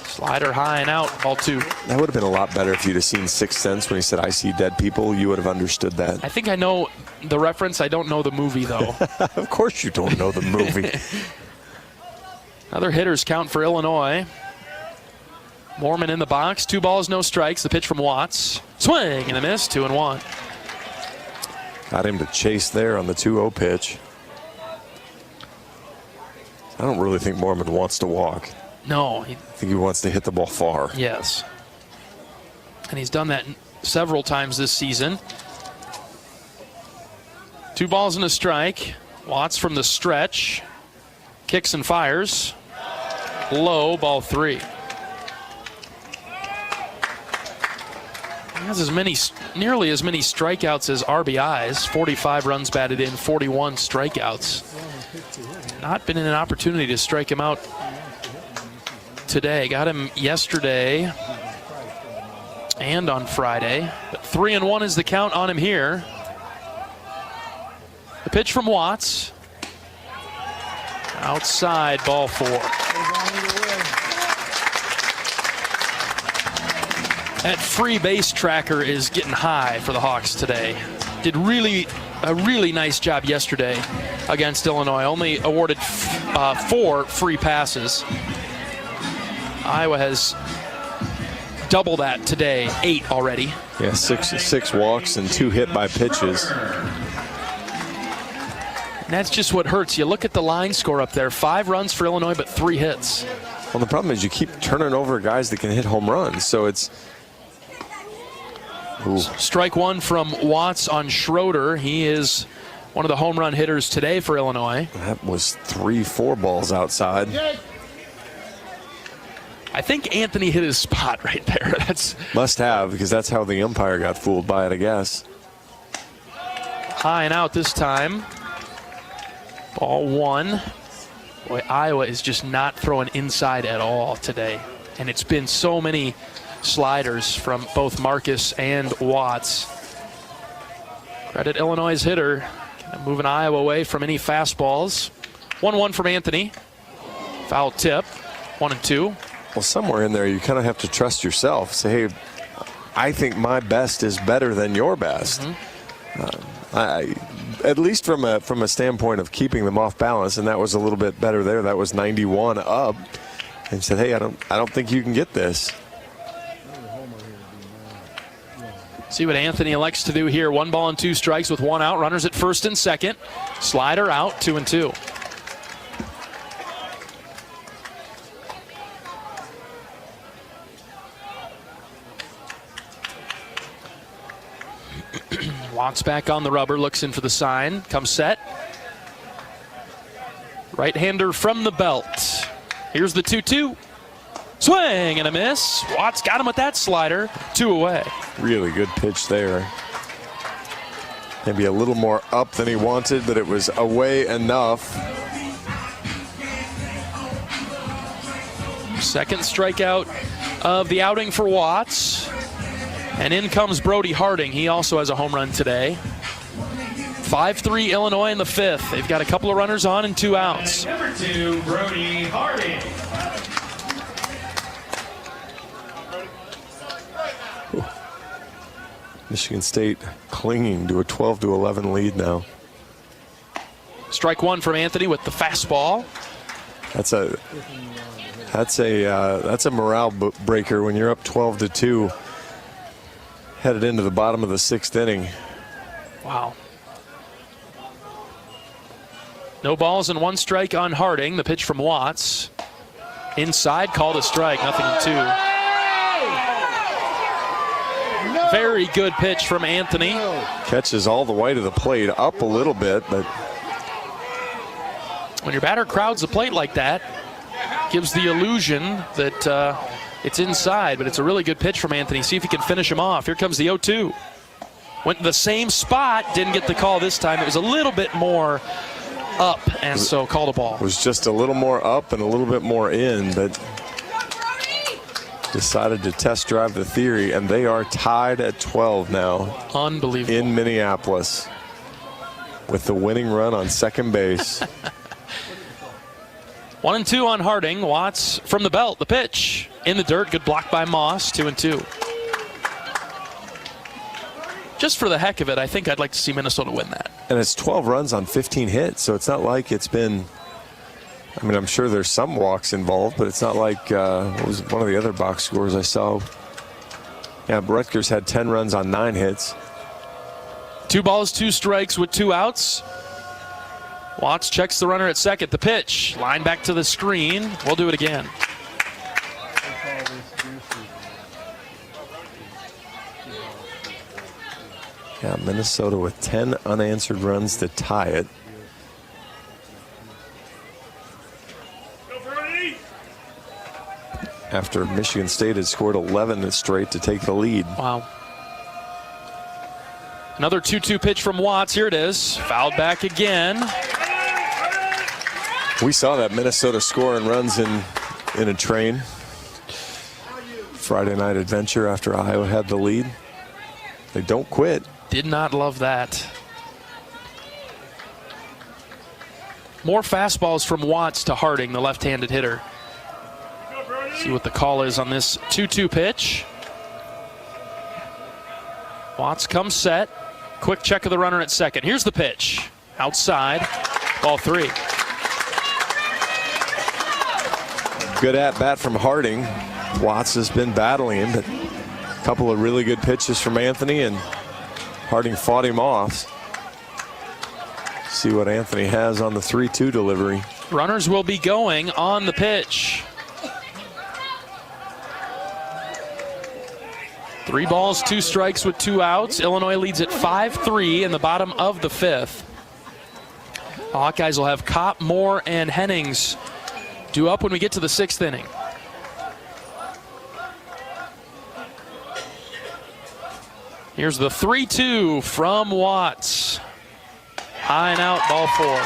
Slider high and out, ball 2. That would have been a lot better if you'd have seen Sixth Sense when he said, I see dead people. You would have understood that. I think I know the reference. I don't know the movie, though. Of course you don't know the movie. Another hitters count for Illinois. Mormon in the box. 2 balls, no strikes. The pitch from Watts. Swing and a miss, 2-1. Got him to chase there on the 2-0 pitch. I don't really think Mormon wants to walk. No. I think he wants to hit the ball far. Yes. And he's done that several times this season. 2 balls and a strike. Watts from the stretch. Kicks and fires. Low, ball 3. He has nearly as many strikeouts as RBIs. 45 runs batted in, 41 strikeouts. Not been in an opportunity to strike him out today. Got him yesterday and on Friday. But 3-1 is the count on him here. The pitch from Watts. Outside, ball 4. That free base tracker is getting high for the Hawks today. Did a really nice job yesterday against Illinois. Only awarded 4 free passes. Iowa has double that today, 8 already. Yeah, six walks and 2 hit by pitches. And that's just what hurts. You look at the line score up there, 5 runs for Illinois, but 3 hits. Well, the problem is you keep turning over guys that can hit home runs, so it's... Ooh. Strike 1 from Watts on Schroeder. He is one of the home run hitters today for Illinois. That was 3-4 balls outside. I think Anthony hit his spot right there. Must have, because that's how the umpire got fooled by it, I guess. High and out this time. Ball 1. Boy, Iowa is just not throwing inside at all today. And it's been so many sliders from both Marcus and Watts. Credit Illinois' hitter. Moving Iowa away from any fastballs. 1-1 from Anthony. Foul tip. 1-2. Well, somewhere in there you kind of have to trust yourself. Say, hey, I think my best is better than your best. At least from a standpoint of keeping them off balance, and that was a little bit better there. That was 91 up. And said, hey, I don't think you can get this. See what Anthony elects to do here. 1 ball and 2 strikes with 1 out. Runners at first and second. Slider out, 2-2. Watts back on the rubber, looks in for the sign. Comes set. Right-hander from the belt. Here's the 2-2. Swing and a miss. Watts got him with that slider. 2 away. Really good pitch there. Maybe a little more up than he wanted, but it was away enough. Second strikeout of the outing for Watts. And in comes Brody Harding. He also has a home run today. 5-3 Illinois in the 5th. They've got a couple of runners on and 2 outs. Number 2, Brody Harding. Michigan State clinging to a 12-11 lead now. Strike one from Anthony with the fastball. That's a morale breaker when you're up 12-2, headed into the bottom of the 6th inning. Wow. No balls and 1 strike on Harding. The pitch from Watts. Inside, called a strike, nothing in 2. Very good pitch from Anthony. Catches all the way to the plate, up a little bit, but when your batter crowds the plate like that, gives the illusion that it's inside, but it's a really good pitch from Anthony. See if he can finish him off. Here comes the 0-2. Went to the same spot, didn't get the call this time. It was a little bit more up, and so called a ball. It was just a little more up and a little bit more in, but decided to test drive the theory, and they are tied at 12 now. Unbelievable. In Minneapolis with the winning run on second base. 1-2 on Harding. Watts from the belt. The pitch in the dirt. Good block by Moss. 2-2. Just for the heck of it, I think I'd like to see Minnesota win that. And it's 12 runs on 15 hits, so it's not like it's been, I mean, I'm sure there's some walks involved, but it's not like, what was one of the other box scores I saw? Yeah, Rutgers had 10 runs on 9 hits. 2 balls, 2 strikes with 2 outs. Watts checks the runner at second. The pitch, line back to the screen. We'll do it again. Yeah, Minnesota with 10 unanswered runs to tie it. After Michigan State had scored 11 straight to take the lead. Wow. Another 2-2 pitch from Watts. Here it is. Fouled back again. We saw that Minnesota scoring runs in a train. Friday night adventure after Iowa had the lead. They don't quit. Did not love that. More fastballs from Watts to Harding, the left-handed hitter. See what the call is on this 2-2 pitch. Watts comes set. Quick check of the runner at second. Here's the pitch. Outside. Ball 3. Good at-bat from Harding. Watts has been battling him, but a couple of really good pitches from Anthony, and Harding fought him off. See what Anthony has on the 3-2 delivery. Runners will be going on the pitch. 3 balls, 2 strikes with 2 outs. Illinois leads at 5-3 in the bottom of the 5th. The Hawkeyes will have Kopp, Moore, and Hennings due up when we get to the 6th inning. Here's the 3-2 from Watts. High and out, ball 4.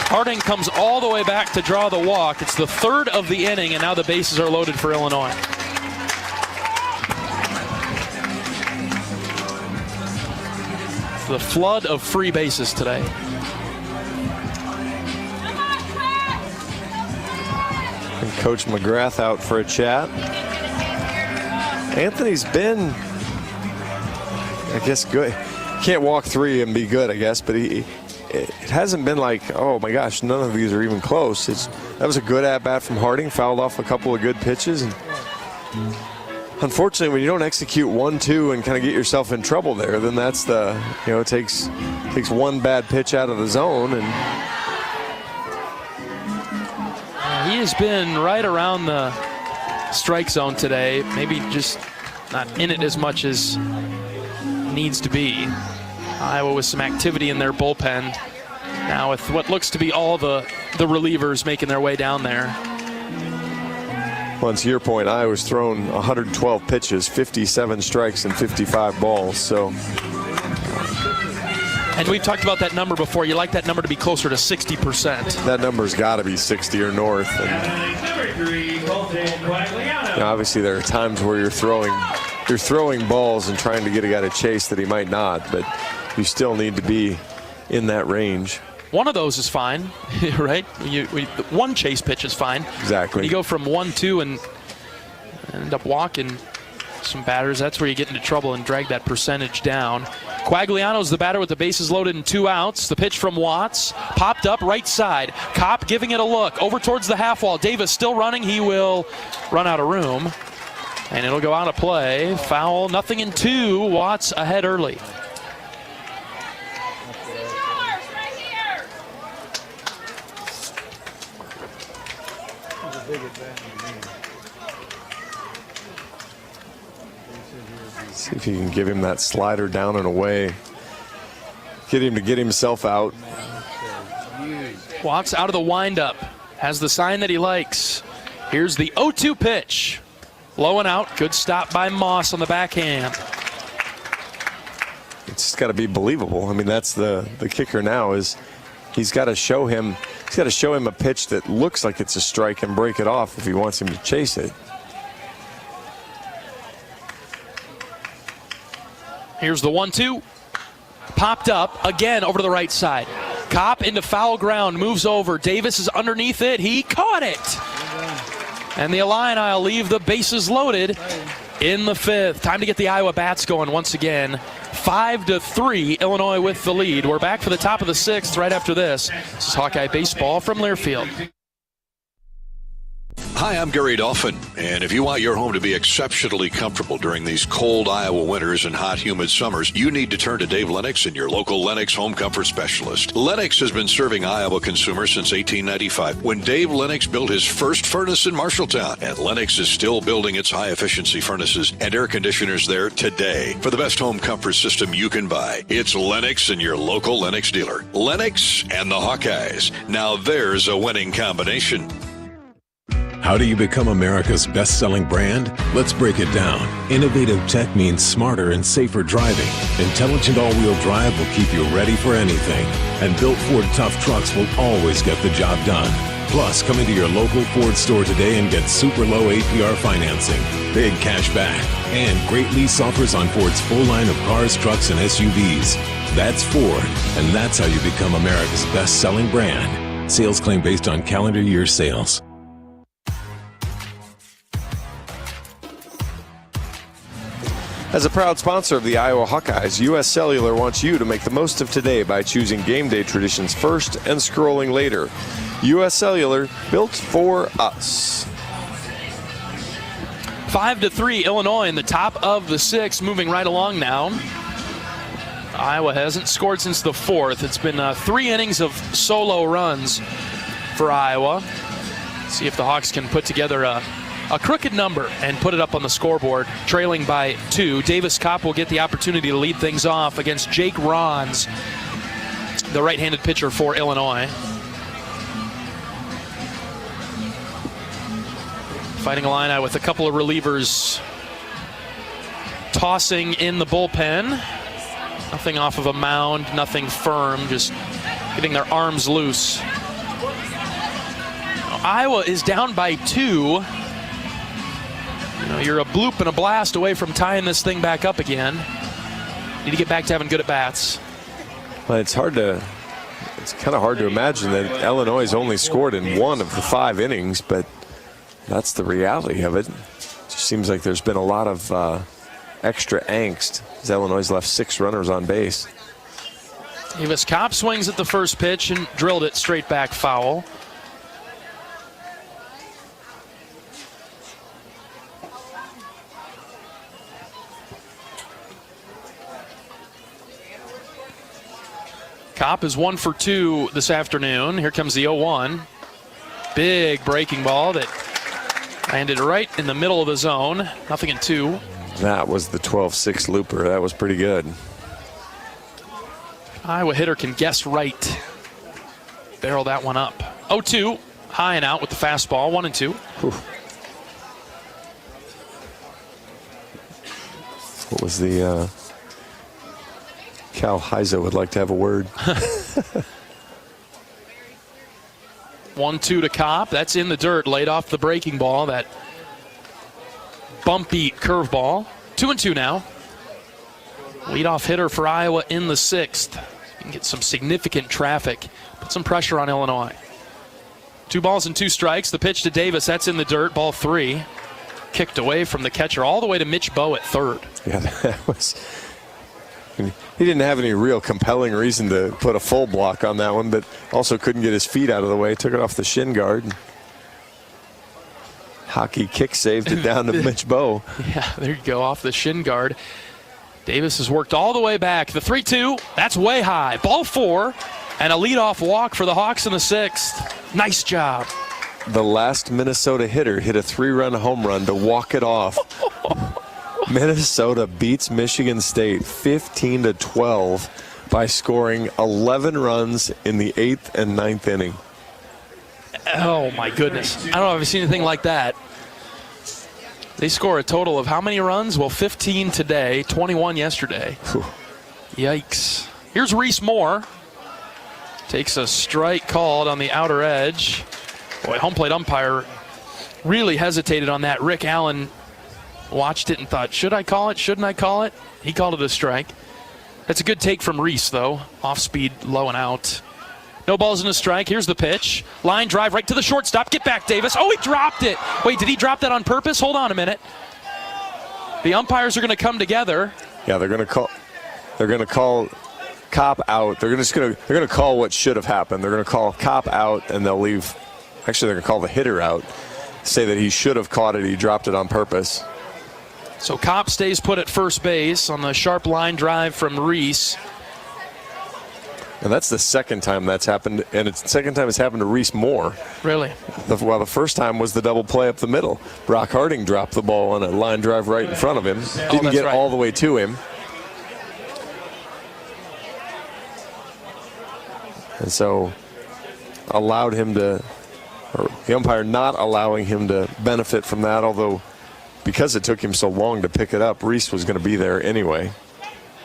Harding comes all the way back to draw the walk. It's the 3rd of the inning, and now the bases are loaded for Illinois. It's the flood of free bases today. And Coach McGrath out for a chat. Anthony's been, I guess, good. Can't walk 3 and be good, I guess, but it hasn't been like, oh my gosh, none of these are even close. That was a good at-bat from Harding, fouled off a couple of good pitches. And unfortunately, when you don't execute 1-2 and kind of get yourself in trouble there, then that's the, it takes one bad pitch out of the zone. And he has been right around the strike zone today, maybe just not in it as much as needs to be. Iowa with some activity in their bullpen now with what looks to be all the relievers making their way down there. Well, to your point, Iowa's thrown 112 pitches, 57 strikes, and 55 balls. So And we've talked about that number before. You like that number to be closer to 60%. That number's got to be 60 or north. And, obviously, there are times where you're throwing balls and trying to get a guy to chase that he might not, but you still need to be in that range. One of those is fine, right? One chase pitch is fine. Exactly. When you go from 1-2 and end up walking some batters, that's where you get into trouble and drag that percentage down. Quagliano's the batter with the bases loaded and 2 outs. The pitch from Watts, popped up right side. Kopp giving it a look over towards the half wall. Davis still running. He will run out of room, and it'll go out of play. Foul, 0-2. Watts ahead early. See if you can give him that slider down and away. Get him to get himself out. Watts out of the windup. Has the sign that he likes. Here's the 0-2 pitch. Low and out. Good stop by Moss on the backhand. It's just got to be believable. I mean, that's the kicker now is he's got to show him a pitch that looks like it's a strike and break it off if he wants him to chase it. Here's the 1-2. Popped up again over to the right side. Kopp into foul ground, moves over. Davis is underneath it. He caught it. And the Illini will leave the bases loaded in the 5th. Time to get the Iowa bats going once again. 5-3, Illinois with the lead. We're back for the top of the 6th right after this. This is Hawkeye Baseball from Learfield. Hi, I'm Gary Dolphin, and if you want your home to be exceptionally comfortable during these cold Iowa winters and hot, humid summers, you need to turn to Dave Lennox and your local Lennox home comfort specialist. Lennox has been serving Iowa consumers since 1895, when Dave Lennox built his first furnace in Marshalltown, and Lennox is still building its high-efficiency furnaces and air conditioners there today. For the best home comfort system you can buy, it's Lennox and your local Lennox dealer. Lennox and the Hawkeyes. Now there's a winning combination. How do you become America's best-selling brand? Let's break it down. Innovative tech means smarter and safer driving. Intelligent all-wheel drive will keep you ready for anything. And built Ford tough trucks will always get the job done. Plus, come into your local Ford store today and get super low APR financing, big cash back, and great lease offers on Ford's full line of cars, trucks, and SUVs. That's Ford, and that's how you become America's best-selling brand. Sales claim based on calendar year sales. As a proud sponsor of the Iowa Hawkeyes, U.S. Cellular wants you to make the most of today by choosing game day traditions first and scrolling later. U.S. Cellular, built for us. 5-3, Illinois in the top of the 6th, moving right along now. Iowa hasn't scored since the 4th. It's been 3 innings of solo runs for Iowa. See if the Hawks can put together a crooked number and put it up on the scoreboard, trailing by 2. Davis Kopp will get the opportunity to lead things off against Jake Rons, the right-handed pitcher for Illinois. Fighting Illini with a couple of relievers tossing in the bullpen. Nothing off of a mound, nothing firm, just getting their arms loose. Iowa is down by 2. You know, you're a bloop and a blast away from tying this thing back up again. Need to get back to having good at-bats. Well, it's kind of hard to imagine that Illinois has only scored in 1 of the 5 innings, but that's the reality of it. It just seems like there's been a lot of extra angst as Illinois left 6 runners on base. Davis Kopp swings at the first pitch and drilled it straight back foul. Kopp is 1 for 2 this afternoon. Here comes the 0-1. Big breaking ball that landed right in the middle of the zone. 0-2. That was the 12-6 looper. That was pretty good. Iowa hitter can guess right. Barrel that one up. 0-2. High and out with the fastball. 1-2. What was the Cal Heiser would like to have a word. 1-2 to Kopp. That's in the dirt, laid off the breaking ball. That bumpy curveball. 2-2 now. Leadoff hitter for Iowa in the 6th. You can get some significant traffic. Put some pressure on Illinois. 2 balls and 2 strikes. The pitch to Davis. That's in the dirt. Ball 3. Kicked away from the catcher all the way to Mitch Bowe at third. Yeah, that was... He didn't have any real compelling reason to put a full block on that one, but also couldn't get his feet out of the way. Took it off the shin guard. Hockey kick saved it down to Mitch Bowe. Yeah, there you go, off the shin guard. Davis has worked all the way back. The 3-2, that's way high. Ball 4, and a leadoff walk for the Hawks in the 6th. Nice job. The last Minnesota hitter hit a 3-run home run to walk it off. Minnesota beats Michigan State 15-12 by scoring 11 runs in the 8th and 9th inning. Oh, my goodness. I don't know if I've seen anything like that. They score a total of how many runs? Well, 15 today, 21 yesterday. Whew. Yikes. Here's Reese Moore. Takes a strike called on the outer edge. Boy, home plate umpire really hesitated on that. Rick Allen watched it and thought, should I call it? Shouldn't I call it? He called it a strike. That's a good take from Reese, though. Off speed, low and out. No balls and a strike. Here's the pitch. Line drive right to the shortstop. Get back, Davis. Oh, he dropped it. Wait, did he drop that on purpose? Hold on a minute. The umpires are going to come together. Yeah, they're going to call Kopp out. They're going to call what should have happened. They're going to call Kopp out, and they'll leave. Actually, they're going to call the hitter out. Say that he should have caught it. He dropped it on purpose. So Kopp stays put at first base on the sharp line drive from Reese. And that's the second time that's happened, and it's the second time it's happened to Reese Moore. Really? Well, the first time was the double play up the middle. Brock Harding dropped the ball on a line drive right in front of him. Didn't get all the way to him. And so allowed him to, or the umpire not allowing him to benefit from that, although because it took him so long to pick it up, Reese was going to be there anyway.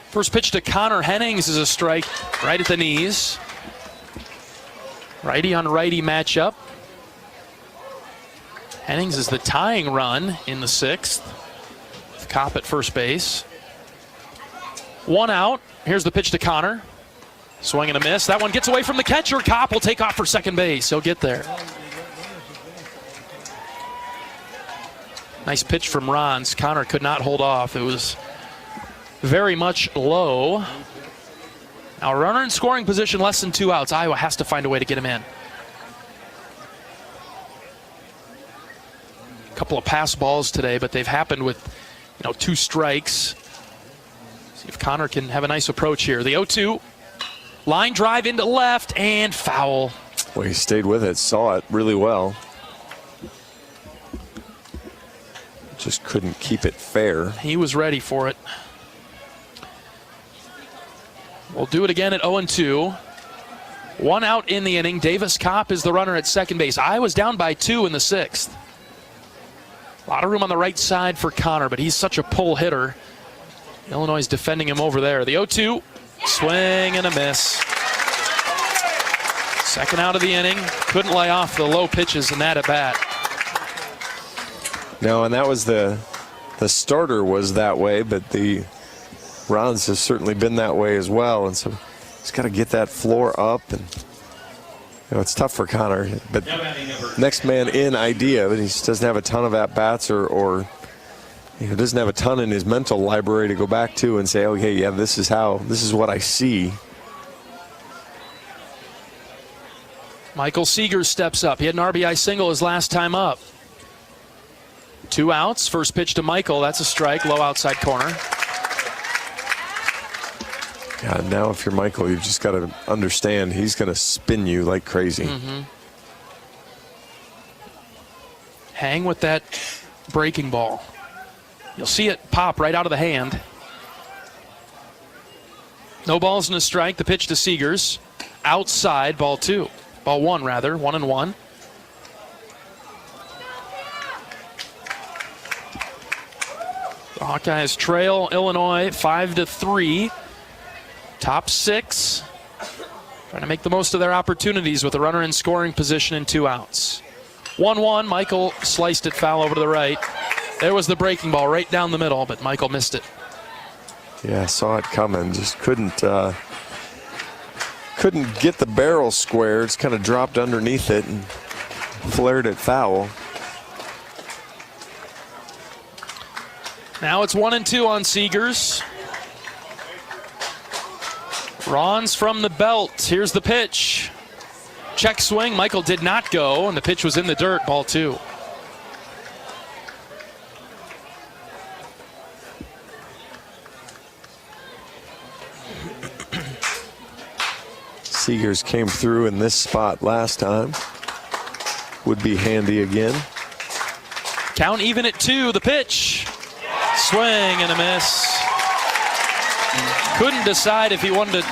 First pitch to Connor Hennings is a strike right at the knees. Righty on righty matchup. Hennings is the tying run in the 6th. With Kopp at first base. 1 out. Here's the pitch to Connor. Swing and a miss. That one gets away from the catcher. Kopp will take off for second base. He'll get there. Nice pitch from Rons. Connor could not hold off. It was very much low. Now, runner in scoring position, less than 2 outs. Iowa has to find a way to get him in. A couple of pass balls today, but they've happened with 2 strikes. See if Connor can have a nice approach here. The 0-2. Line drive into left and foul. Well, he stayed with it, saw it really well. Just couldn't keep it fair. He was ready for it. We'll do it again at 0-2. 1 out in the inning. Davis Kopp is the runner at second base. Iowa's down by 2 in the 6th. A lot of room on the right side for Connor, but he's such a pull hitter. Illinois is defending him over there. The 0-2, swing and a miss. Second out of the inning. Couldn't lay off the low pitches in that at bat. No, and that was the starter was that way, but the Rons has certainly been that way as well, and so he's got to get that floor up, and it's tough for Connor. But next man in idea, but he just doesn't have a ton of at bats or doesn't have a ton in his mental library to go back to and say, okay, yeah, this is what I see. Michael Seegers steps up. He had an RBI single his last time up. 2 outs. First pitch to Michael. That's a strike. Low outside corner. Yeah, now if you're Michael, you've just got to understand he's going to spin you like crazy. Mm-hmm. Hang with that breaking ball. You'll see it pop right out of the hand. No balls and a strike. The pitch to Seegers. Outside, ball 2. Ball 1, rather. 1-1. The Hawkeyes trail Illinois 5-3. Top 6. Trying to make the most of their opportunities with a runner in scoring position and 2 outs. 1-1. Michael sliced it foul over to the right. There was the breaking ball right down the middle, but Michael missed it. Yeah, saw it coming. Just couldn't get the barrel square. It's kind of dropped underneath it and flared it foul. Now it's 1-2 on Seegers. Ron's from the belt. Here's the pitch. Check swing. Michael did not go, and the pitch was in the dirt. Ball 2. Seegers came through in this spot last time. Would be handy again. Count even at 2. The pitch. Swing and a miss. Couldn't decide if he wanted to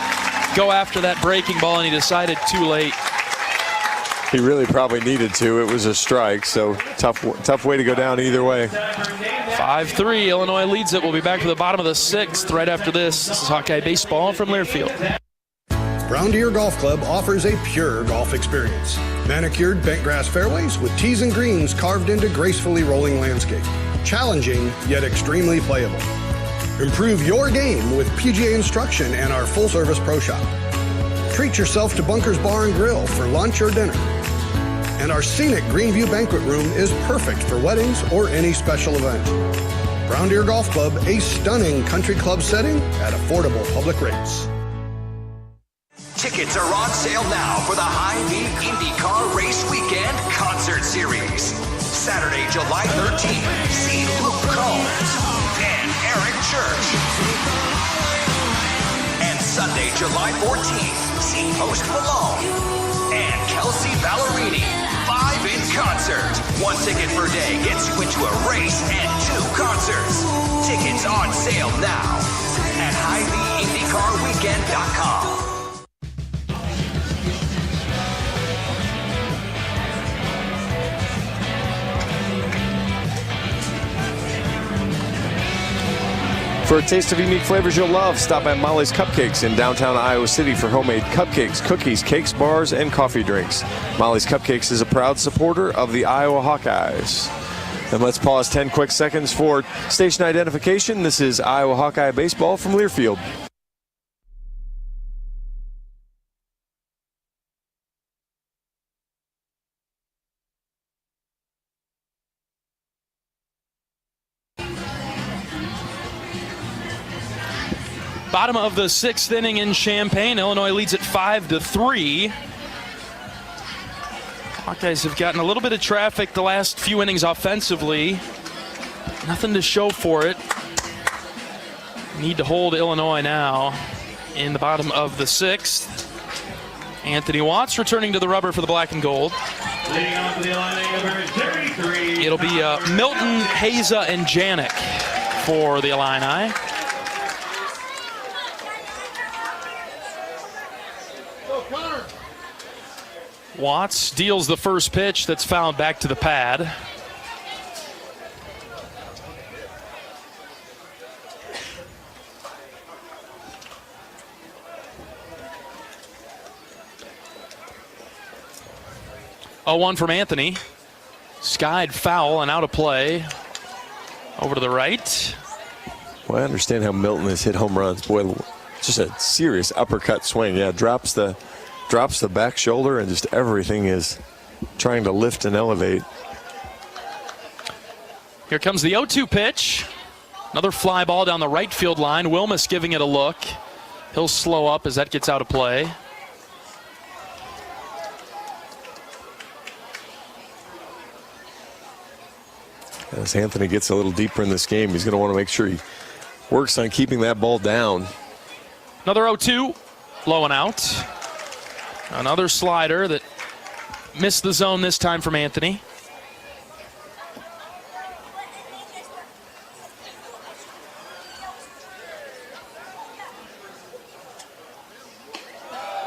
go after that breaking ball, and he decided too late. He really probably needed to. It was a strike, so tough way to go down either way. 5-3. Illinois leads it. We'll be back to the bottom of the 6th right after this. This is Hawkeye Baseball from Learfield. Brown Deer Golf Club offers a pure golf experience. Manicured bent grass fairways with tees and greens carved into gracefully rolling landscape. Challenging, yet extremely playable. Improve your game with PGA instruction and our full-service pro shop. Treat yourself to Bunker's Bar and Grill for lunch or dinner. And our scenic Greenview Banquet Room is perfect for weddings or any special event. Brown Deer Golf Club, a stunning country club setting at affordable public rates. Tickets are on sale now for the Hy-Vee IndyCar Race Weekend Concert Series. Saturday, July 13th, see Luke Combs and Eric Church. And Sunday, July 14th, see Post Malone and Kelsey Ballerini. 5 in concert. 1 ticket per day gets you into a race and 2 concerts. Tickets on sale now at HyVeeIndyCarWeekend.com. For a taste of unique flavors you'll love, stop by Molly's Cupcakes in downtown Iowa City for homemade cupcakes, cookies, cakes, bars, and coffee drinks. Molly's Cupcakes is a proud supporter of the Iowa Hawkeyes. And let's pause 10 quick seconds for station identification. This is Iowa Hawkeye Baseball from Learfield. Bottom of the 6th inning in Champaign. Illinois leads at 5-3. Hawkeyes have gotten a little bit of traffic the last few innings offensively. Nothing to show for it. Need to hold Illinois now in the bottom of the 6th. Anthony Watts returning to the rubber for the black and gold. Leading off to the line, number 33. It'll be Milton, Haza, and Janik for the Illini. Watts deals the first pitch that's fouled back to the pad. A 1 from Anthony. Skied foul and out of play. Over to the right. Well, I understand how Milton has hit home runs. Boy, just a serious uppercut swing. Yeah, drops the back shoulder, and just everything is trying to lift and elevate. Here comes the 0-2 pitch. Another fly ball down the right field line. Wilmus giving it a look. He'll slow up as that gets out of play. As Anthony gets a little deeper in this game, he's going to want to make sure he works on keeping that ball down. Another 0-2, low and out. Another slider that missed the zone this time from Anthony.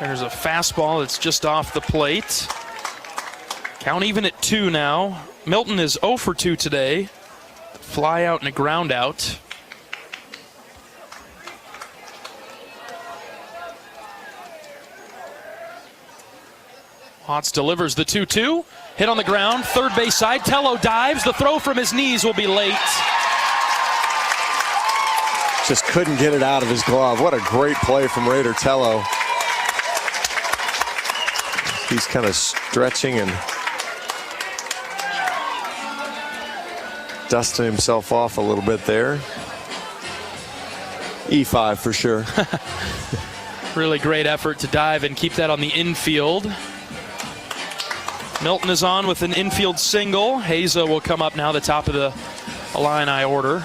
There's a fastball that's just off the plate. Count even at 2 now. Milton is 0 for 2 today. Fly out and a ground out. Watts delivers the 2-2. Hit on the ground, third base side. Tello dives. The throw from his knees will be late. Just couldn't get it out of his glove. What a great play from Raider Tello. He's kind of stretching and dusting himself off a little bit there. E5 for sure. Really great effort to dive and keep that on the infield. Milton is on with an infield single. Heza will come up now, the top of the Illini order.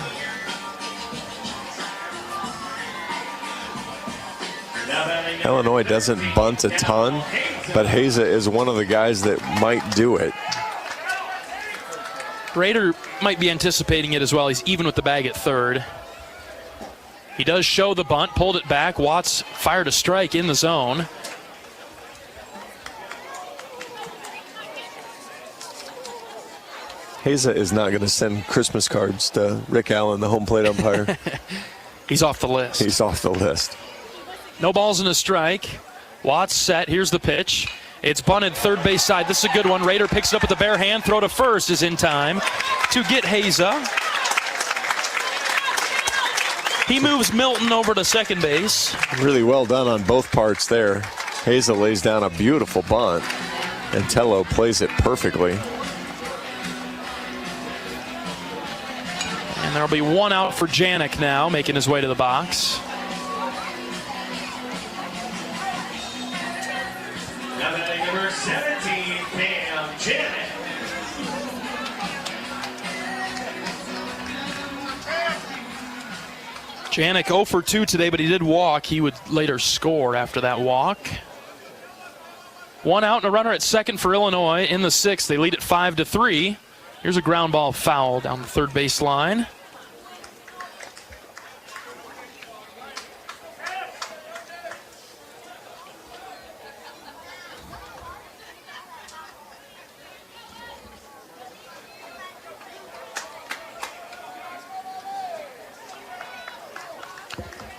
Illinois doesn't bunt a ton, but Heza is one of the guys that might do it. Raider might be anticipating it as well. He's even with the bag at third. He does show the bunt, pulled it back. Watts fired a strike in the zone. Heza is not going to send Christmas cards to Rick Allen, the home plate umpire. He's off the list. He's off the list. No balls and a strike. Watts set. Here's the pitch. It's bunted third base side. This is a good one. Raider picks it up with the bare hand. Throw to first is in time to get Heza. He moves Milton over to second base. Really well done on both parts there. Heza lays down a beautiful bunt, and Tello plays it perfectly. And there'll be one out for Janik now, making his way to the box. Now batting number 17, Cam Janik. Janik 0 for 2 today, but he did walk. He would later score after that walk. One out and a runner at second for Illinois in the sixth. They lead it 5-3. Here's a ground ball foul down the third base line.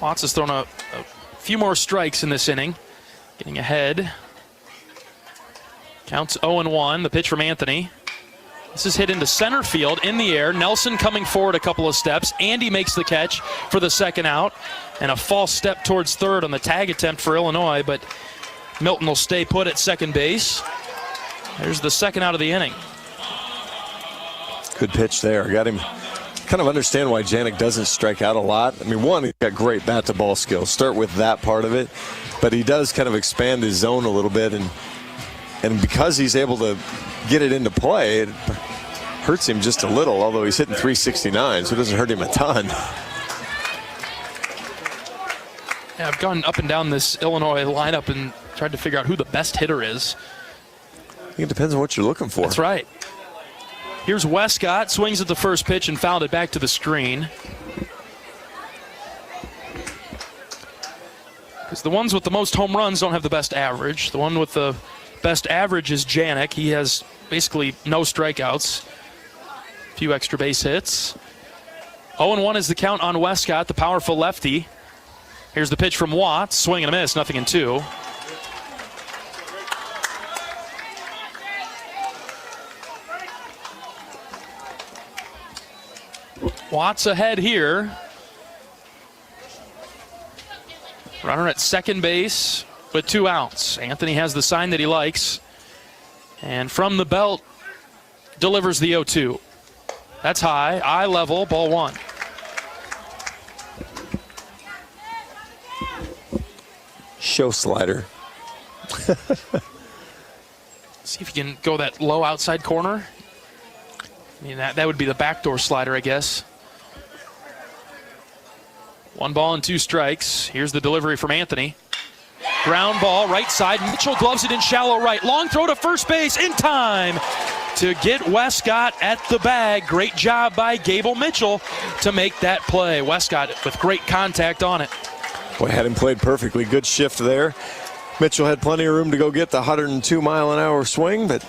Watts has thrown a few more strikes in this inning. Getting ahead. Counts 0-1. The pitch from Anthony. This is hit into center field in the air. Nelson coming forward a couple of steps. Andy makes the catch for the second out. And a false step towards third on the tag attempt for Illinois, but Milton will stay put at second base. There's the second out of the inning. Good pitch there. Got him. Kind of understand why Janik doesn't strike out a lot. I mean, one, he's got great bat-to-ball skills. Start with that part of it. But he does kind of expand his zone a little bit. And because he's able to get it into play, it hurts him just a little, although he's hitting 369, so it doesn't hurt him a ton. Yeah, I've gone up and down this Illinois lineup and tried to figure out who the best hitter is. I think it depends on what you're looking for. That's right. Here's Westcott, swings at the first pitch and fouled it back to the screen. Because the ones with the most home runs don't have the best average. The one with the best average is Janik. He has basically no strikeouts. A few extra base hits. 0-1 is the count on Westcott, the powerful lefty. Here's the pitch from Watts. Swing and a miss, 0-2. Watts ahead here. Runner at second base with 2 outs. Anthony has the sign that he likes. And from the belt, delivers the 0-2. That's high, eye level, ball 1. Show slider. See if you can go that low outside corner. I mean, that would be the backdoor slider, I guess. 1 ball and 2 strikes. Here's the delivery from Anthony. Ground ball, right side. Mitchell gloves it in shallow right. Long throw to first base in time to get Westcott at the bag. Great job by Gable Mitchell to make that play. Westcott with great contact on it. Boy, had him played perfectly. Good shift there. Mitchell had plenty of room to go get the 102-mile-an-hour swing, but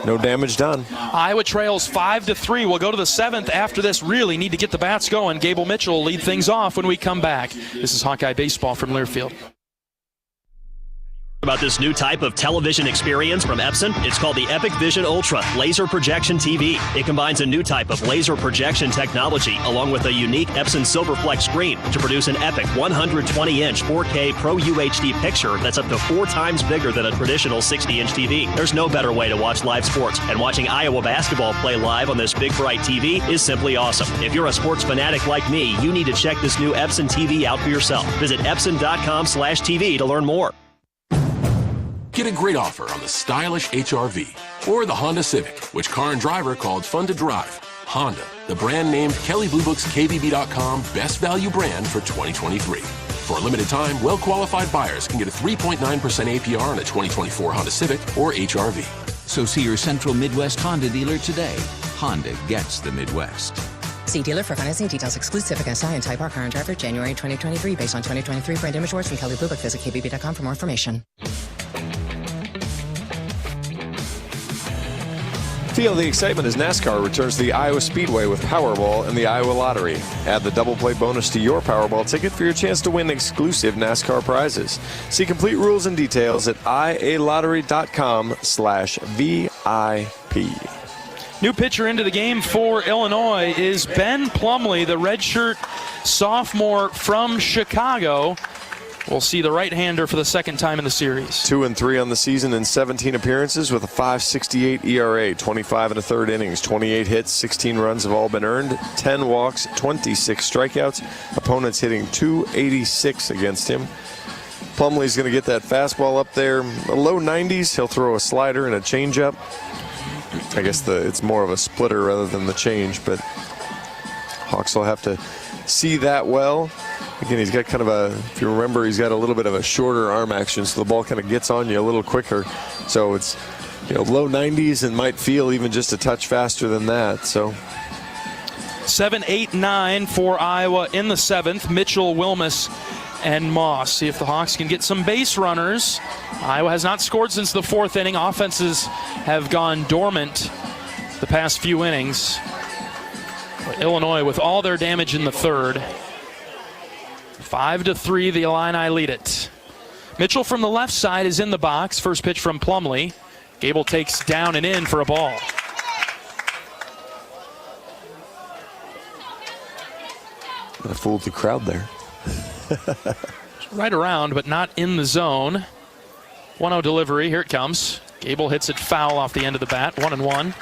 no damage done. Iowa trails 5-3. We'll go to the 7th after this. Really need to get the bats going. Gable Mitchell will lead things off when we come back. This is Hawkeye Baseball from Learfield. About this new type of television experience from Epson? It's called the Epic Vision Ultra Laser Projection TV. It combines a new type of laser projection technology along with a unique Epson Silverflex screen to produce an epic 120-inch 4K Pro UHD picture that's up to 4 times bigger than a traditional 60-inch TV. There's no better way to watch live sports, and watching Iowa basketball play live on this big bright TV is simply awesome. If you're a sports fanatic like me, you need to check this new Epson TV out for yourself. Visit Epson.com/TV to learn more. Get a great offer on the stylish HR-V or the Honda Civic, which car and driver called fun to drive. Honda, the brand named Kelley Blue Book's KBB.com best value brand for 2023. For a limited time, well-qualified buyers can get a 3.9% APR on a 2024 Honda Civic or HR-V. So see your Central Midwest Honda dealer today. Honda gets the Midwest. See dealer for financing details. Exclude Civic SI and Type R car and driver January 2023 based on 2023 brand image awards from Kelley Blue Book. Visit KBB.com for more information. Feel the excitement as NASCAR returns to the Iowa Speedway with Powerball and the Iowa Lottery. Add the double play bonus to your Powerball ticket for your chance to win exclusive NASCAR prizes. See complete rules and details at ialottery.com/VIP. New pitcher into the game for Illinois is Ben Plumlee, the redshirt sophomore from Chicago. We'll see the right-hander for the second time in the series. 2-3 on the season in 17 appearances with a 5.68 ERA, 25 1/3 innings, 28 hits, 16 runs have all been earned, 10 walks, 26 strikeouts. Opponents hitting .286 against him. Plumlee's going to get that fastball up there, low 90s. He'll throw a slider and a changeup. I guess it's more of a splitter rather than the change, but Hawks will have to see that well. Again, he's got kind of if you remember, he's got a little bit of a shorter arm action, so the ball kind of gets on you a little quicker. So it's, low 90s and might feel even just a touch faster than that. So 7, 8, 9 for Iowa in the 7th. Mitchell, Wilmus, and Moss. See if the Hawks can get some base runners. Iowa has not scored since the 4th inning. Offenses have gone dormant the past few innings. But Illinois with all their damage in the 3rd. 5-3, the Illini lead it. Mitchell from the left side is in the box. First pitch from Plumlee. Gable takes down and in for a ball. I fooled the crowd there. Right around, but not in the zone. 1-0 delivery. Here it comes. Gable hits it foul off the end of the bat. 1-1.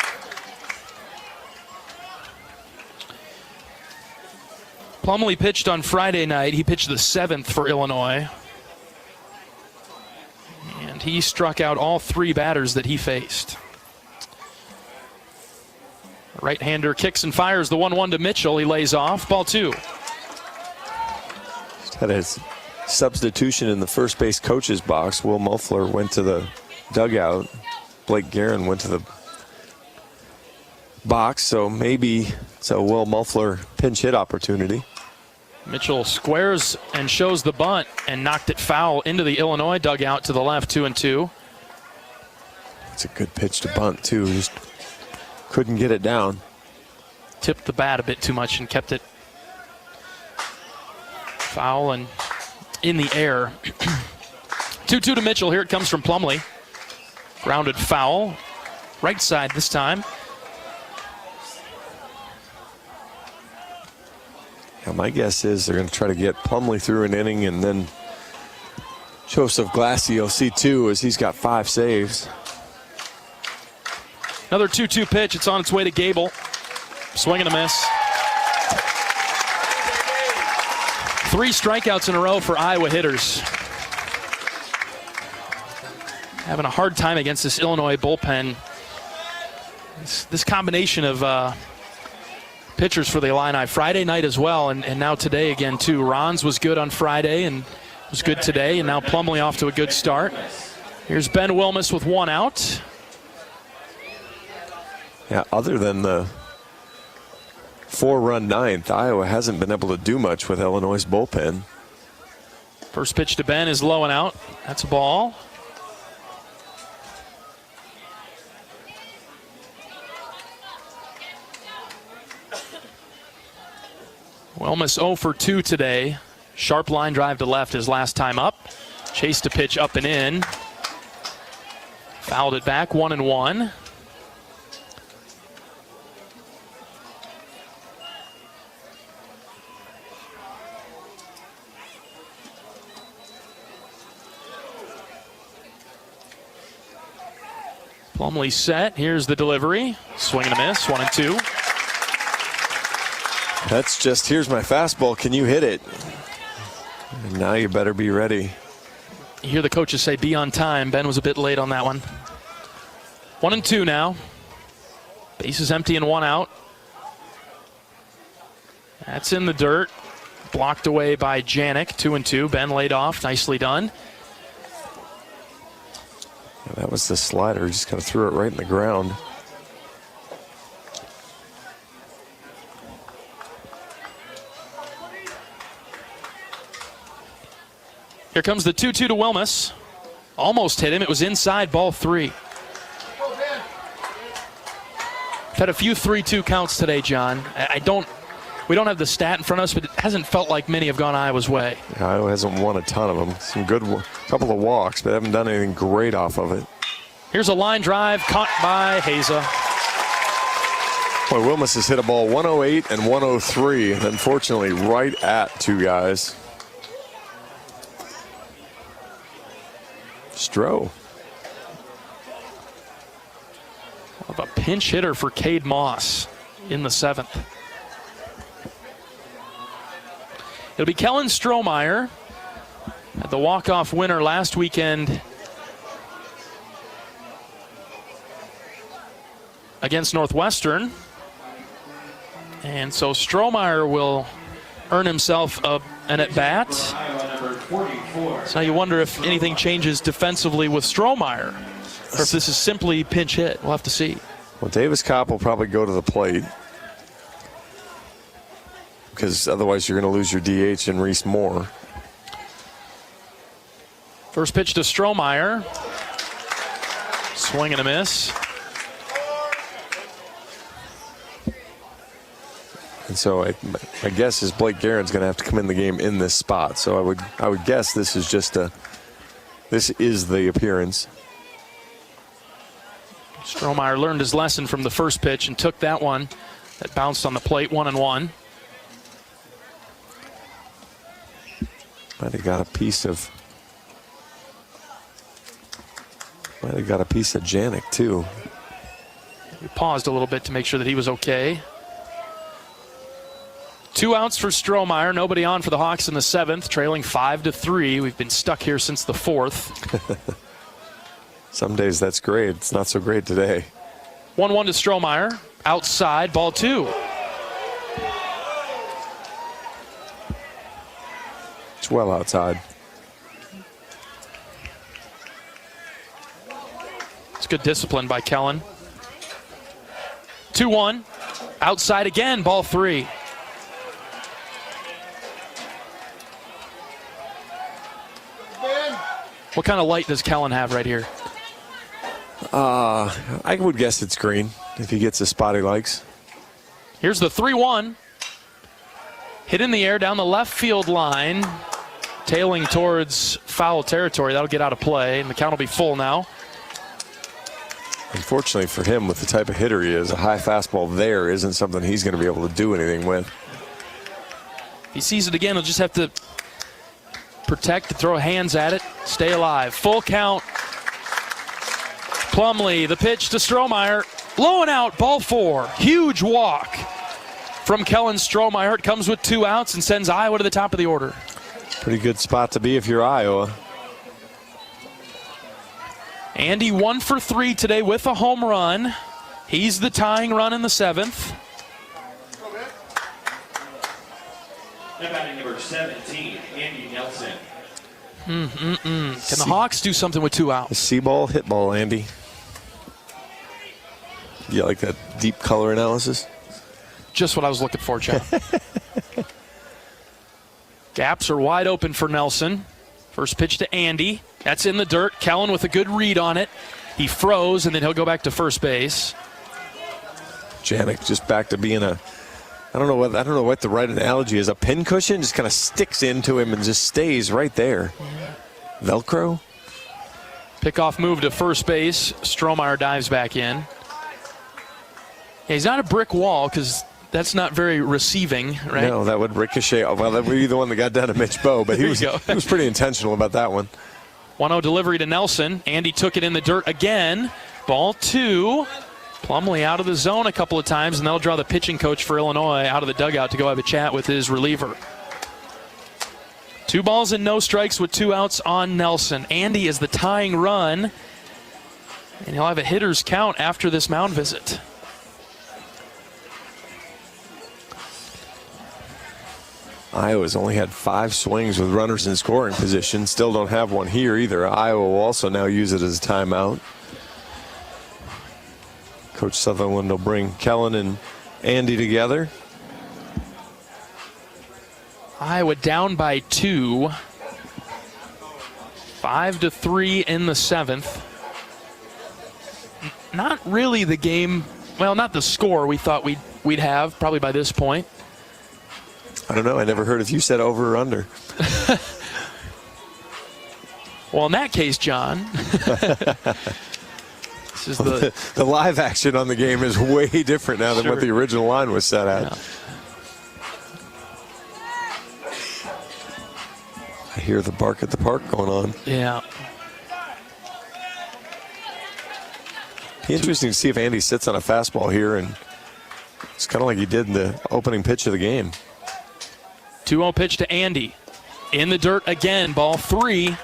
Plumlee pitched on Friday night. He pitched the 7th for Illinois. And he struck out all 3 batters that he faced. Right-hander kicks and fires the 1-1 to Mitchell. He lays off. Ball 2. Just had his substitution in the first base coach's box. Will Muffler went to the dugout. Blake Guerin went to the box, so maybe it's a Will Muffler pinch hit opportunity. Mitchell squares and shows the bunt and knocked it foul into the Illinois dugout to the left. 2-2. It's a good pitch to bunt too. Just couldn't get it down. Tipped the bat a bit too much and kept it foul and in the air. 2-2 to Mitchell. Here it comes from Plumlee. Grounded foul. Right side this time. Yeah, my guess is they're going to try to get Plumlee through an inning, and then Joseph Glassie will see 2 as he's got 5 saves. Another 2-2 pitch. It's on its way to Gable. Swing and a miss. 3 strikeouts in a row for Iowa hitters. Having a hard time against this Illinois bullpen. This combination of pitchers for the Illini Friday night as well, and now today again too. Rons was good on Friday and was good today, and now Plumlee off to a good start. Here's Ben Wilmus with 1 out. Yeah, other than the 4-run 9th, Iowa hasn't been able to do much with Illinois' bullpen. First pitch to Ben is low and out. That's a ball. Wilmus 0 for 2 today. Sharp line drive to left his last time up. Chased a pitch up and in. Fouled it back, 1-1. Plumlee set. Here's the delivery. Swing and a miss. 1-2. That's just, here's my fastball. Can you hit it? And now you better be ready. You hear the coaches say be on time. Ben was a bit late on that one. 1-2 now. Bases empty and 1 out. That's in the dirt. Blocked away by Janik. 2-2. Ben laid off. Nicely done. That was the slider. He just kind of threw it right in the ground. Here comes the 2-2 to Wilmus. Almost hit him. It was inside, ball 3. We've had a few 3-2 counts today, John. We don't have the stat in front of us, but it hasn't felt like many have gone Iowa's way. Iowa hasn't won a ton of them. Some good, couple of walks, but haven't done anything great off of it. Here's a line drive caught by Haza. Boy, Wilmus has hit a ball 108 and 103, and unfortunately right at 2 guys. Stroh. Of a pinch hitter for Cade Moss in the 7th. It'll be Kellen Strohmeyer, the walk-off winner last weekend against Northwestern. And so Strohmeyer will earn himself an at-bat. So now you wonder if anything changes defensively with Strohmeyer, or if this is simply pinch hit. We'll have to see. Well, Davis Kopp will probably go to the plate, because otherwise you're going to lose your DH and Reese Moore. First pitch to Strohmeyer. Swing and a miss. And so my guess is Blake Guerin's going to have to come in the game in this spot. So I would guess this is just this is the appearance. Strohmeyer learned his lesson from the first pitch and took that one that bounced on the plate. 1-1. Might have got a piece of Janik too. He paused a little bit to make sure that he was okay. 2 outs for Strohmeyer. Nobody on for the Hawks in the 7th, trailing 5-3. We've been stuck here since the 4th. Some days that's great. It's not so great today. 1-1 to Strohmeyer. Outside, ball 2. It's well outside. It's good discipline by Kellen. 2-1. Outside again, ball 3. What kind of light does Kellen have right here? I would guess it's green if he gets the spot he likes. Here's the 3-1. Hit in the air down the left field line, tailing towards foul territory. That'll get out of play, and the count will be full now. Unfortunately for him, with the type of hitter he is, a high fastball there isn't something he's going to be able to do anything with. If he sees it again, he'll just have to protect, throw hands at it, stay alive. Full count. Plumlee, the pitch to Strohmeyer. Low and out, ball 4. Huge walk from Kellen Strohmeyer. It comes with 2 outs and sends Iowa to the top of the order. Pretty good spot to be if you're Iowa. Andy 1 for 3 today with a home run. He's the tying run in the 7th. Now batting number 17, Andy Nelson. Can the Hawks do something with 2 outs? See ball, hit ball, Andy. You like that deep color analysis? Just what I was looking for, John. Gaps are wide open for Nelson. First pitch to Andy. That's in the dirt. Kellen with a good read on it. He froze, and then he'll go back to first base. Janik just back to being I don't know what the right analogy is. A pincushion just kind of sticks into him and just stays right there. Yeah. Velcro. Pickoff move to first base. Strohmeyer dives back in. Yeah, he's not a brick wall because that's not very receiving, right? No, that would ricochet. Well, that would be the one that got down to Mitch Bowe, but he was pretty intentional about that one. 1-0 delivery to Nelson. Andy took it in the dirt again. Ball 2. Plumlee out of the zone a couple of times, and they'll draw the pitching coach for Illinois out of the dugout to go have a chat with his reliever. 2 balls and no strikes with 2 outs on Nelson. Andy is the tying run, and he'll have a hitter's count after this mound visit. Iowa's only had 5 swings with runners in scoring position. Still don't have one here either. Iowa will also now use it as a timeout. Coach Sutherland will bring Kellen and Andy together. Iowa down by 2. 5-3 in the 7th. Not really the game, well, not the score we thought we'd have probably by this point. I don't know. I never heard if you said over or under. Well, in that case, John, this is the live action on the game is way different now than what the original line was set at. Yeah. I hear the bark at the park going on. Yeah. Be interesting to see if Andy sits on a fastball here, and it's kind of like he did in the opening pitch of the game. 2-0 pitch to Andy. In the dirt again, ball 3.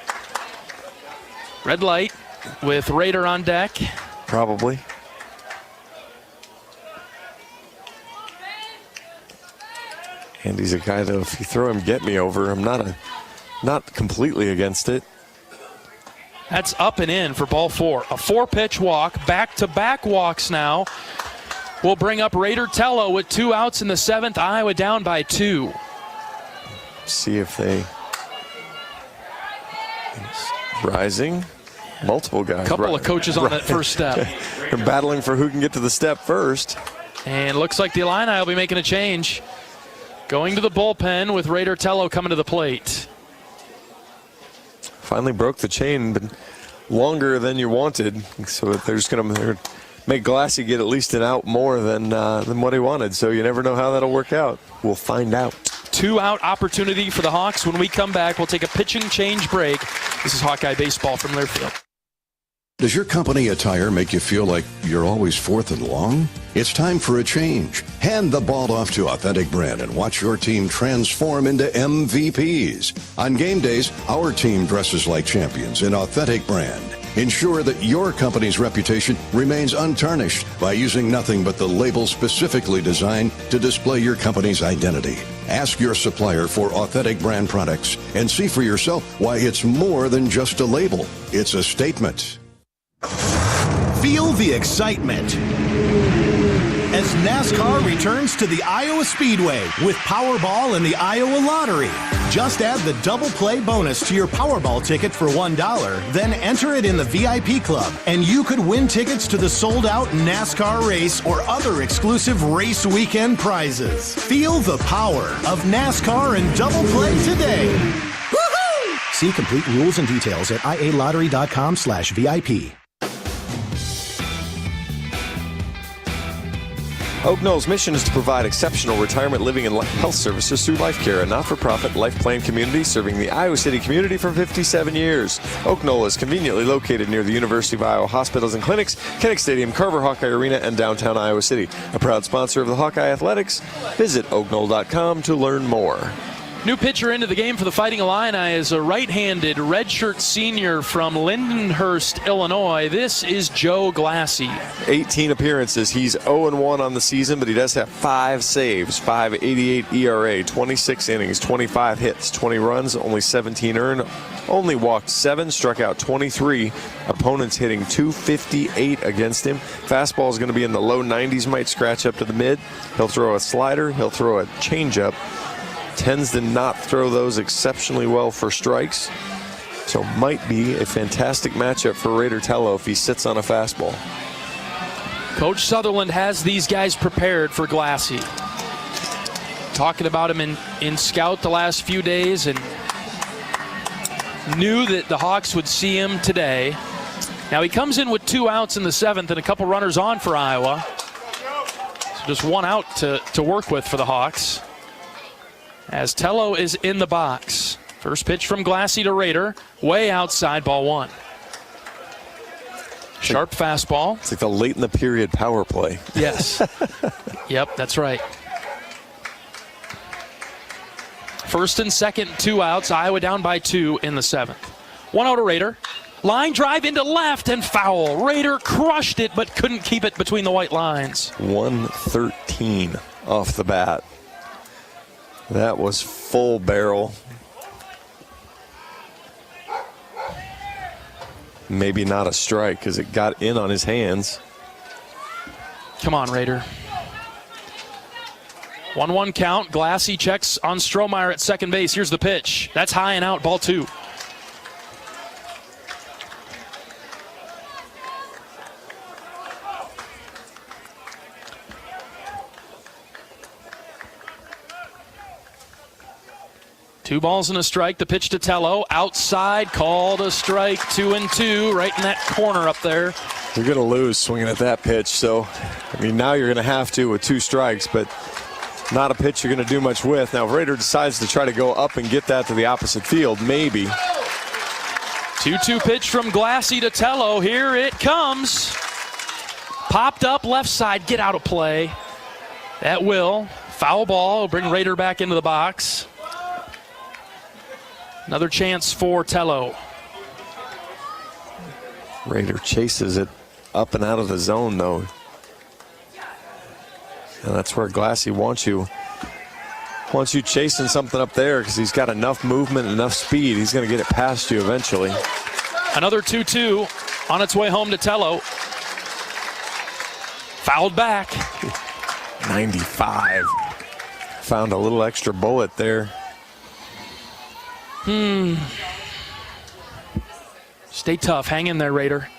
Red light with Rader on deck. Probably. Andy's a guy, though, if you throw him get me over, I'm not completely against it. That's up and in for ball 4. A 4-pitch walk, back-to-back walks now. We'll bring up Rader Tello with 2 outs in the 7th. Iowa down by 2. See if they rising. Multiple guys. Couple of coaches on that first step. They're battling for who can get to the step first. And looks like the Illini will be making a change. Going to the bullpen with Rader Tello coming to the plate. Finally broke the chain, but longer than you wanted. So they're just going to make Glassy get at least an out more than what he wanted. So you never know how that'll work out. We'll find out. 2-out opportunity for the Hawks. When we come back, we'll take a pitching change break. This is Hawkeye Baseball from Learfield. Does your company attire make you feel like you're always 4th and long? It's time for a change. Hand the ball off to Authentic Brand and watch your team transform into MVPs. On game days, our team dresses like champions in Authentic Brand. Ensure that your company's reputation remains untarnished by using nothing but the label specifically designed to display your company's identity. Ask your supplier for Authentic Brand products and see for yourself why it's more than just a label. It's a statement. Feel the excitement as NASCAR returns to the Iowa Speedway with Powerball and the Iowa Lottery. Just add the double play bonus to your Powerball ticket for $1, then enter it in the VIP club, and you could win tickets to the sold-out NASCAR race or other exclusive race weekend prizes. Feel the power of NASCAR and double play today. Woohoo! See complete rules and details at ialottery.com/VIP. Oak Knoll's mission is to provide exceptional retirement living and health services through Life Care, a not-for-profit life plan community serving the Iowa City community for 57 years. Oak Knoll is conveniently located near the University of Iowa hospitals and clinics, Kinnick Stadium, Carver Hawkeye Arena, and downtown Iowa City. A proud sponsor of the Hawkeye Athletics. Visit oakknoll.com to learn more. New pitcher into the game for the Fighting Illini is a right-handed redshirt senior from Lindenhurst, Illinois. This is Joe Glassy. 18 appearances. He's 0-1 on the season, but he does have 5 saves, 5.88 ERA, 26 innings, 25 hits, 20 runs, only 17 earned, only walked 7, struck out 23. Opponents hitting 258 against him. Fastball is going to be in the low 90s, might scratch up to the mid. He'll throw a slider, he'll throw a changeup. Tends to not throw those exceptionally well for strikes. So might be a fantastic matchup for Rader Tello if he sits on a fastball. Coach Sutherland has these guys prepared for Glassy. Talking about him in scout the last few days and knew that the Hawks would see him today. Now he comes in with 2 outs in the 7th and a couple runners on for Iowa. So just 1 out to work with for the Hawks. As Tello is in the box. First pitch from Glassy to Rader. Way outside, ball 1. Sharp fastball. It's like the late in the period power play. Yes. Yep, that's right. First and second, 2 outs. Iowa down by 2 in the 7th. 1 out to Rader. Line drive into left and foul. Rader crushed it but couldn't keep it between the white lines. 113 off the bat. That was full barrel. Maybe not a strike because it got in on his hands. Come on, Rader. 1-1 count. Glassy checks on Strohmeyer at second base. Here's the pitch. That's high and out, ball 2. Two balls and a strike. The pitch to Tello. Outside, called a strike. 2-2, right in that corner up there. You're going to lose swinging at that pitch. So, I mean, now you're going to have to with 2 strikes, but not a pitch you're going to do much with. Now, if Rader decides to try to go up and get that to the opposite field, maybe. 2-2 pitch from Glassy to Tello. Here it comes. Popped up left side. Get out of play. That will. Foul ball. Will bring Rader back into the box. Another chance for Tello. Rader chases it up and out of the zone, though. And that's where Glassy wants you chasing something up there because he's got enough movement, enough speed. He's going to get it past you eventually. Another 2-2 on its way home to Tello. Fouled back. 95. Found a little extra bullet there. Stay tough. Hang in there, Rader.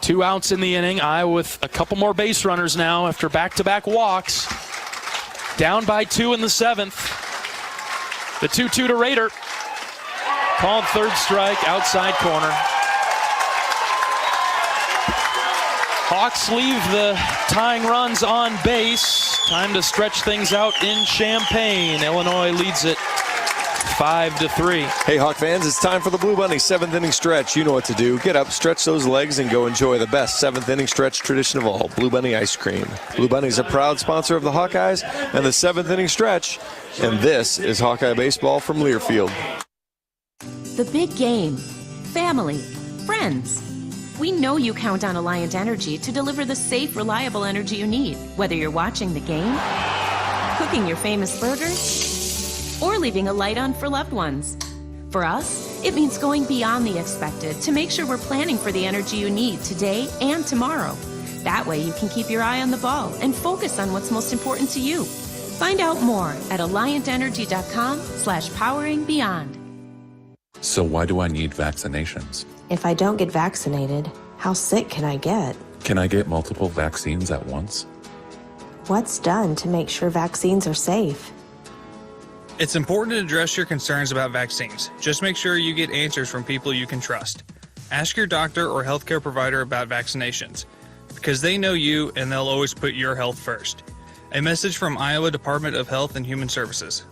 2 outs in the inning. Iowa with a couple more base runners now after back-to-back walks. Down by 2 in the 7th. The 2-2 to Rader. Called third strike, outside corner. Hawks leave the tying runs on base. Time to stretch things out in Champaign. Illinois leads it 5-3. Hey, Hawk fans, it's time for the Blue Bunny 7th inning stretch. You know what to do. Get up, stretch those legs, and go enjoy the best 7th inning stretch tradition of all, Blue Bunny ice cream. Blue Bunny is a proud sponsor of the Hawkeyes and the 7th inning stretch. And this is Hawkeye Baseball from Learfield. The big game. Family. Friends. We know you count on Alliant Energy to deliver the safe, reliable energy you need, whether you're watching the game, cooking your famous burgers, or leaving a light on for loved ones. For us, it means going beyond the expected to make sure we're planning for the energy you need today and tomorrow. That way you can keep your eye on the ball and focus on what's most important to you. Find out more at alliantenergy.com/poweringbeyond. So why do I need vaccinations? If I don't get vaccinated, how sick can I get? Can I get multiple vaccines at once? What's done to make sure vaccines are safe? It's important to address your concerns about vaccines. Just make sure you get answers from people you can trust. Ask your doctor or healthcare provider about vaccinations, because they know you and they'll always put your health first. A message from Iowa Department of Health and Human Services.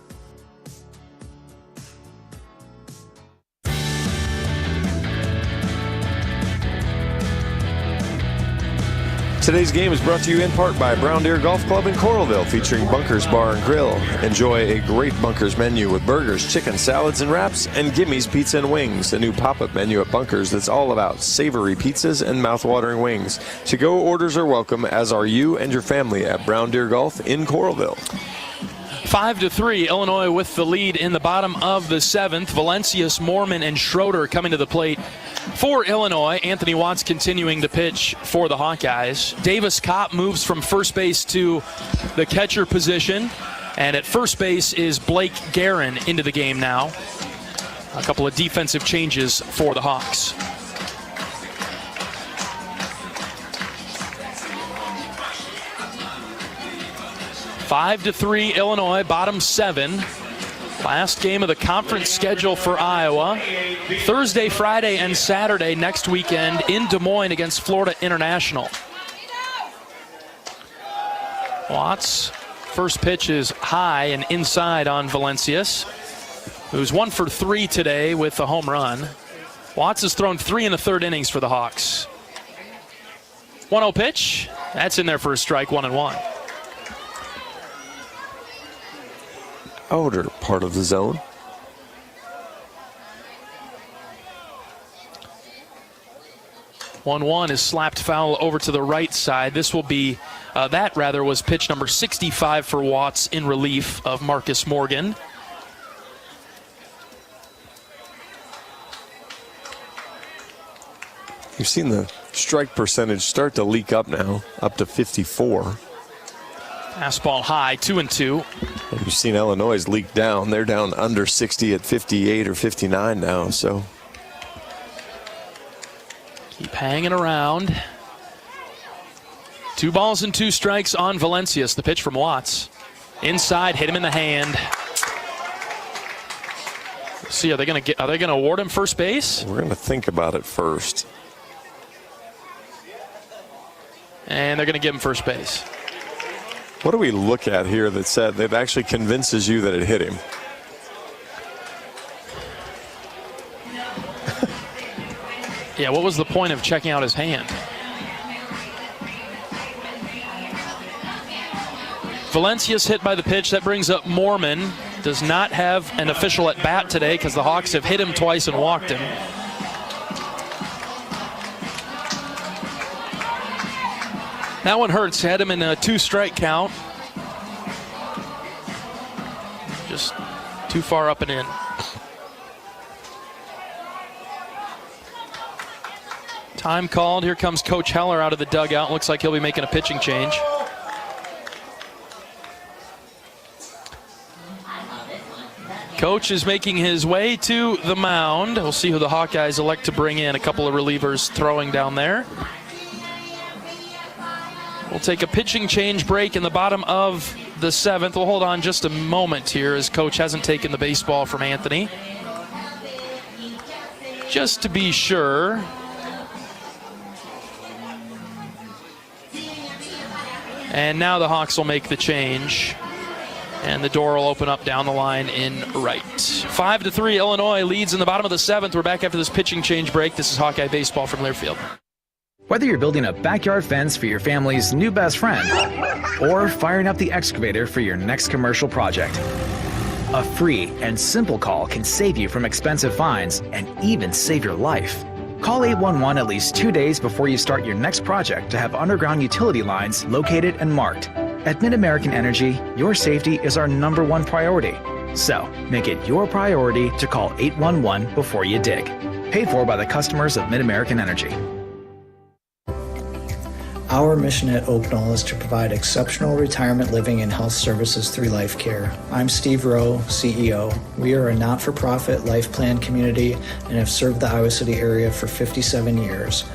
Today's game is brought to you in part by Brown Deer Golf Club in Coralville, featuring Bunkers Bar and Grill. Enjoy a great Bunkers menu with burgers, chicken, salads, and wraps, and Gimmy's Pizza and Wings, a new pop-up menu at Bunkers that's all about savory pizzas and mouth-watering wings. To-go orders are welcome, as are you and your family at Brown Deer Golf in Coralville. 5-3, Illinois with the lead in the bottom of the 7th. Valencius, Moorman, and Schroeder coming to the plate for Illinois. Anthony Watts continuing to pitch for the Hawkeyes. Davis Kopp moves from first base to the catcher position. And at first base is Blake Guerin into the game now. A couple of defensive changes for the Hawks. (5-3) Illinois, bottom 7. Last game of the conference schedule for Iowa. Thursday, Friday, and Saturday next weekend in Des Moines against Florida International. Watts, first pitch is high and inside on Valencius, who's 1 for 3 today with a home run. Watts has thrown 3 in the third innings for the Hawks. 1-0 pitch. That's in there for a strike, 1-1. Outer part of the zone. One is slapped foul over to the right side. This will be, that was pitch number 65 for Watts in relief of Marcus Morgan. You've seen the strike percentage start to leak up now, up to 54. Fastball high, 2-2. And you've seen Illinois leak down. They're down under 60 at 58 or 59 now, so. Keep hanging around. 2 balls and 2 strikes on Valencius. The pitch from Watts. Inside, hit him in the hand. See, are they going to award him first base? We're going to think about it first. And they're going to give him first base. What do we look at here that actually convinces you that it hit him? Yeah, what was the point of checking out his hand? Valencius hit by the pitch. That brings up Mormon. Does not have an official at bat today because the Hawks have hit him twice and walked him. That one hurts. Had him in a 2-strike count. Just too far up and in. Time called. Here comes Coach Heller out of the dugout. Looks like he'll be making a pitching change. Coach is making his way to the mound. We'll see who the Hawkeyes elect to bring in. A couple of relievers throwing down there. We'll take a pitching change break in the bottom of the 7th. We'll hold on just a moment here as Coach hasn't taken the baseball from Anthony. Just to be sure. And now the Hawks will make the change. And the door will open up down the line in right. 5-3, Illinois leads in the bottom of the 7th. We're back after this pitching change break. This is Hawkeye Baseball from Learfield. Whether you're building a backyard fence for your family's new best friend or firing up the excavator for your next commercial project, a free and simple call can save you from expensive fines and even save your life. Call 811 at least 2 days before you start your next project to have underground utility lines located and marked. At Mid-American Energy, your safety is our #1 priority. So, make it your priority to call 811 before you dig. Paid for by the customers of Mid-American Energy. Our mission at Oak Knoll is to provide exceptional retirement living and health services through life care. I'm Steve Rowe, CEO. We are a not-for-profit life plan community and have served the Iowa City area for 57 years.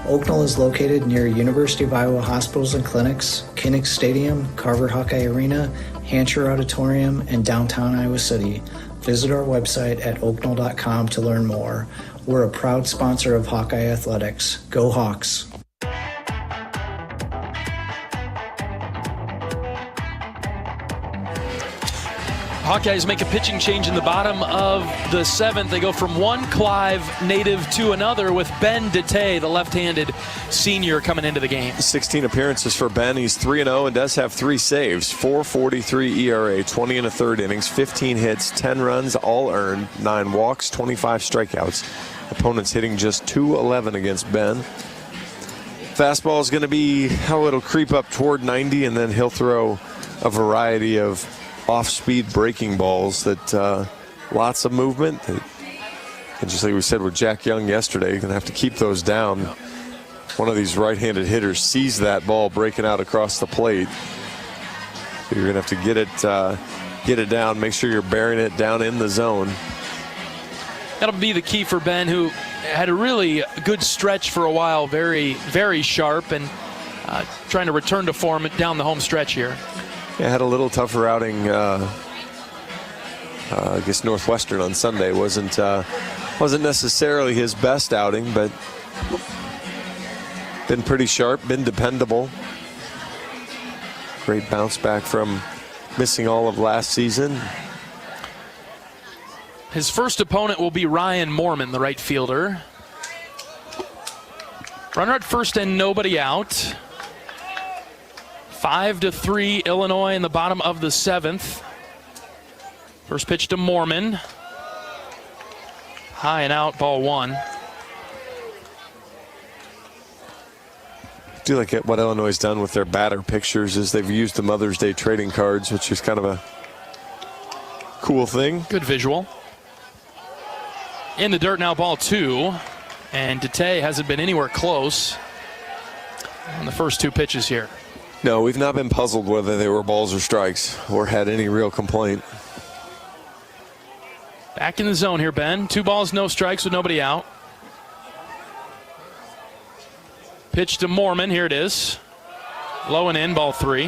Oak Knoll is located near University of Iowa hospitals and clinics, Kinnick Stadium, Carver Hawkeye Arena, Hancher Auditorium, and downtown Iowa City. Visit our website at oakknoll.com to learn more. We're a proud sponsor of Hawkeye Athletics. Go Hawks! Hawkeyes make a pitching change in the bottom of the 7th. They go from one Clive native to another with Ben Dete, the left-handed senior, coming into the game. 16 appearances for Ben. He's 3-0 and does have 3 saves. 4.43 ERA, 20 in the third innings, 15 hits, 10 runs, all earned, 9 walks, 25 strikeouts. Opponents hitting just .211 against Ben. Fastball is going to be how it'll creep up toward 90, and then he'll throw a variety of off-speed breaking balls that lots of movement. And just like we said with Jack Young yesterday, you're going to have to keep those down. One of these right-handed hitters sees that ball breaking out across the plate. So you're going to have to get it down, make sure you're burying it down in the zone. That'll be the key for Ben, who had a really good stretch for a while, very, very sharp, and trying to return to form down the home stretch here. Yeah, had a little tougher outing I guess Northwestern on Sunday wasn't necessarily his best outing, but been pretty sharp, been dependable. Great bounce back from missing all of last season. His first opponent will be Ryan Mormon, the right fielder. Runner at first and nobody out. 5-3 Illinois in the bottom of the 7th. First pitch to Mormon. High and out, ball 1. I do like what Illinois has done with their batter pictures is they've used the Mother's Day trading cards, which is kind of a cool thing. Good visual. In the dirt now, ball 2. And Dete hasn't been anywhere close on the first 2 pitches here. No, we've not been puzzled whether they were balls or strikes or had any real complaint. Back in the zone here, Ben. 2 balls, no strikes with nobody out. Pitch to Mormon. Here it is. Low and in, ball 3.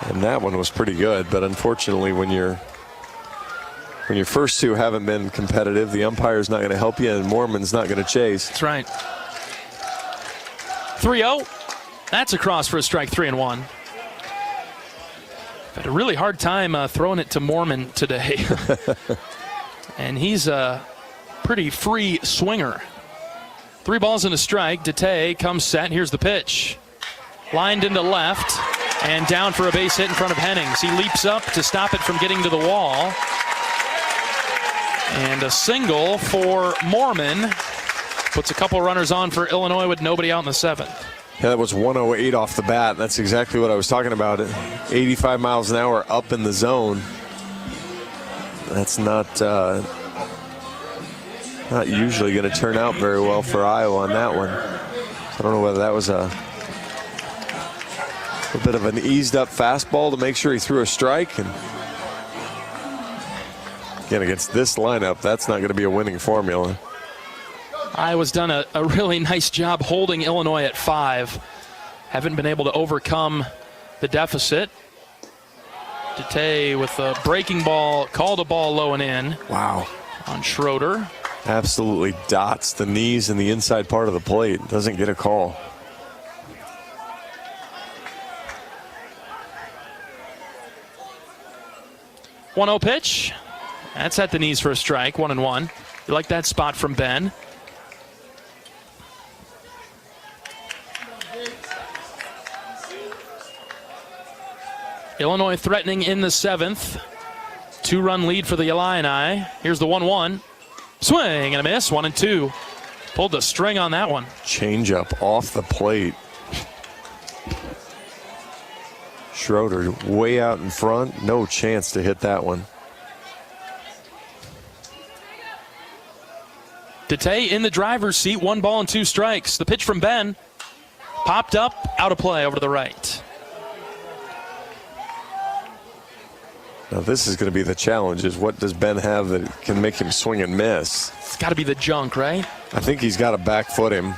And that one was pretty good, but unfortunately when your first 2 haven't been competitive, the umpire's not going to help you and Mormon's not going to chase. That's right. 3-0. That's a cross for a strike, 3-1. Had a really hard time throwing it to Mormon today. And he's a pretty free swinger. 3 balls and a strike. Dete comes set. Here's the pitch. Lined into left and down for a base hit in front of Hennings. He leaps up to stop it from getting to the wall. And a single for Mormon. Puts a couple runners on for Illinois with nobody out in the 7th. Yeah, that was 108 off the bat. That's exactly what I was talking about. 85 miles an hour up in the zone. That's not usually going to turn out very well for Iowa on that one. I don't know whether that was a bit of an eased up fastball to make sure he threw a strike. And again, against this lineup, that's not going to be a winning formula. Iowa's done a really nice job holding Illinois at 5. Haven't been able to overcome the deficit. Dete with a breaking ball, called a ball low and in. Wow. On Schroeder. Absolutely dots the knees and the inside part of the plate. Doesn't get a call. One-0 pitch. That's at the knees for a strike, 1-1. You like that spot from Ben. Illinois threatening in the 7th. 2-run lead for the Illini. Here's the 1-1. Swing and a miss, 1-2. Pulled the string on that one. Change up off the plate. Schroeder way out in front. No chance to hit that one. Dete in the driver's seat. 1 ball and 2 strikes. The pitch from Ben. Popped up, out of play over to the right. Now this is going to be the challenge, is what does Ben have that can make him swing and miss? It's got to be the junk, right? I think he's got to back foot him.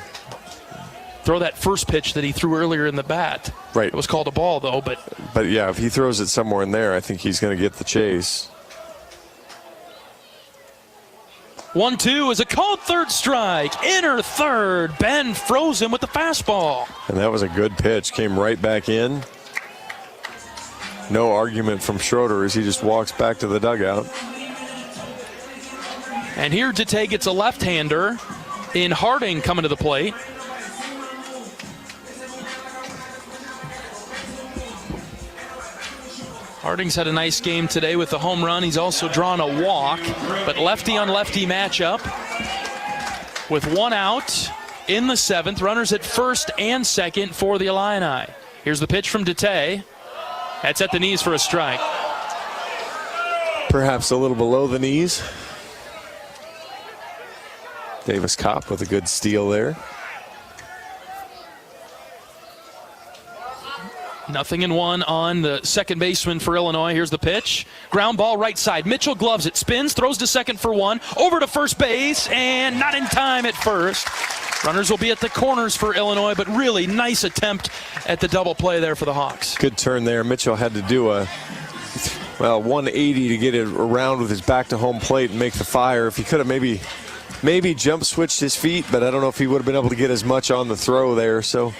Throw that first pitch that he threw earlier in the bat. Right. It was called a ball, though, but yeah, if he throws it somewhere in there, I think he's going to get the chase. 1-2 is a called third strike. Inner third. Ben froze him with the fastball. And that was a good pitch. Came right back in. No argument from Schroeder as he just walks back to the dugout. And here Dete gets a left-hander in Harding coming to the plate. Harding's had a nice game today with a home run. He's also drawn a walk, but lefty-on-lefty matchup with 1 out in the 7th. Runners at first and second for the Illini. Here's the pitch from Dete. That's at the knees for a strike. Perhaps a little below the knees. Davis Kopp with a good steal there. 0-1 on the second baseman for Illinois. Here's the pitch. Ground ball right side. Mitchell gloves it, spins, throws to second for 1. Over to first base, and not in time at first. Runners will be at the corners for Illinois, but really nice attempt at the double play there for the Hawks. Good turn there. Mitchell had to do well, 180 to get it around with his back to home plate and make the fire. If he could have maybe jump switched his feet, but I don't know if he would have been able to get as much on the throw there. So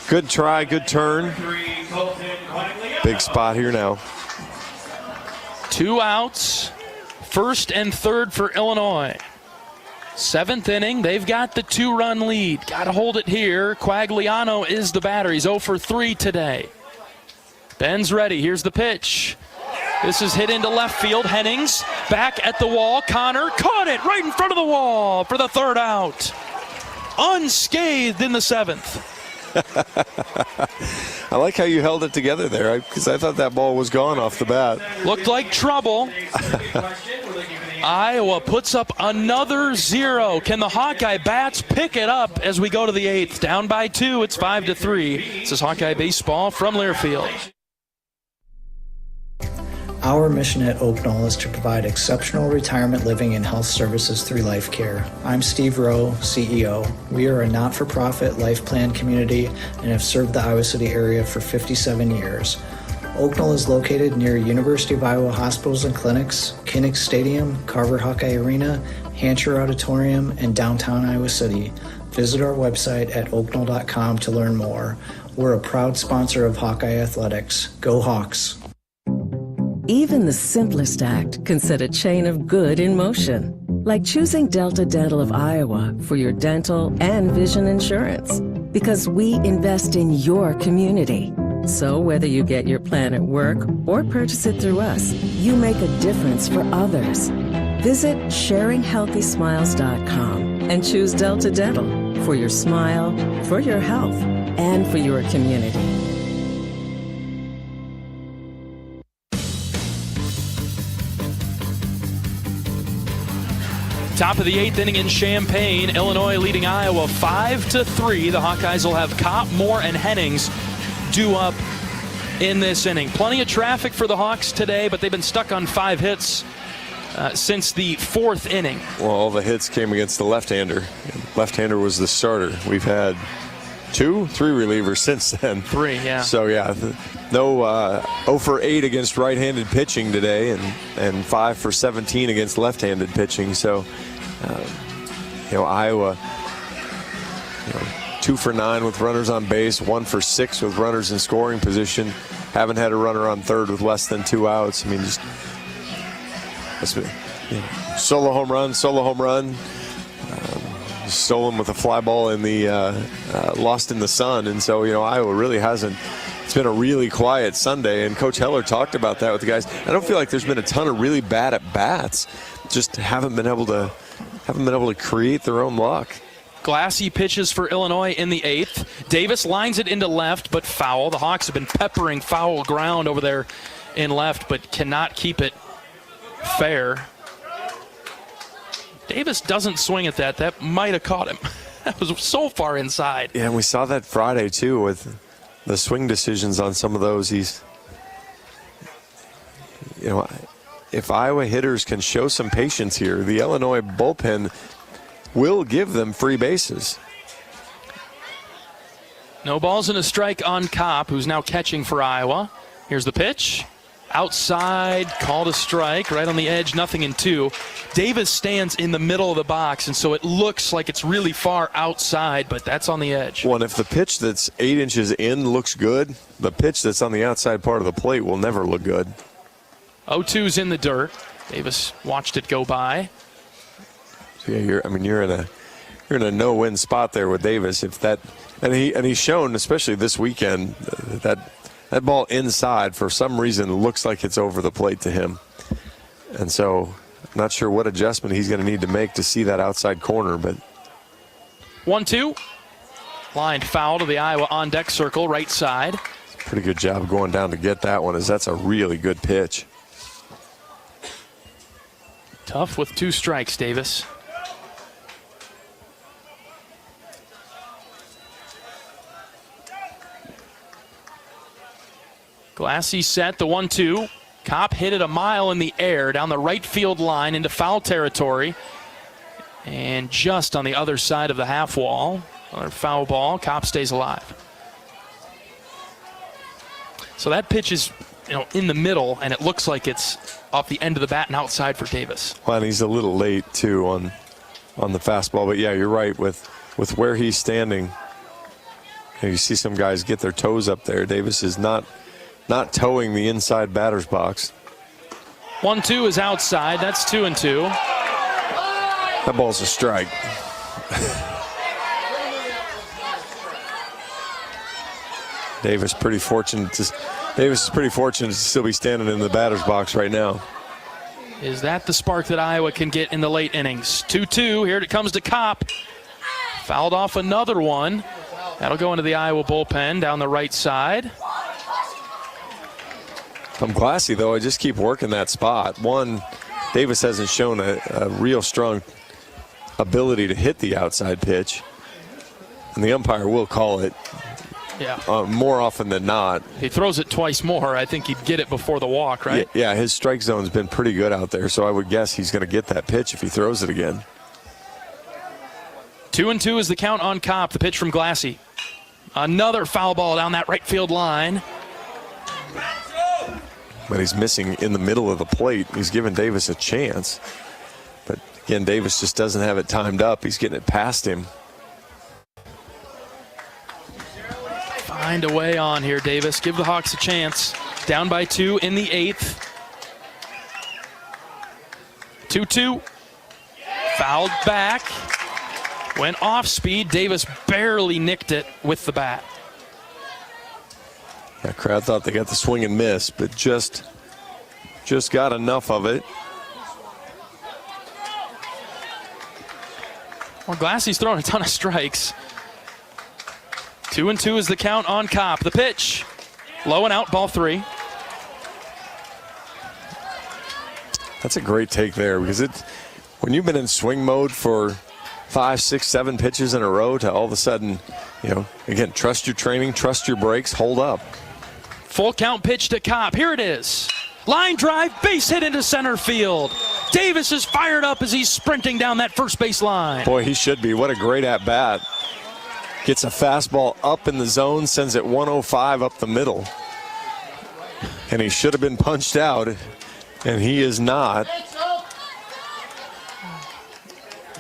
good try, good turn. Big spot here now. 2 outs, first and third for Illinois. 7th inning, they've got the 2-run lead. Got to hold it here. Quagliano is the batter. He's 0 for 3 today. Ben's ready. Here's the pitch. This is hit into left field. Hennings back at the wall. Connor caught it right in front of the wall for the 3rd out. Unscathed in the 7th. I like how you held it together there, because I thought that ball was gone off the bat. Looked like trouble. Iowa puts up another 0. Can the Hawkeye bats pick it up as we go to the 8th? Down by 2, it's 5-3. This is Hawkeye baseball from Learfield. Our mission at Oak Knoll is to provide exceptional retirement living and health services through life care. I'm Steve Rowe, CEO. We are a not-for-profit life plan community and have served the Iowa City area for 57 years. Oak Knoll is located near University of Iowa hospitals and clinics, Kinnick Stadium, Carver Hawkeye Arena, Hancher Auditorium, and downtown Iowa City. Visit our website at oakknoll.com to learn more. We're a proud sponsor of Hawkeye Athletics. Go Hawks! Even the simplest act can set a chain of good in motion, like choosing Delta Dental of Iowa for your dental and vision insurance. Because we invest in your community. So whether you get your plan at work or purchase it through us, you make a difference for others. Visit sharinghealthysmiles.com and choose Delta Dental for your smile, for your health, and for your community. Top of the 8th inning in Champaign, Illinois leading Iowa 5-3. The Hawkeyes will have Kopp, Moore, and Hennings due up in this inning. Plenty of traffic for the Hawks today, but they've been stuck on 5 hits since the 4th inning. Well, all the hits came against the left-hander. Left-hander was the starter. We've had 3 relievers since then. 3, yeah. So, yeah, no 0 for 8 against right-handed pitching today and 5 for 17 against left-handed pitching. So, Iowa, 2 for 9 with runners on base, 1 for 6 with runners in scoring position. Haven't had a runner on third with less than 2 outs. I mean, just solo home run. Stolen with a fly ball in the lost in the sun. And so, Iowa really hasn't. It's been a really quiet Sunday, and Coach Heller talked about that with the guys. I don't feel like there's been a ton of really bad at bats. Just haven't been able to create their own luck. Glassy pitches for Illinois in the 8th. Davis lines it into left, but foul. The Hawks have been peppering foul ground over there in left, but cannot keep it fair. Davis doesn't swing at that. That might have caught him. That was so far inside. Yeah, and we saw that Friday, too, with the swing decisions on some of those. If Iowa hitters can show some patience here, the Illinois bullpen will give them free bases. No balls and a strike on Kopp, who's now catching for Iowa. Here's the pitch. Outside, called a strike, right on the edge, 0-2. Davis stands in the middle of the box, and so it looks like it's really far outside, but that's on the edge. Well, and if the pitch that's 8 inches in looks good, the pitch that's on the outside part of the plate will never look good. 0-2's in the dirt. Davis watched it go by. So yeah, you're in a no-win spot there with Davis. If that, and he's shown, especially this weekend, that ball inside, for some reason, looks like it's over the plate to him. And so I'm not sure what adjustment he's going to need to make to see that outside corner. But 1-2. Lined foul to the Iowa on-deck circle, right side. Pretty good job going down to get that one, as that's a really good pitch. Tough with 2 strikes, Davis. Glassy set, the 1-2. Kopp hit it a mile in the air down the right field line into foul territory. And just on the other side of the half wall, another foul ball. Kopp stays alive. So that pitch is in the middle, and it looks like it's off the end of the bat and outside for Davis. Well, and he's a little late, too, on the fastball. But, yeah, you're right. With where he's standing, you see some guys get their toes up there. Davis is not towing the inside batter's box. 1-2 is outside. That's 2-2. That ball's a strike. Davis is pretty fortunate to still be standing in the batter's box right now. Is that the spark that Iowa can get in the late innings? 2-2. Here it comes to Kopp. Fouled off another one. That'll go into the Iowa bullpen down the right side. I'm Glassy, though. I just keep working that spot. One, Davis hasn't shown a real strong ability to hit the outside pitch, and the umpire will call it. Yeah. More often than not. He throws it twice more. I think he'd get it before the walk, right? Yeah, his strike zone's been pretty good out there, so I would guess he's going to get that pitch if he throws it again. 2-2 is the count on Kopp. The pitch from Glassy. Another foul ball down that right field line. But he's missing in the middle of the plate. He's giving Davis a chance. But again, Davis just doesn't have it timed up. He's getting it past him. Find a way on here, Davis. Give the Hawks a chance. Down by 2 in the 8th. 2-2. Fouled back. Went off speed. Davis barely nicked it with the bat. The crowd thought they got the swing and miss, but just got enough of it. Well, Glassy's throwing a ton of strikes. 2-2 is the count on Kopp. The pitch. Low and out, ball 3. That's a great take there, because when you've been in swing mode for 5, 6, 7 pitches in a row to all of a sudden, again, trust your training, trust your breaks, hold up. Full count pitch to Kopp. Here it is. Line drive, base hit into center field. Davis is fired up as he's sprinting down that first base line. Boy, he should be. What a great at-bat. Gets a fastball up in the zone, sends it 105 up the middle. And he should have been punched out, and he is not.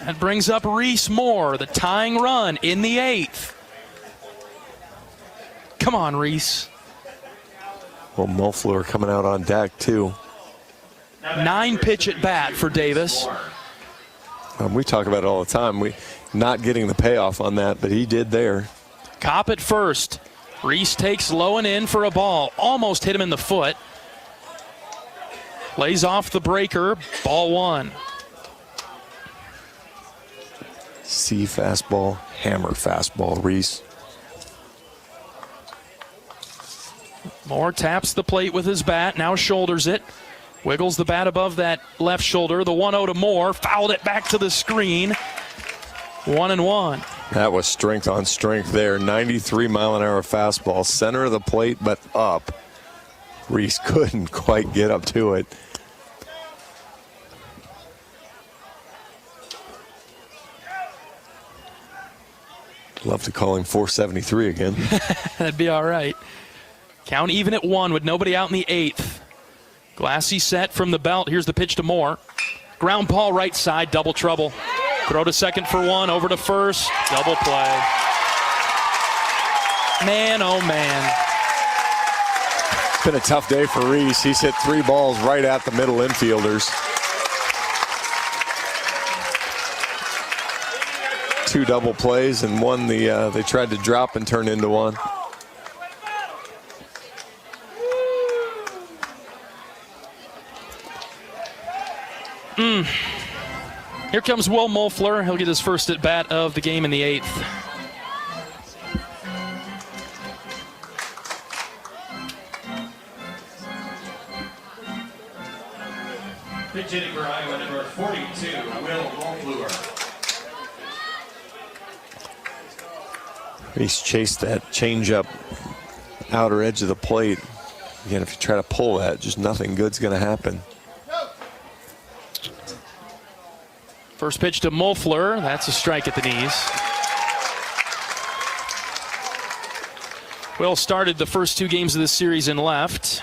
That brings up Reese Moore, the tying run in the 8th. Come on, Reese. Well, Mulfleur coming out on deck, too. 9 pitch at bat for Davis. We talk about it all the time. We not getting the payoff on that, but he did there. Kopp at first. Reese takes low and in for a ball. Almost hit him in the foot. Lays off the breaker. Ball 1. C fastball, hammer fastball, Reese. Moore taps the plate with his bat, now shoulders it. Wiggles the bat above that left shoulder. The 1-0 to Moore. Fouled it back to the screen. 1-1. That was strength on strength there. 93-mile-an-hour fastball. Center of the plate, but up. Reese couldn't quite get up to it. Love to call him 473 again. That'd be all right. Count even at 1 with nobody out in the 8th. Glassy set from the belt. Here's the pitch to Moore. Ground ball right side, double trouble. Throw to second for 1, over to first, double play. Man, oh man. It's been a tough day for Reese. He's hit 3 balls right at the middle infielders. 2 double plays and one they tried to drop and turn into one. Here comes Will Mulfleur. He'll get his first at bat of the game in the 8th. Pitch hitting for Iowa, number 42, Will Mulfleur. Reese chased that changeup outer edge of the plate. Again, if you try to pull that, just nothing good's going to happen. First pitch to Mulfleur. That's a strike at the knees. Will started the first 2 games of this series in left.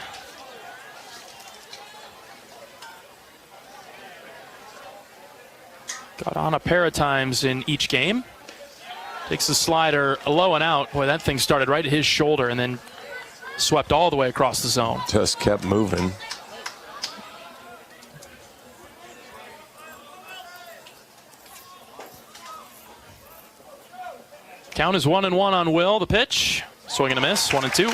Got on a pair of times in each game. Takes the slider low and out. Boy, that thing started right at his shoulder and then swept all the way across the zone. Just kept moving. Count is 1-1 on Will. The pitch. Swing and a miss. 1-2.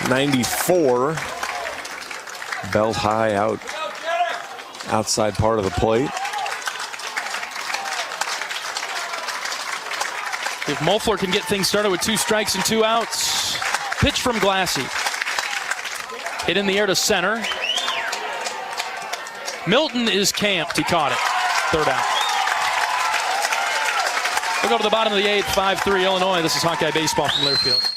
94. Belt high out. Outside part of the plate. If Moeffler can get things started with 2 strikes and 2 outs. Pitch from Glassy. Hit in the air to center. Milton is camped. He caught it. 3rd out. We'll go to the bottom of the 8th, 5-3 Illinois. This is Hawkeye Baseball from Learfield.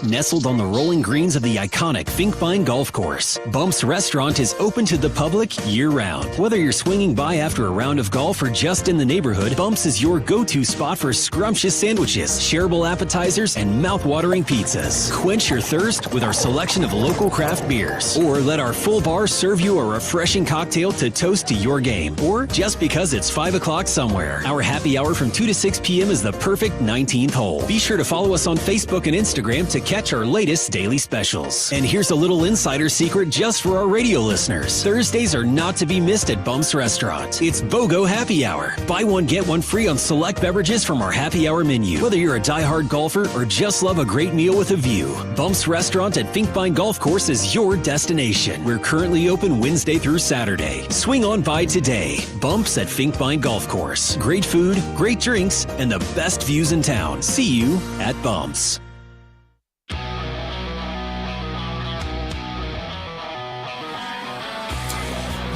Nestled on the rolling greens of the iconic Finkbine Golf Course, Bumps Restaurant is open to the public year-round. Whether you're swinging by after a round of golf or just in the neighborhood, Bumps is your go-to spot for scrumptious sandwiches, shareable appetizers, and mouth-watering pizzas. Quench your thirst with our selection of local craft beers. Or let our full bar serve you a refreshing cocktail to toast to your game. Or just because it's 5 o'clock somewhere. Our happy hour from 2 to 6 p.m. is the perfect 19th hole. Be sure to follow us on Facebook and Instagram to catch our latest daily specials. And here's a little insider secret just for our radio listeners. Thursdays are not to be missed at Bumps Restaurant. It's BOGO Happy Hour. Buy one, get one free on select beverages from our happy hour menu. Whether you're a diehard golfer or just love a great meal with a view, Bumps Restaurant at Finkbine Golf Course is your destination. We're currently open Wednesday through Saturday. Swing on by today. Bumps at Finkbine Golf Course. Great food, great drinks, and the best views in town. See you at Bumps.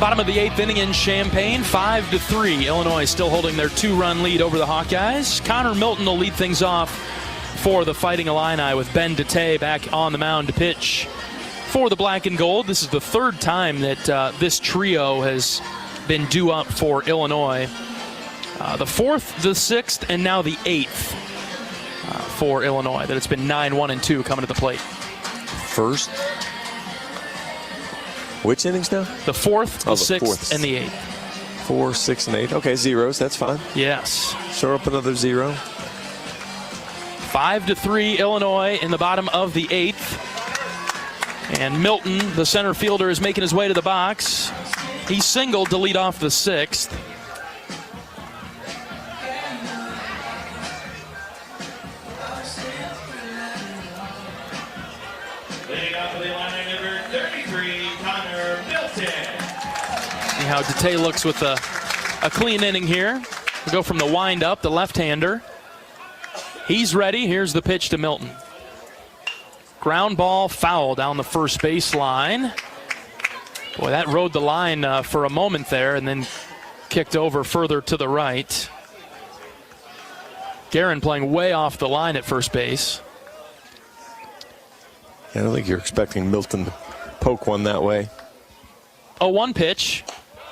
Bottom of the 8th inning in Champaign, 5-3. Illinois still holding their 2-run lead over the Hawkeyes. Connor Milton will lead things off for the Fighting Illini with Ben Dete back on the mound to pitch for the Black and Gold. This is the 3rd time that this trio has been due up for Illinois. The 4th, the 6th, and now the 8th for Illinois. That it's been 9-1-2 coming to the plate. First. Which innings now? The 4th, the 6th, and the 8th. 4, 6, and 8. Okay, zeros. That's fine. Yes. Throw up another 0. 5-3 Illinois in the bottom of the 8th. And Milton, the center fielder, is making his way to the box. He singled to lead off the 6th. See how Dete looks with a clean inning here. We go from the wind-up, the left-hander. He's ready. Here's the pitch to Milton. Ground ball foul down the first base line. Boy, that rode the line for a moment there and then kicked over further to the right. Guerin playing way off the line at first base. I don't think you're expecting Milton to poke one that way. 0-1 pitch.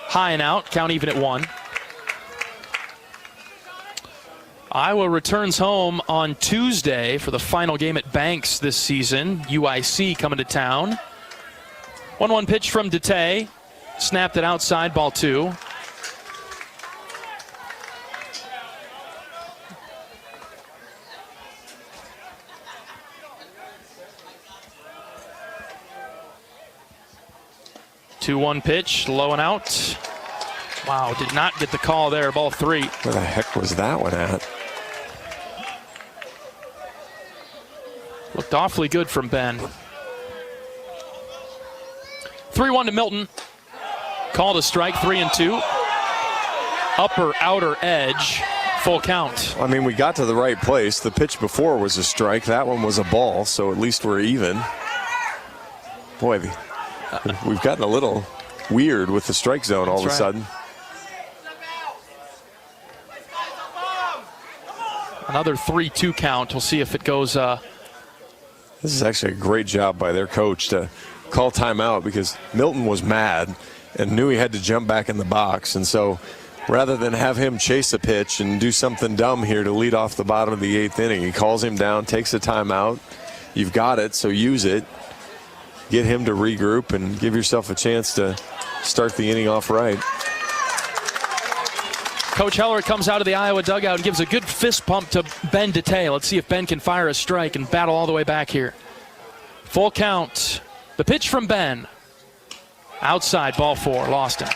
High and out. Count even at 1. Iowa returns home on Tuesday for the final game at Banks this season. UIC coming to town. 1-1 pitch from Dete. Snapped it outside, ball 2. Two-one pitch, low and out. Wow, did not get the call there, ball 3. Where the heck was that one at? Looked awfully good from Ben. 3-1 to Milton. Called a strike, 3-2. Upper outer edge, full count. I mean, we got to the right place. The pitch before was a strike. That one was a ball, so at least we're even. Boy, we've gotten a little weird with the strike zone all of a sudden. Another 3-2 count. We'll see if it goes. This is actually a great job by their coach to call timeout because Milton was mad and knew he had to jump back in the box. And so rather than have him chase a pitch and do something dumb here to lead off the bottom of the 8th inning, he calls him down, takes a timeout. You've got it, so use it. Get him to regroup and give yourself a chance to start the inning off right. Coach Heller comes out of the Iowa dugout and gives a good fist pump to Ben DeTay. Let's see if Ben can fire a strike and battle all the way back here. Full count. The pitch from Ben. Outside, ball 4, lost him.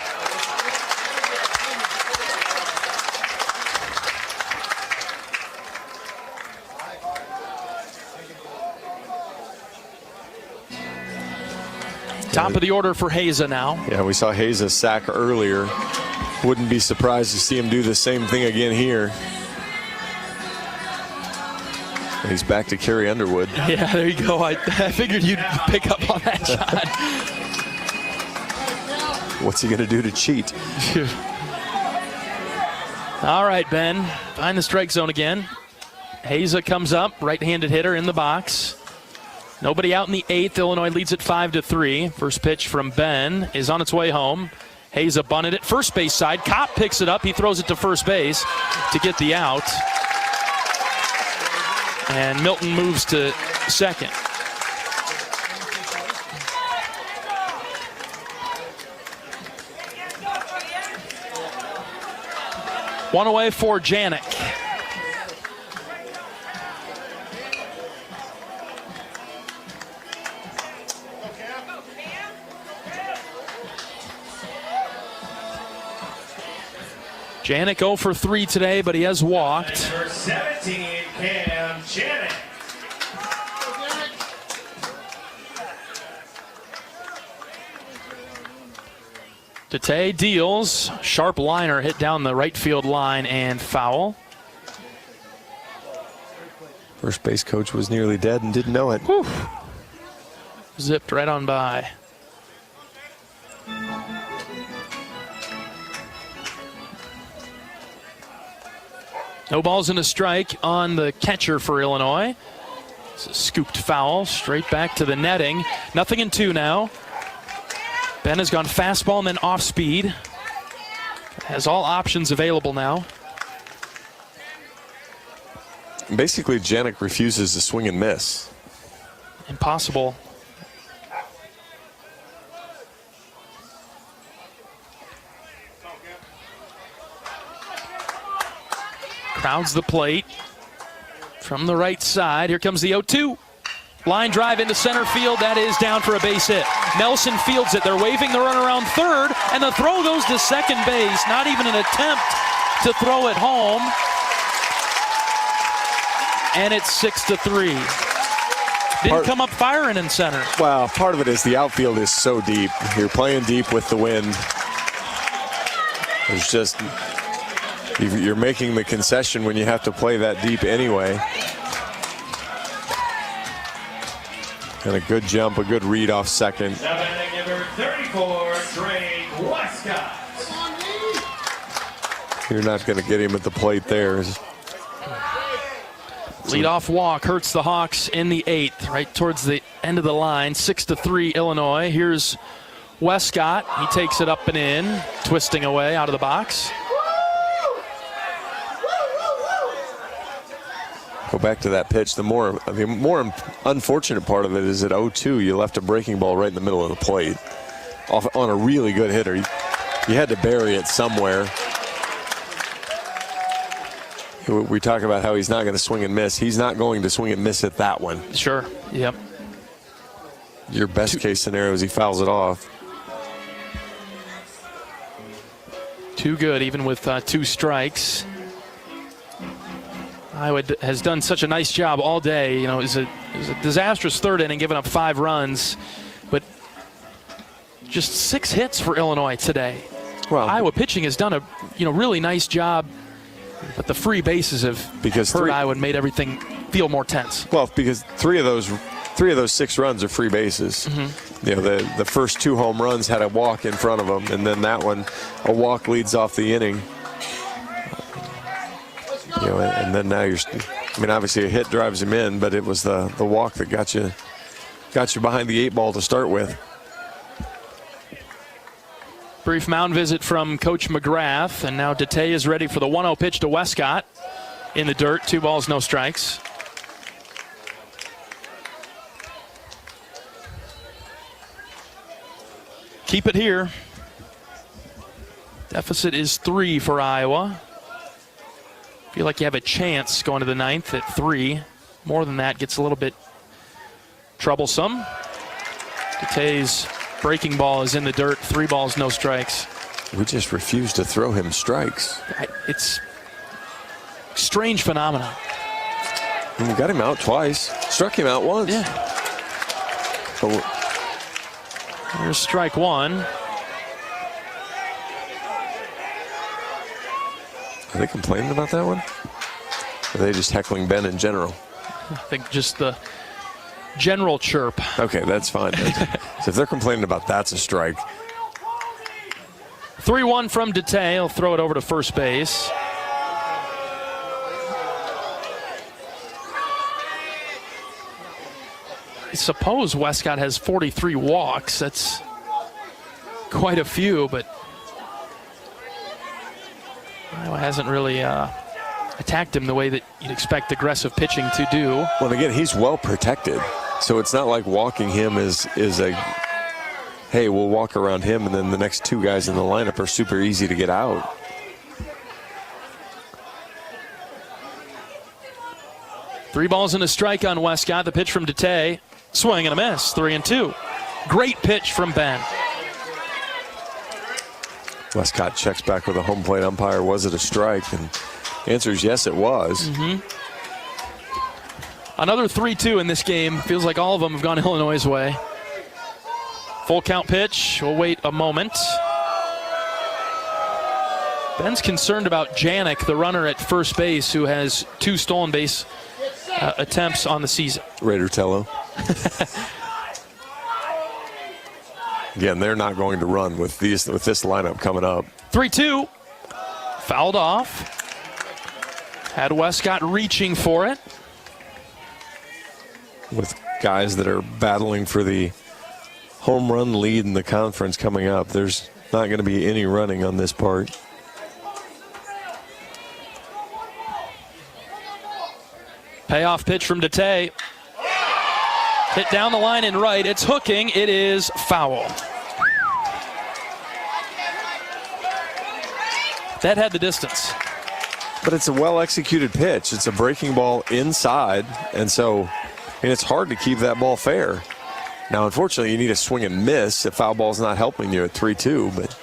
Top of the order for Hawkeyes now. Yeah, we saw Hawkeyes sack earlier. Wouldn't be surprised to see him do the same thing again here. He's back to Carrie Underwood. Yeah, there you go. I figured you'd pick up on that shot. What's he going to do to cheat? All right, Ben. Find the strike zone again. Hawkeyes comes up, right-handed hitter in the box. Nobody out in the 8th. Illinois leads it 5-3. First pitch from Ben is on its way home. Hawkeyes bunted it first base side. Kopp picks it up. He throws it to first base to get the out. And Milton moves to second. One away for Janik. Janik 0 for 3 today, but he has walked. Number 17, Cam Janik. DeTay deals. Sharp liner hit down the right field line and foul. First base coach was nearly dead and didn't know it. Whew. Zipped right on by. No balls and a strike on the catcher for Illinois. It's a scooped foul straight back to the netting. Nothing in 2 now. Ben has gone fastball and then off speed. Has all options available now. Basically, Janik refuses to swing and miss. Impossible. Crowds the plate from the right side. Here comes the 0-2. Line drive into center field. That is down for a base hit. Nelson fields it. They're waving the run around third, and the throw goes to second base. Not even an attempt to throw it home. And it's 6-3. Didn't come up firing in center. Well, part of it is the outfield is so deep. You're playing deep with the wind. There's just... You're making the concession when you have to play that deep anyway. And a good jump, a good read off second. Number 34, Drake Westcott. You're not going to get him at the plate there. Leadoff walk hurts the Hawks in the 8th, right towards the end of the line. 6-3 Illinois. Here's Westcott. He takes it up and in, twisting away out of the box. Go back to that pitch. The more unfortunate part of it is at 0-2, you left a breaking ball right in the middle of the plate on a really good hitter. You had to bury it somewhere. We talk about how he's not going to swing and miss. He's not going to swing and miss at that one. Sure, yep. Your best case scenario is he fouls it off. Too good, even with 2 strikes. Iowa has done such a nice job all day. You know, it was a disastrous 3rd inning, giving up 5 runs, but just 6 hits for Illinois today. Well, Iowa pitching has done a really nice job, but the free bases have hurt Iowa and made everything feel more tense. Well, because 3 of those 6 runs are free bases. Mm-hmm. You know, the first 2 home runs had a walk in front of them, and then that one, a walk leads off the inning. You know, and then now obviously a hit drives him in, but it was the walk that got you behind the 8 ball to start with. Brief mound visit from Coach McGrath, and now DeTay is ready for the 1-0 pitch to Westcott in the dirt. 2 balls, no strikes. Keep it here. Deficit is 3 for Iowa. Feel like you have a chance going to the 9th at 3. More than that gets a little bit troublesome. Detay's breaking ball is in the dirt. 3 balls, no strikes. We just refuse to throw him strikes. It's strange phenomenon. And we got him out twice. Struck him out once. Yeah. There's strike 1. Are they complaining about that one? Or are they just heckling Ben in general? I think just the general chirp. Okay, that's fine. So if they're complaining about that's a strike. 3-1 from Detay. He'll throw it over to first base. I suppose Westcott has 43 walks. That's quite a few, but Iowa hasn't really attacked him the way that you'd expect aggressive pitching to do. Well, again, he's well protected, so it's not like walking him is a, hey, we'll walk around him, and then the next 2 guys in the lineup are super easy to get out. Three balls and a strike on Westcott. The pitch from Detay. Swing and a miss. 3-2. Great pitch from Ben. Westcott checks back with a home plate umpire. Was it a strike? And the answer is yes, it was. Another 3-2 in this game. Feels like all of them have gone Illinois' way. Full count pitch. We'll wait a moment. Ben's concerned about Janik, the runner at first base, who has 2 stolen base attempts on the season. Raider Tello. Again, they're not going to run with this lineup coming up. 3-2. Fouled off. Had Westcott reaching for it. With guys that are battling for the home run lead in the conference coming up, there's not going to be any running on this part. Payoff pitch from Detay. Hit down the line and right. It's hooking. It is foul. That had the distance. But it's a well-executed pitch. It's a breaking ball inside, and so it's hard to keep that ball fair. Now, unfortunately, you need a swing and miss if foul ball's not helping you at 3-2, but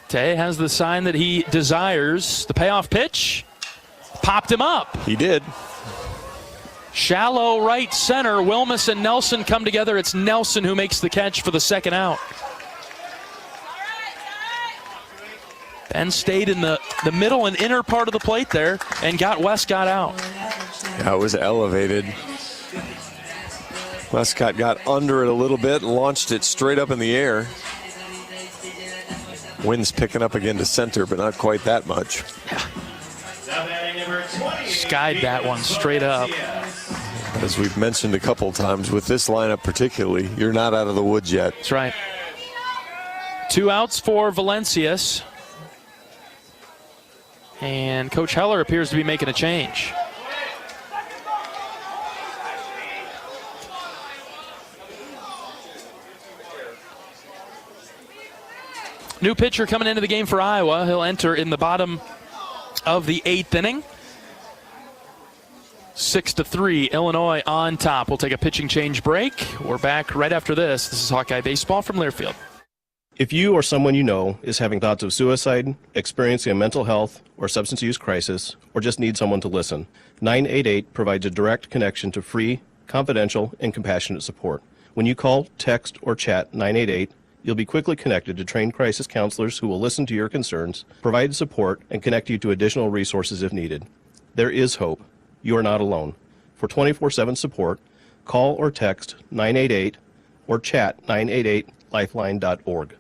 Detay has the sign that he desires. The payoff pitch popped him up. He did. Shallow right center. Wilmus and Nelson come together. It's Nelson who makes the catch for the second out. Ben stayed in the middle and inner part of the plate there and got Westcott out. Yeah, it was elevated. Westcott got under it a little bit and launched it straight up in the air. Wind's picking up again to center, but not quite that much. Skied that one straight up. As we've mentioned a couple times, with this lineup particularly, you're not out of the woods yet. That's right. 2 outs for Valencius. And Coach Heller appears to be making a change. New pitcher coming into the game for Iowa. He'll enter in the bottom of the 8th inning. 6-3, Illinois on top. We'll take a pitching change break. We're back right after this. This is Hawkeye Baseball from Learfield. If you or someone you know is having thoughts of suicide, experiencing a mental health or substance use crisis, or just need someone to listen, 988 provides a direct connection to free, confidential, and compassionate support. When you call, text, or chat 988, you'll be quickly connected to trained crisis counselors who will listen to your concerns, provide support, and connect you to additional resources if needed. There is hope. You are not alone. For 24/7 support, call or text 988 or chat 988lifeline.org.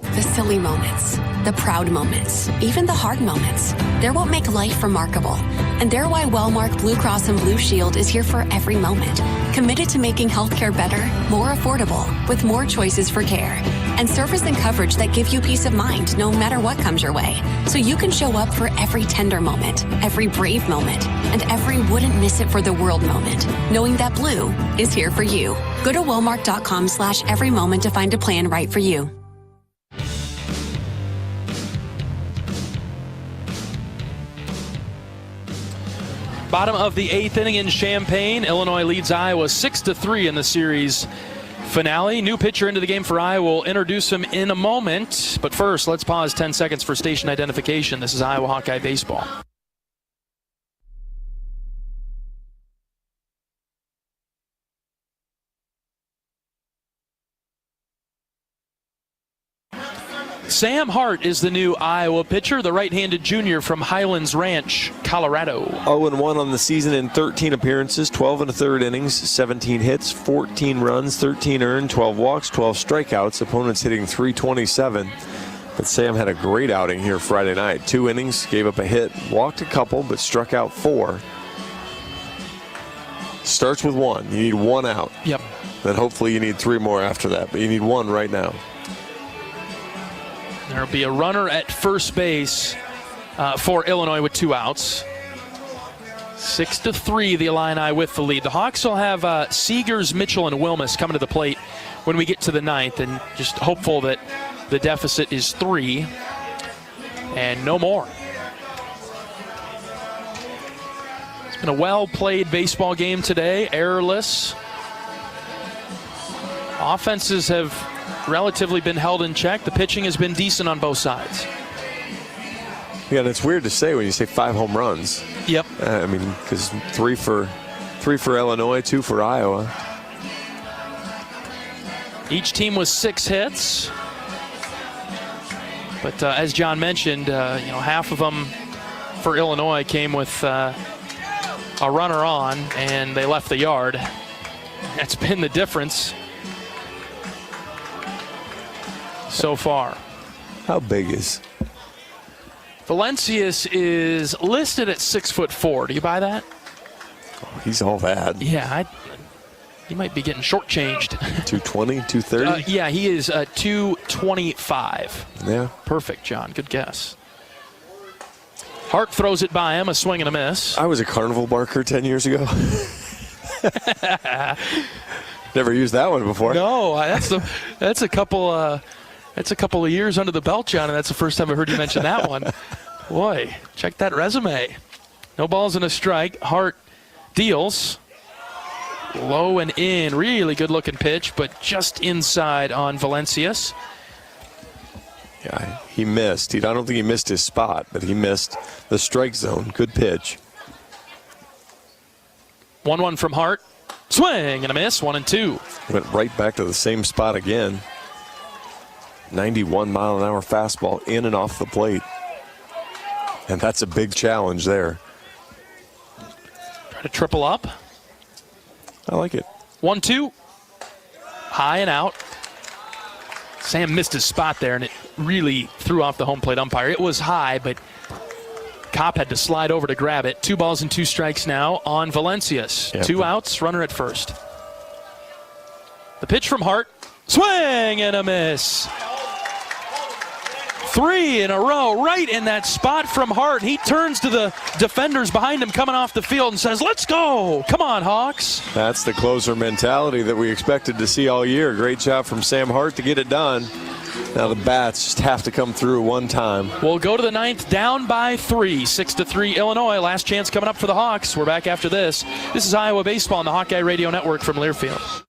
The silly moments, the proud moments, even the hard moments. They're what make life remarkable. And they're why Wellmark Blue Cross and Blue Shield is here for every moment. Committed to making healthcare better, more affordable, with more choices for care. And service and coverage that give you peace of mind no matter what comes your way. So you can show up for every tender moment, every brave moment, and every wouldn't miss it for the world moment, knowing that Blue is here for you. Go to Wellmark.com/every moment to find a plan right for you. Bottom of the 8th inning in Champaign. Illinois leads Iowa 6-3 in the series finale. New pitcher into the game for Iowa. We'll introduce him in a moment. But first, let's pause 10 seconds for station identification. This is Iowa Hawkeye Baseball. Sam Hart is the new Iowa pitcher, the right-handed junior from Highlands Ranch, Colorado. 0-1 on the season in 13 appearances, 12 1/3 innings, 17 hits, 14 runs, 13 earned, 12 walks, 12 strikeouts. Opponents hitting .327. But Sam had a great outing here Friday night. 2 innings, gave up a hit, walked a couple, but struck out 4. Starts with 1. You need 1 out. Yep. Then hopefully you need 3 more after that, but you need 1 right now. There'll be a runner at first base for Illinois with 2 outs. 6-3, the Illini with the lead. The Hawks will have Seegers, Mitchell, and Wilmus coming to the plate when we get to the 9th, and just hopeful that the deficit is 3 and no more. It's been a well-played baseball game today, errorless. Offenses have relatively been held in check. The pitching has been decent on both sides. Yeah, and it's weird to say when you say 5 home runs. Yep. I mean, because 3 for Illinois, 2 for Iowa. Each team was 6 hits. But as John mentioned, half of them for Illinois came with a runner on, and they left the yard. That's been the difference so far. How big is? Valencius is listed at 6'4". Do you buy that? Oh, he's all that. Yeah, he might be getting shortchanged. 220, 230? Yeah, he is 225. Yeah. Perfect, John. Good guess. Hart throws it by him, a swing and a miss. I was a carnival barker 10 years ago. Never used that one before. No, that's a couple of years under the belt, John, and that's the first time I heard you mention that one. Boy, check that resume. No balls and a strike. Hart deals. Low and in. Really good-looking pitch, but just inside on Valencius. Yeah, he missed. I don't think he missed his spot, but he missed the strike zone. Good pitch. 1-1 from Hart. Swing and a miss. 1-2. Went right back to the same spot again. 91-mile-an-hour fastball in and off the plate. And that's a big challenge there. Try to triple up. I like it. 1-2. High and out. Sam missed his spot there, and it really threw off the home plate umpire. It was high, but Kopp had to slide over to grab it. 2 balls and 2 strikes now on Valencius. Yep. 2 outs, runner at first. The pitch from Hart. Swing and a miss. 3 in a row, right in that spot from Hart. He turns to the defenders behind him coming off the field and says, "Let's go. Come on, Hawks." That's the closer mentality that we expected to see all year. Great job from Sam Hart to get it done. Now the bats just have to come through one time. We'll go to the 9th, down by 3, 6-3 Illinois. Last chance coming up for the Hawks. We're back after this. This is Iowa Baseball on the Hawkeye Radio Network from Learfield.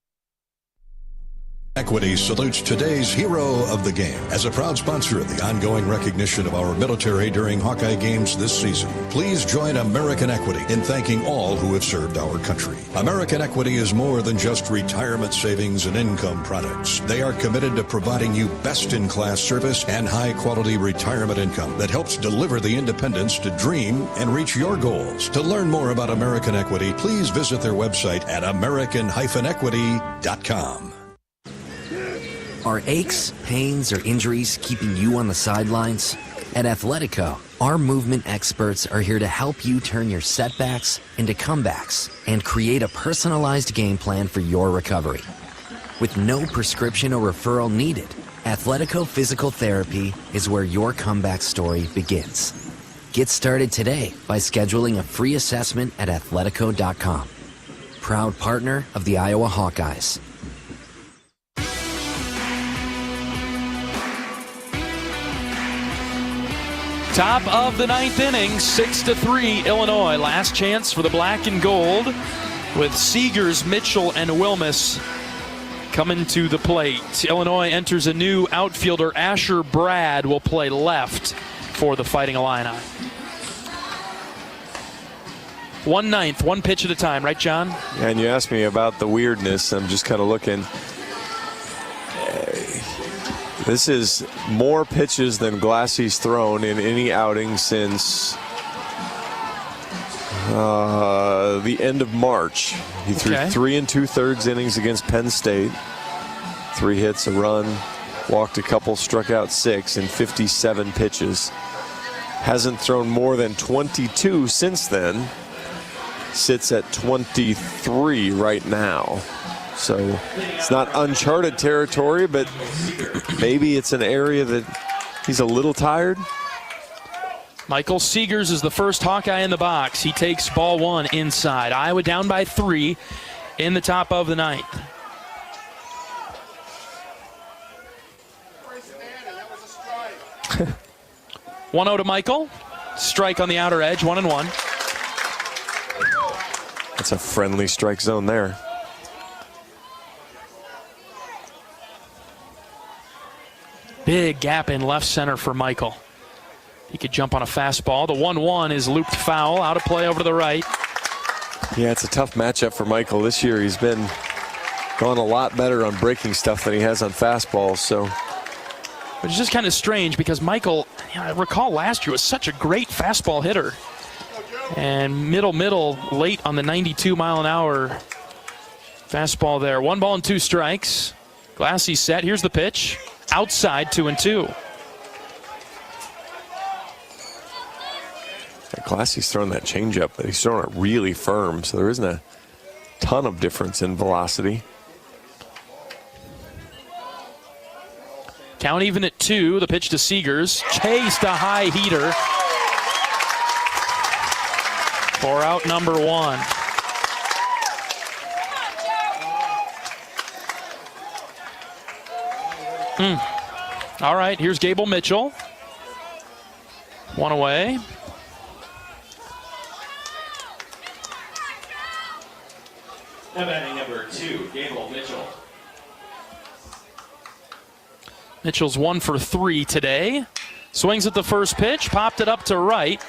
Equity salutes today's hero of the game. As a proud sponsor of the ongoing recognition of our military during Hawkeye games this season, please join American Equity in thanking all who have served our country. American Equity is more than just retirement savings and income products. They are committed to providing you best-in-class service and high-quality retirement income that helps deliver the independence to dream and reach your goals. To learn more about American Equity, please visit their website at american-equity.com. Are aches, pains, or injuries keeping you on the sidelines? At Athletico, our movement experts are here to help you turn your setbacks into comebacks and create a personalized game plan for your recovery. With no prescription or referral needed, Athletico Physical Therapy is where your comeback story begins. Get started today by scheduling a free assessment at athletico.com. Proud partner of the Iowa Hawkeyes. Top of the ninth inning, 6-3 Illinois. Last chance for the black and gold with Seegers, Mitchell, and Wilmus coming to the plate. Illinois enters a new outfielder. Asher Brad will play left for the Fighting Illini. 1/9, one pitch at a time, right, John? Yeah, and you asked me about the weirdness. I'm just kind of looking. This is more pitches than Glassey's thrown in any outing since the end of March. He threw 3 2/3 innings against Penn State. 3 hits, a run, walked a couple, struck out 6 in 57 pitches. Hasn't thrown more than 22 since then. Sits at 23 right now. So it's not uncharted territory, but maybe it's an area that he's a little tired. Michael Seegers is the first Hawkeye in the box. He takes ball 1 inside. Iowa down by 3 in the top of the ninth. One 0 to Michael. Strike on the outer edge, 1-1. That's a friendly strike zone there. Big gap in left center for Michael. He could jump on a fastball. The 1-1 is looped foul, out of play over to the right. Yeah, it's a tough matchup for Michael this year. He's been going a lot better on breaking stuff than he has on fastballs. So, but it's just kind of strange because Michael, I recall last year, was such a great fastball hitter. And middle, late on the 92-mile-an-hour fastball there. 1 ball and 2 strikes. Glassey set. Here's the pitch. Outside, 2-2. Glassey's throwing that changeup, but he's throwing it really firm, so there isn't a ton of difference in velocity. Count even at 2. The pitch to Seegers. Chased a high heater. For out number 1. All right, here's Gable Mitchell. 1 away. Now batting number 2, Gable Mitchell. Mitchell's 1 for 3 today. Swings at the first pitch, popped it up to right.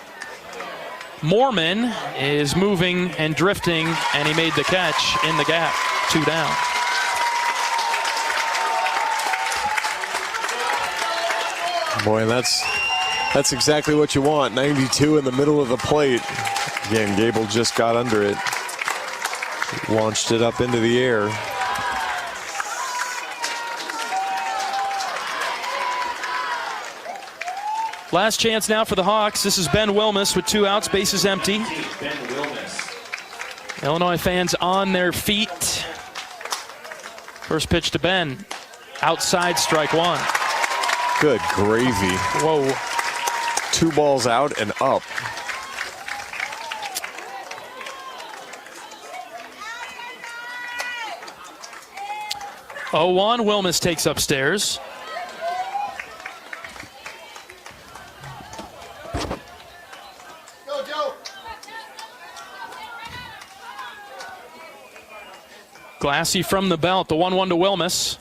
Mormon is moving and drifting, and he made the catch in the gap. 2 down. Boy, that's exactly what you want. 92 in the middle of the plate. Again, Gable just got under it. Launched it up into the air. Last chance now for the Hawks. This is Ben Wilmus with 2 outs, bases empty. Ben Wilmus. Illinois fans on their feet. First pitch to Ben. Outside, strike 1. Good gravy. Whoa. 2 balls out and up. Oh, 1, Wilmus takes upstairs. Glassey from the belt, the 1-1 to Wilmus.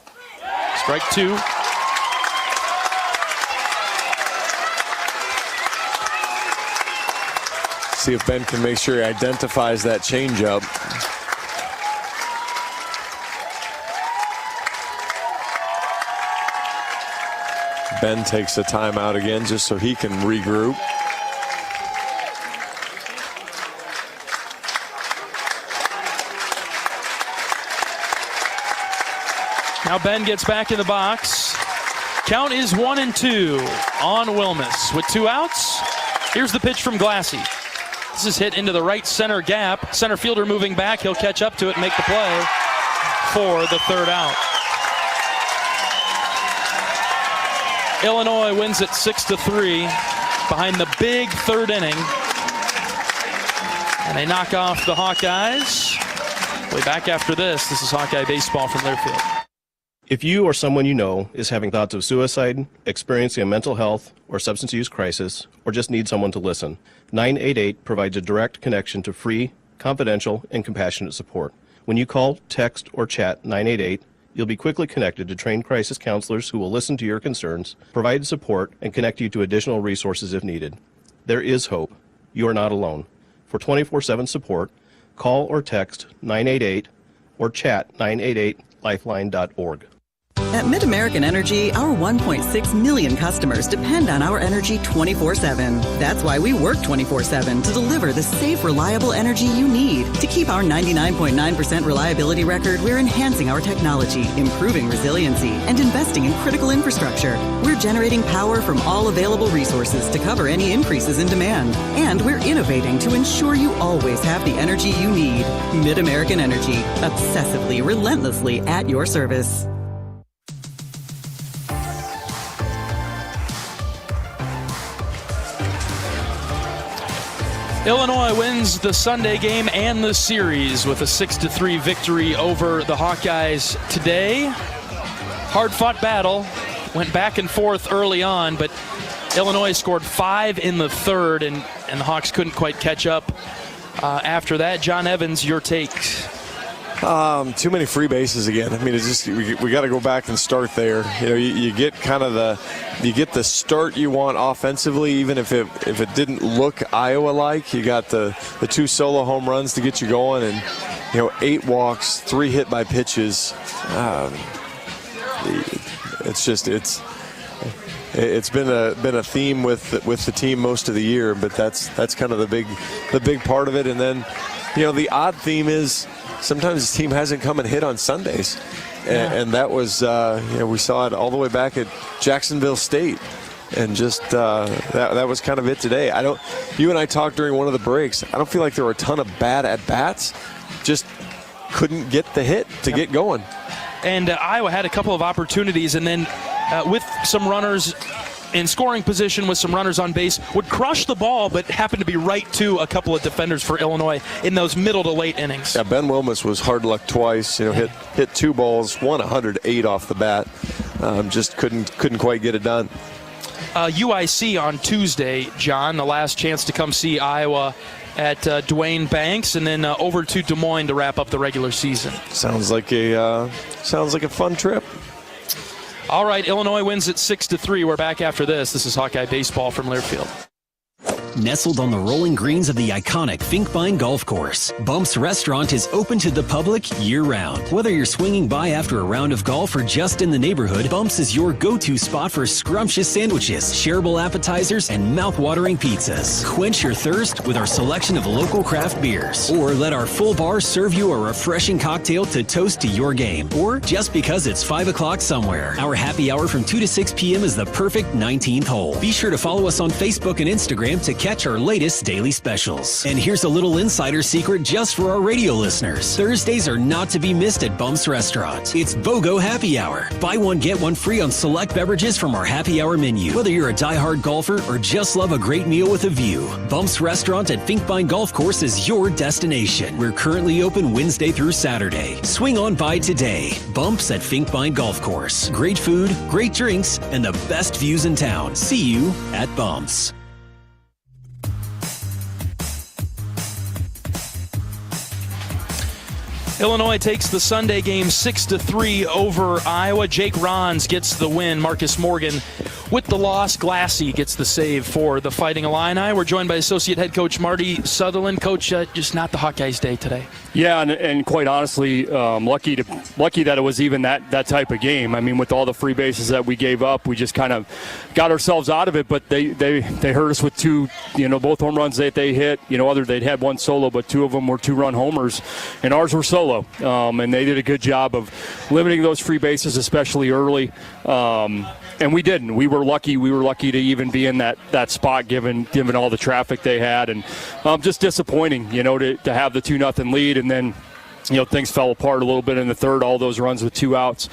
Strike 2. See if Ben can make sure he identifies that changeup. Ben takes a timeout again just so he can regroup. Now Ben gets back in the box. Count is 1-2 on Wilmus with 2 outs. Here's the pitch from Glassy. This is hit into the right center gap. Center fielder moving back. He'll catch up to it and make the play for the 3rd out. Illinois wins it 6-3 behind the big 3rd inning. And they knock off the Hawkeyes. We'll be back after this. This is Hawkeye Baseball from Learfield. If you or someone you know is having thoughts of suicide, experiencing a mental health or substance use crisis, or just need someone to listen, 988 provides a direct connection to free, confidential, and compassionate support. When you call, text, or chat 988, you'll be quickly connected to trained crisis counselors who will listen to your concerns, provide support, and connect you to additional resources if needed. There is hope. You are not alone. For 24/7 support, call or text 988 or chat 988lifeline.org. At MidAmerican Energy, our 1.6 million customers depend on our energy 24/7. That's why we work 24/7 to deliver the safe, reliable energy you need. To keep our 99.9% reliability record, we're enhancing our technology, improving resiliency, and investing in critical infrastructure. We're generating power from all available resources to cover any increases in demand. And we're innovating to ensure you always have the energy you need. MidAmerican Energy, obsessively, relentlessly at your service. Illinois wins the Sunday game and the series with a 6-3 victory over the Hawkeyes today. Hard-fought battle. Went back and forth early on, but Illinois scored 5 in the 3rd, and the Hawks couldn't quite catch up after that. John Evans, your take. Too many free bases again. I mean, it's just we got to go back and start there. You know, you get kind of the start you want offensively, even if it didn't look Iowa-like. You got the 2 solo home runs to get you going, and 8 walks, 3 hit by pitches. It's been a theme with the team most of the year, but that's kind of the big part of it. And then, the odd theme is, sometimes this team hasn't come and hit on Sundays. And that was, we saw it all the way back at Jacksonville State. And just that was kind of it today. You and I talked during one of the breaks. I don't feel like there were a ton of bad at-bats. Just couldn't get the hit to get going. And Iowa had a couple of opportunities, and then with some runners in scoring position with some runners on base, would crush the ball, but happened to be right to a couple of defenders for Illinois in those middle to late innings. Yeah, Ben Wilmus was hard luck twice. Hit 2 balls, 108 off the bat. Just couldn't quite get it done. UIC on Tuesday, John, the last chance to come see Iowa at Duane Banks, and then over to Des Moines to wrap up the regular season. Sounds like a fun trip. All right, Illinois wins it 6-3. We're back after this. This is Hawkeye Baseball from Learfield. Nestled on the rolling greens of the iconic Finkbine Golf Course, Bumps Restaurant is open to the public year-round. Whether you're swinging by after a round of golf or just in the neighborhood, Bumps is your go-to spot for scrumptious sandwiches, shareable appetizers, and mouth-watering pizzas. Quench your thirst with our selection of local craft beers, or let our full bar serve you a refreshing cocktail to toast to your game, or just because it's 5 o'clock somewhere. Our happy hour from 2 to 6 p.m. is the perfect 19th hole. Be sure to follow us on Facebook and Instagram to catch our latest daily specials. And here's a little insider secret just for our radio listeners. Thursdays are not to be missed at Bumps Restaurant. It's BOGO Happy Hour. Buy one, get one free on select beverages from our happy hour menu. Whether you're a diehard golfer or just love a great meal with a view, Bumps Restaurant at Finkbine Golf Course is your destination. We're currently open Wednesday through Saturday. Swing on by today. Bumps at Finkbine Golf Course. Great food, great drinks, and the best views in town. See you at Bumps. Illinois takes the Sunday game 6-3 over Iowa. Jake Rons gets the win. Marcus Morgan with the loss. Glassy gets the save for the Fighting Illini. We're joined by Associate Head Coach Marty Sutherland. Coach, just not the Hawkeyes' day today. Yeah, and quite honestly, lucky that it was even that type of game. I mean, with all the free bases that we gave up, we just kind of got ourselves out of it. But they hurt us with two, both home runs that they hit. They'd had one solo, but two of them were 2-run homers, and ours were solo. And they did a good job of limiting those free bases, especially early. And we didn't. We were lucky. We were lucky to even be in that spot, given all the traffic they had, and just disappointing, to have the 2-0 lead. And then, things fell apart a little bit in the third, all those runs with 2 outs,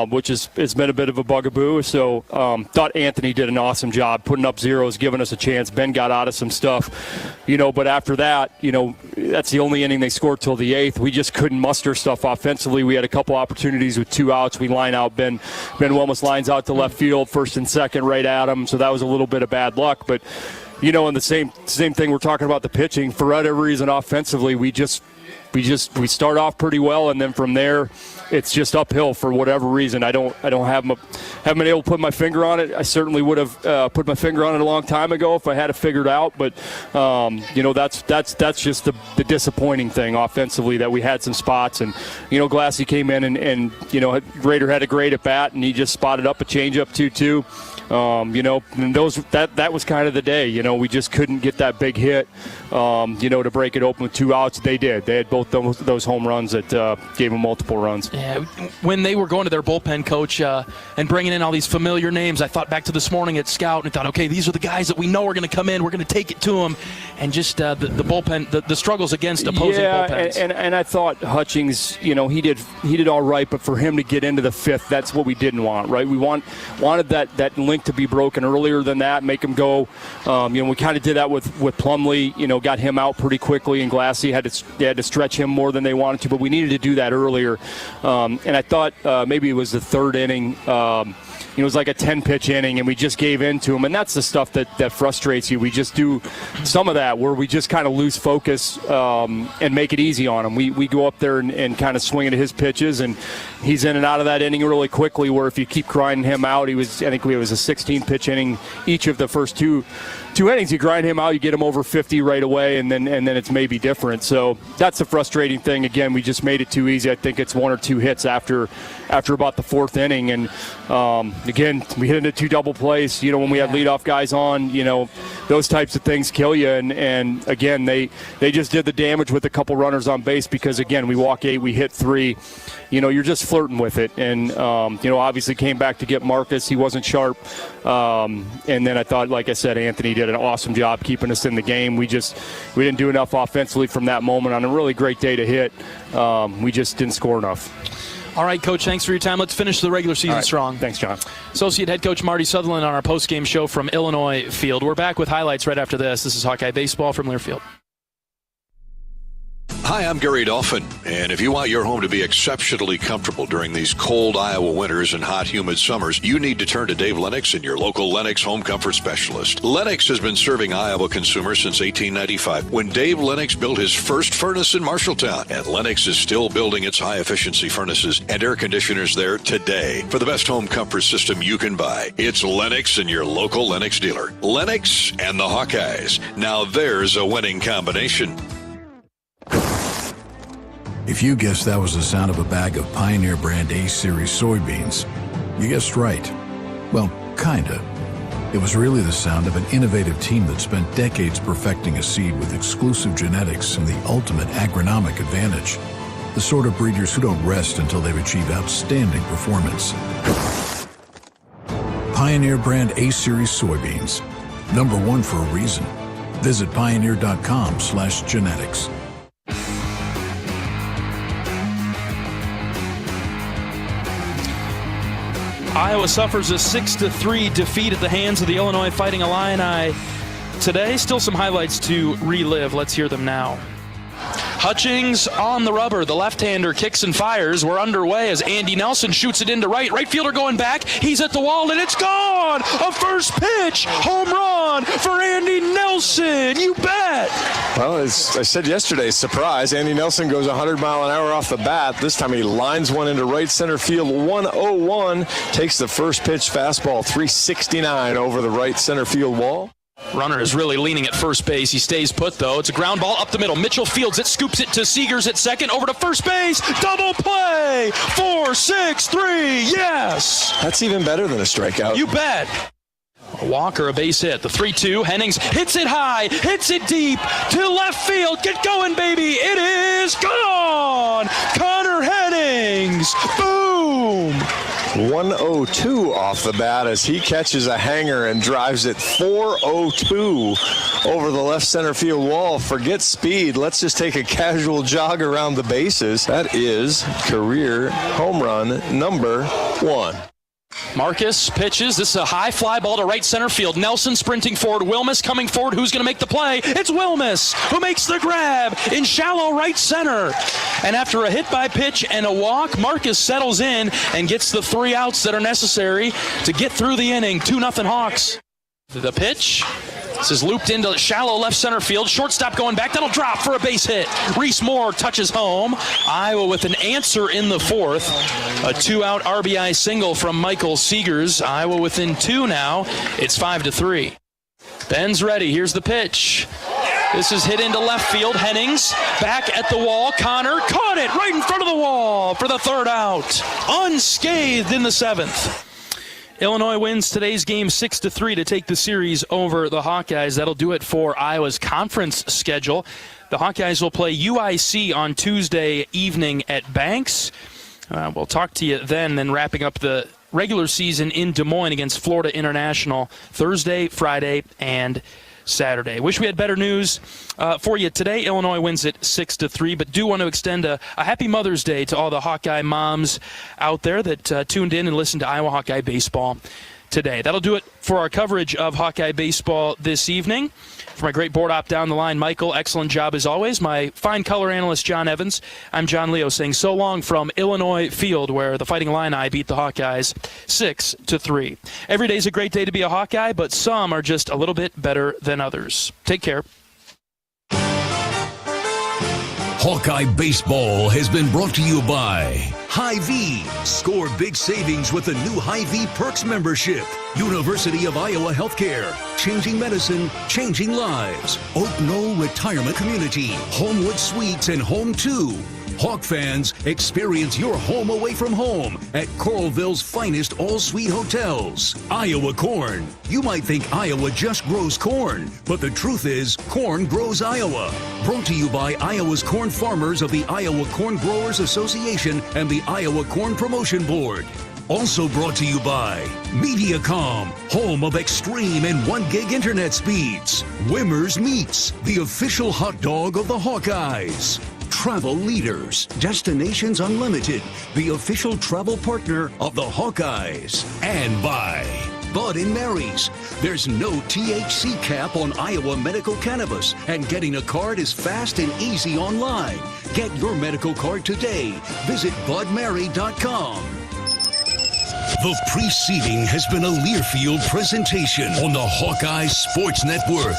which has been a bit of a bugaboo. So thought Anthony did an awesome job putting up zeros, giving us a chance. Ben got out of some stuff, but after that, that's the only inning they scored till the 8th. We just couldn't muster stuff offensively. We had a couple opportunities with 2 outs. We line out. Ben Wilmus lines out to left field, first and second right at him. So that was a little bit of bad luck. But, and the same thing we're talking about the pitching. For whatever reason, offensively, we start off pretty well, and then from there, it's just uphill for whatever reason. I haven't been able to put my finger on it. I certainly would have put my finger on it a long time ago if I had it figured out. But that's just the disappointing thing offensively, that we had some spots, and Glassy came in and Rader had a great at bat, and he just spotted up a changeup 2-2. And that was kind of the day. We just couldn't get that big hit, to break it open with 2 outs. They did. They had both those home runs that gave them multiple runs. Yeah, when they were going to their bullpen coach and bringing in all these familiar names, I thought back to this morning at Scout and thought, okay, these are the guys that we know are going to come in. We're going to take it to them, and just the bullpen, the struggles against opposing bullpens. And I thought Hutchings, he did all right, but for him to get into the 5th, that's what we didn't want, right? We wanted that link to be broken earlier than that, make him go. We kind of did that with Plumlee. Got him out pretty quickly, and Glassy they had to stretch him more than they wanted to, but we needed to do that earlier. And I thought maybe it was the 3rd inning. It was like a 10-pitch inning, and we just gave in to him. And that's the stuff that frustrates you. We just do some of that where we just kind of lose focus and make it easy on him. We go up there and kind of swing into his pitches, and he's in and out of that inning really quickly, where if you keep grinding him out, I think it was a 16-pitch inning each of the first two innings. You grind him out, you get him over 50 right away, and then it's maybe different. So that's the frustrating thing. Again, we just made it too easy. I think it's 1 or 2 hits after about the 4th inning, and again, we hit into 2 double plays. When we had leadoff guys on, those types of things kill you. And again, they just did the damage with a couple runners on base, because again, we walk 8, we hit 3. You're just flirting with it. And obviously came back to get Marcus. He wasn't sharp. And then I thought, like I said, Anthony did an awesome job keeping us in the game. We didn't do enough offensively from that moment. On a really great day to hit, we just didn't score enough. All right, Coach, thanks for your time. Let's finish the regular season strong. Thanks, John. Associate Head Coach Marty Sutherland on our post-game show from Illinois Field. We're back with highlights right after this. This is Hawkeye Baseball from Learfield. Hi, I'm Gary Dolphin, and if you want your home to be exceptionally comfortable during these cold Iowa winters and hot, humid summers, you need to turn to Dave Lennox and your local Lennox home comfort specialist. Lennox has been serving Iowa consumers since 1895, when Dave Lennox built his first furnace in Marshalltown, and Lennox is still building its high-efficiency furnaces and air conditioners there today. For the best home comfort system you can buy, it's Lennox and your local Lennox dealer. Lennox and the Hawkeyes. Now there's a winning combination. If you guessed that was the sound of a bag of Pioneer brand A-Series soybeans, you guessed right. Well, kinda. It was really the sound of an innovative team that spent decades perfecting a seed with exclusive genetics and the ultimate agronomic advantage. The sort of breeders who don't rest until they've achieved outstanding performance. Pioneer brand A-Series soybeans. #1 for a reason. Visit pioneer.com/genetics. Iowa suffers a 6-3 defeat at the hands of the Illinois Fighting Illini today. Still some highlights to relive. Let's hear them now. Hutchings on the rubber. The left-hander kicks and fires. We're underway as Andy Nelson shoots it into right. Right fielder going back. He's at the wall, and it's gone! A first pitch home run for Andy Nelson. You bet! Well, as I said yesterday, surprise. Andy Nelson goes 100 mile an hour off the bat. This time he lines one into right center field. 101. Takes the first pitch fastball 369 over the right center field wall. Runner is really leaning at first base. He stays put, though. It's a ground ball up the middle. Mitchell fields it, scoops it to Seegers at second, over to first base. Double play! 4-6-3, yes! That's even better than a strikeout. You bet. A walk or a base hit. The 3-2. Hennings hits it high, hits it deep to left field. Get going, baby. It is gone. Connor Hennings. Boom. 102 off the bat as he catches a hanger and drives it 402 over the left center field wall. Forget speed. Let's just take a casual jog around the bases. That is career home run number 1. Marcus pitches. This is a high fly ball to right center field. Nelson sprinting forward. Wilmus coming forward. Who's going to make the play? It's Wilmus who makes the grab in shallow right center. And after a hit by pitch and a walk, Marcus settles in and gets the 3 outs that are necessary to get through the inning. 2-0 Hawks. The pitch. This is looped into shallow left center field. Shortstop going back. That'll drop for a base hit. Reese Moore touches home. Iowa with an answer in the 4th. A 2-out RBI single from Michael Seegers. Iowa within 2 now. It's 5-3. Ben's ready. Here's the pitch. This is hit into left field. Hennings back at the wall. Connor caught it right in front of the wall for the 3rd out. Unscathed in the 7th. Illinois wins today's game 6-3 to take the series over the Hawkeyes. That'll do it for Iowa's conference schedule. The Hawkeyes will play UIC on Tuesday evening at Banks. We'll talk to you then wrapping up the regular season in Des Moines against Florida International Thursday, Friday, and Saturday. Wish we had better news for you today. Illinois wins it 6-3, but do want to extend a happy Mother's Day to all the Hawkeye moms out there that tuned in and listened to Iowa Hawkeye baseball today. That'll do it for our coverage of Hawkeye baseball this evening. For my great board op down the line, Michael, excellent job as always. My fine color analyst, John Evans. I'm John Leo saying so long from Illinois Field, where the Fighting Illini beat the Hawkeyes 6-3. Every day's a great day to be a Hawkeye, but some are just a little bit better than others. Take care. Hawkeye Baseball has been brought to you by Hy-Vee. Score big savings with the new Hy-Vee Perks membership. University of Iowa Healthcare. Changing medicine, changing lives. Oak Knoll Retirement Community. Homewood Suites and Home 2. Hawk fans, experience your home away from home at Coralville's finest all-suite hotels. Iowa Corn. You might think Iowa just grows corn, but the truth is, corn grows Iowa. Brought to you by Iowa's corn farmers of the Iowa Corn Growers Association and the Iowa Corn Promotion Board. Also brought to you by Mediacom, home of extreme and 1 gig internet speeds. Wimmer's Meats, the official hot dog of the Hawkeyes. Travel Leaders, Destinations Unlimited, the official travel partner of the Hawkeyes. And by Bud & Mary's. There's no THC cap on Iowa medical cannabis, and getting a card is fast and easy online. Get your medical card today. Visit budmary.com. The preceding has been a Learfield presentation on the Hawkeye Sports Network.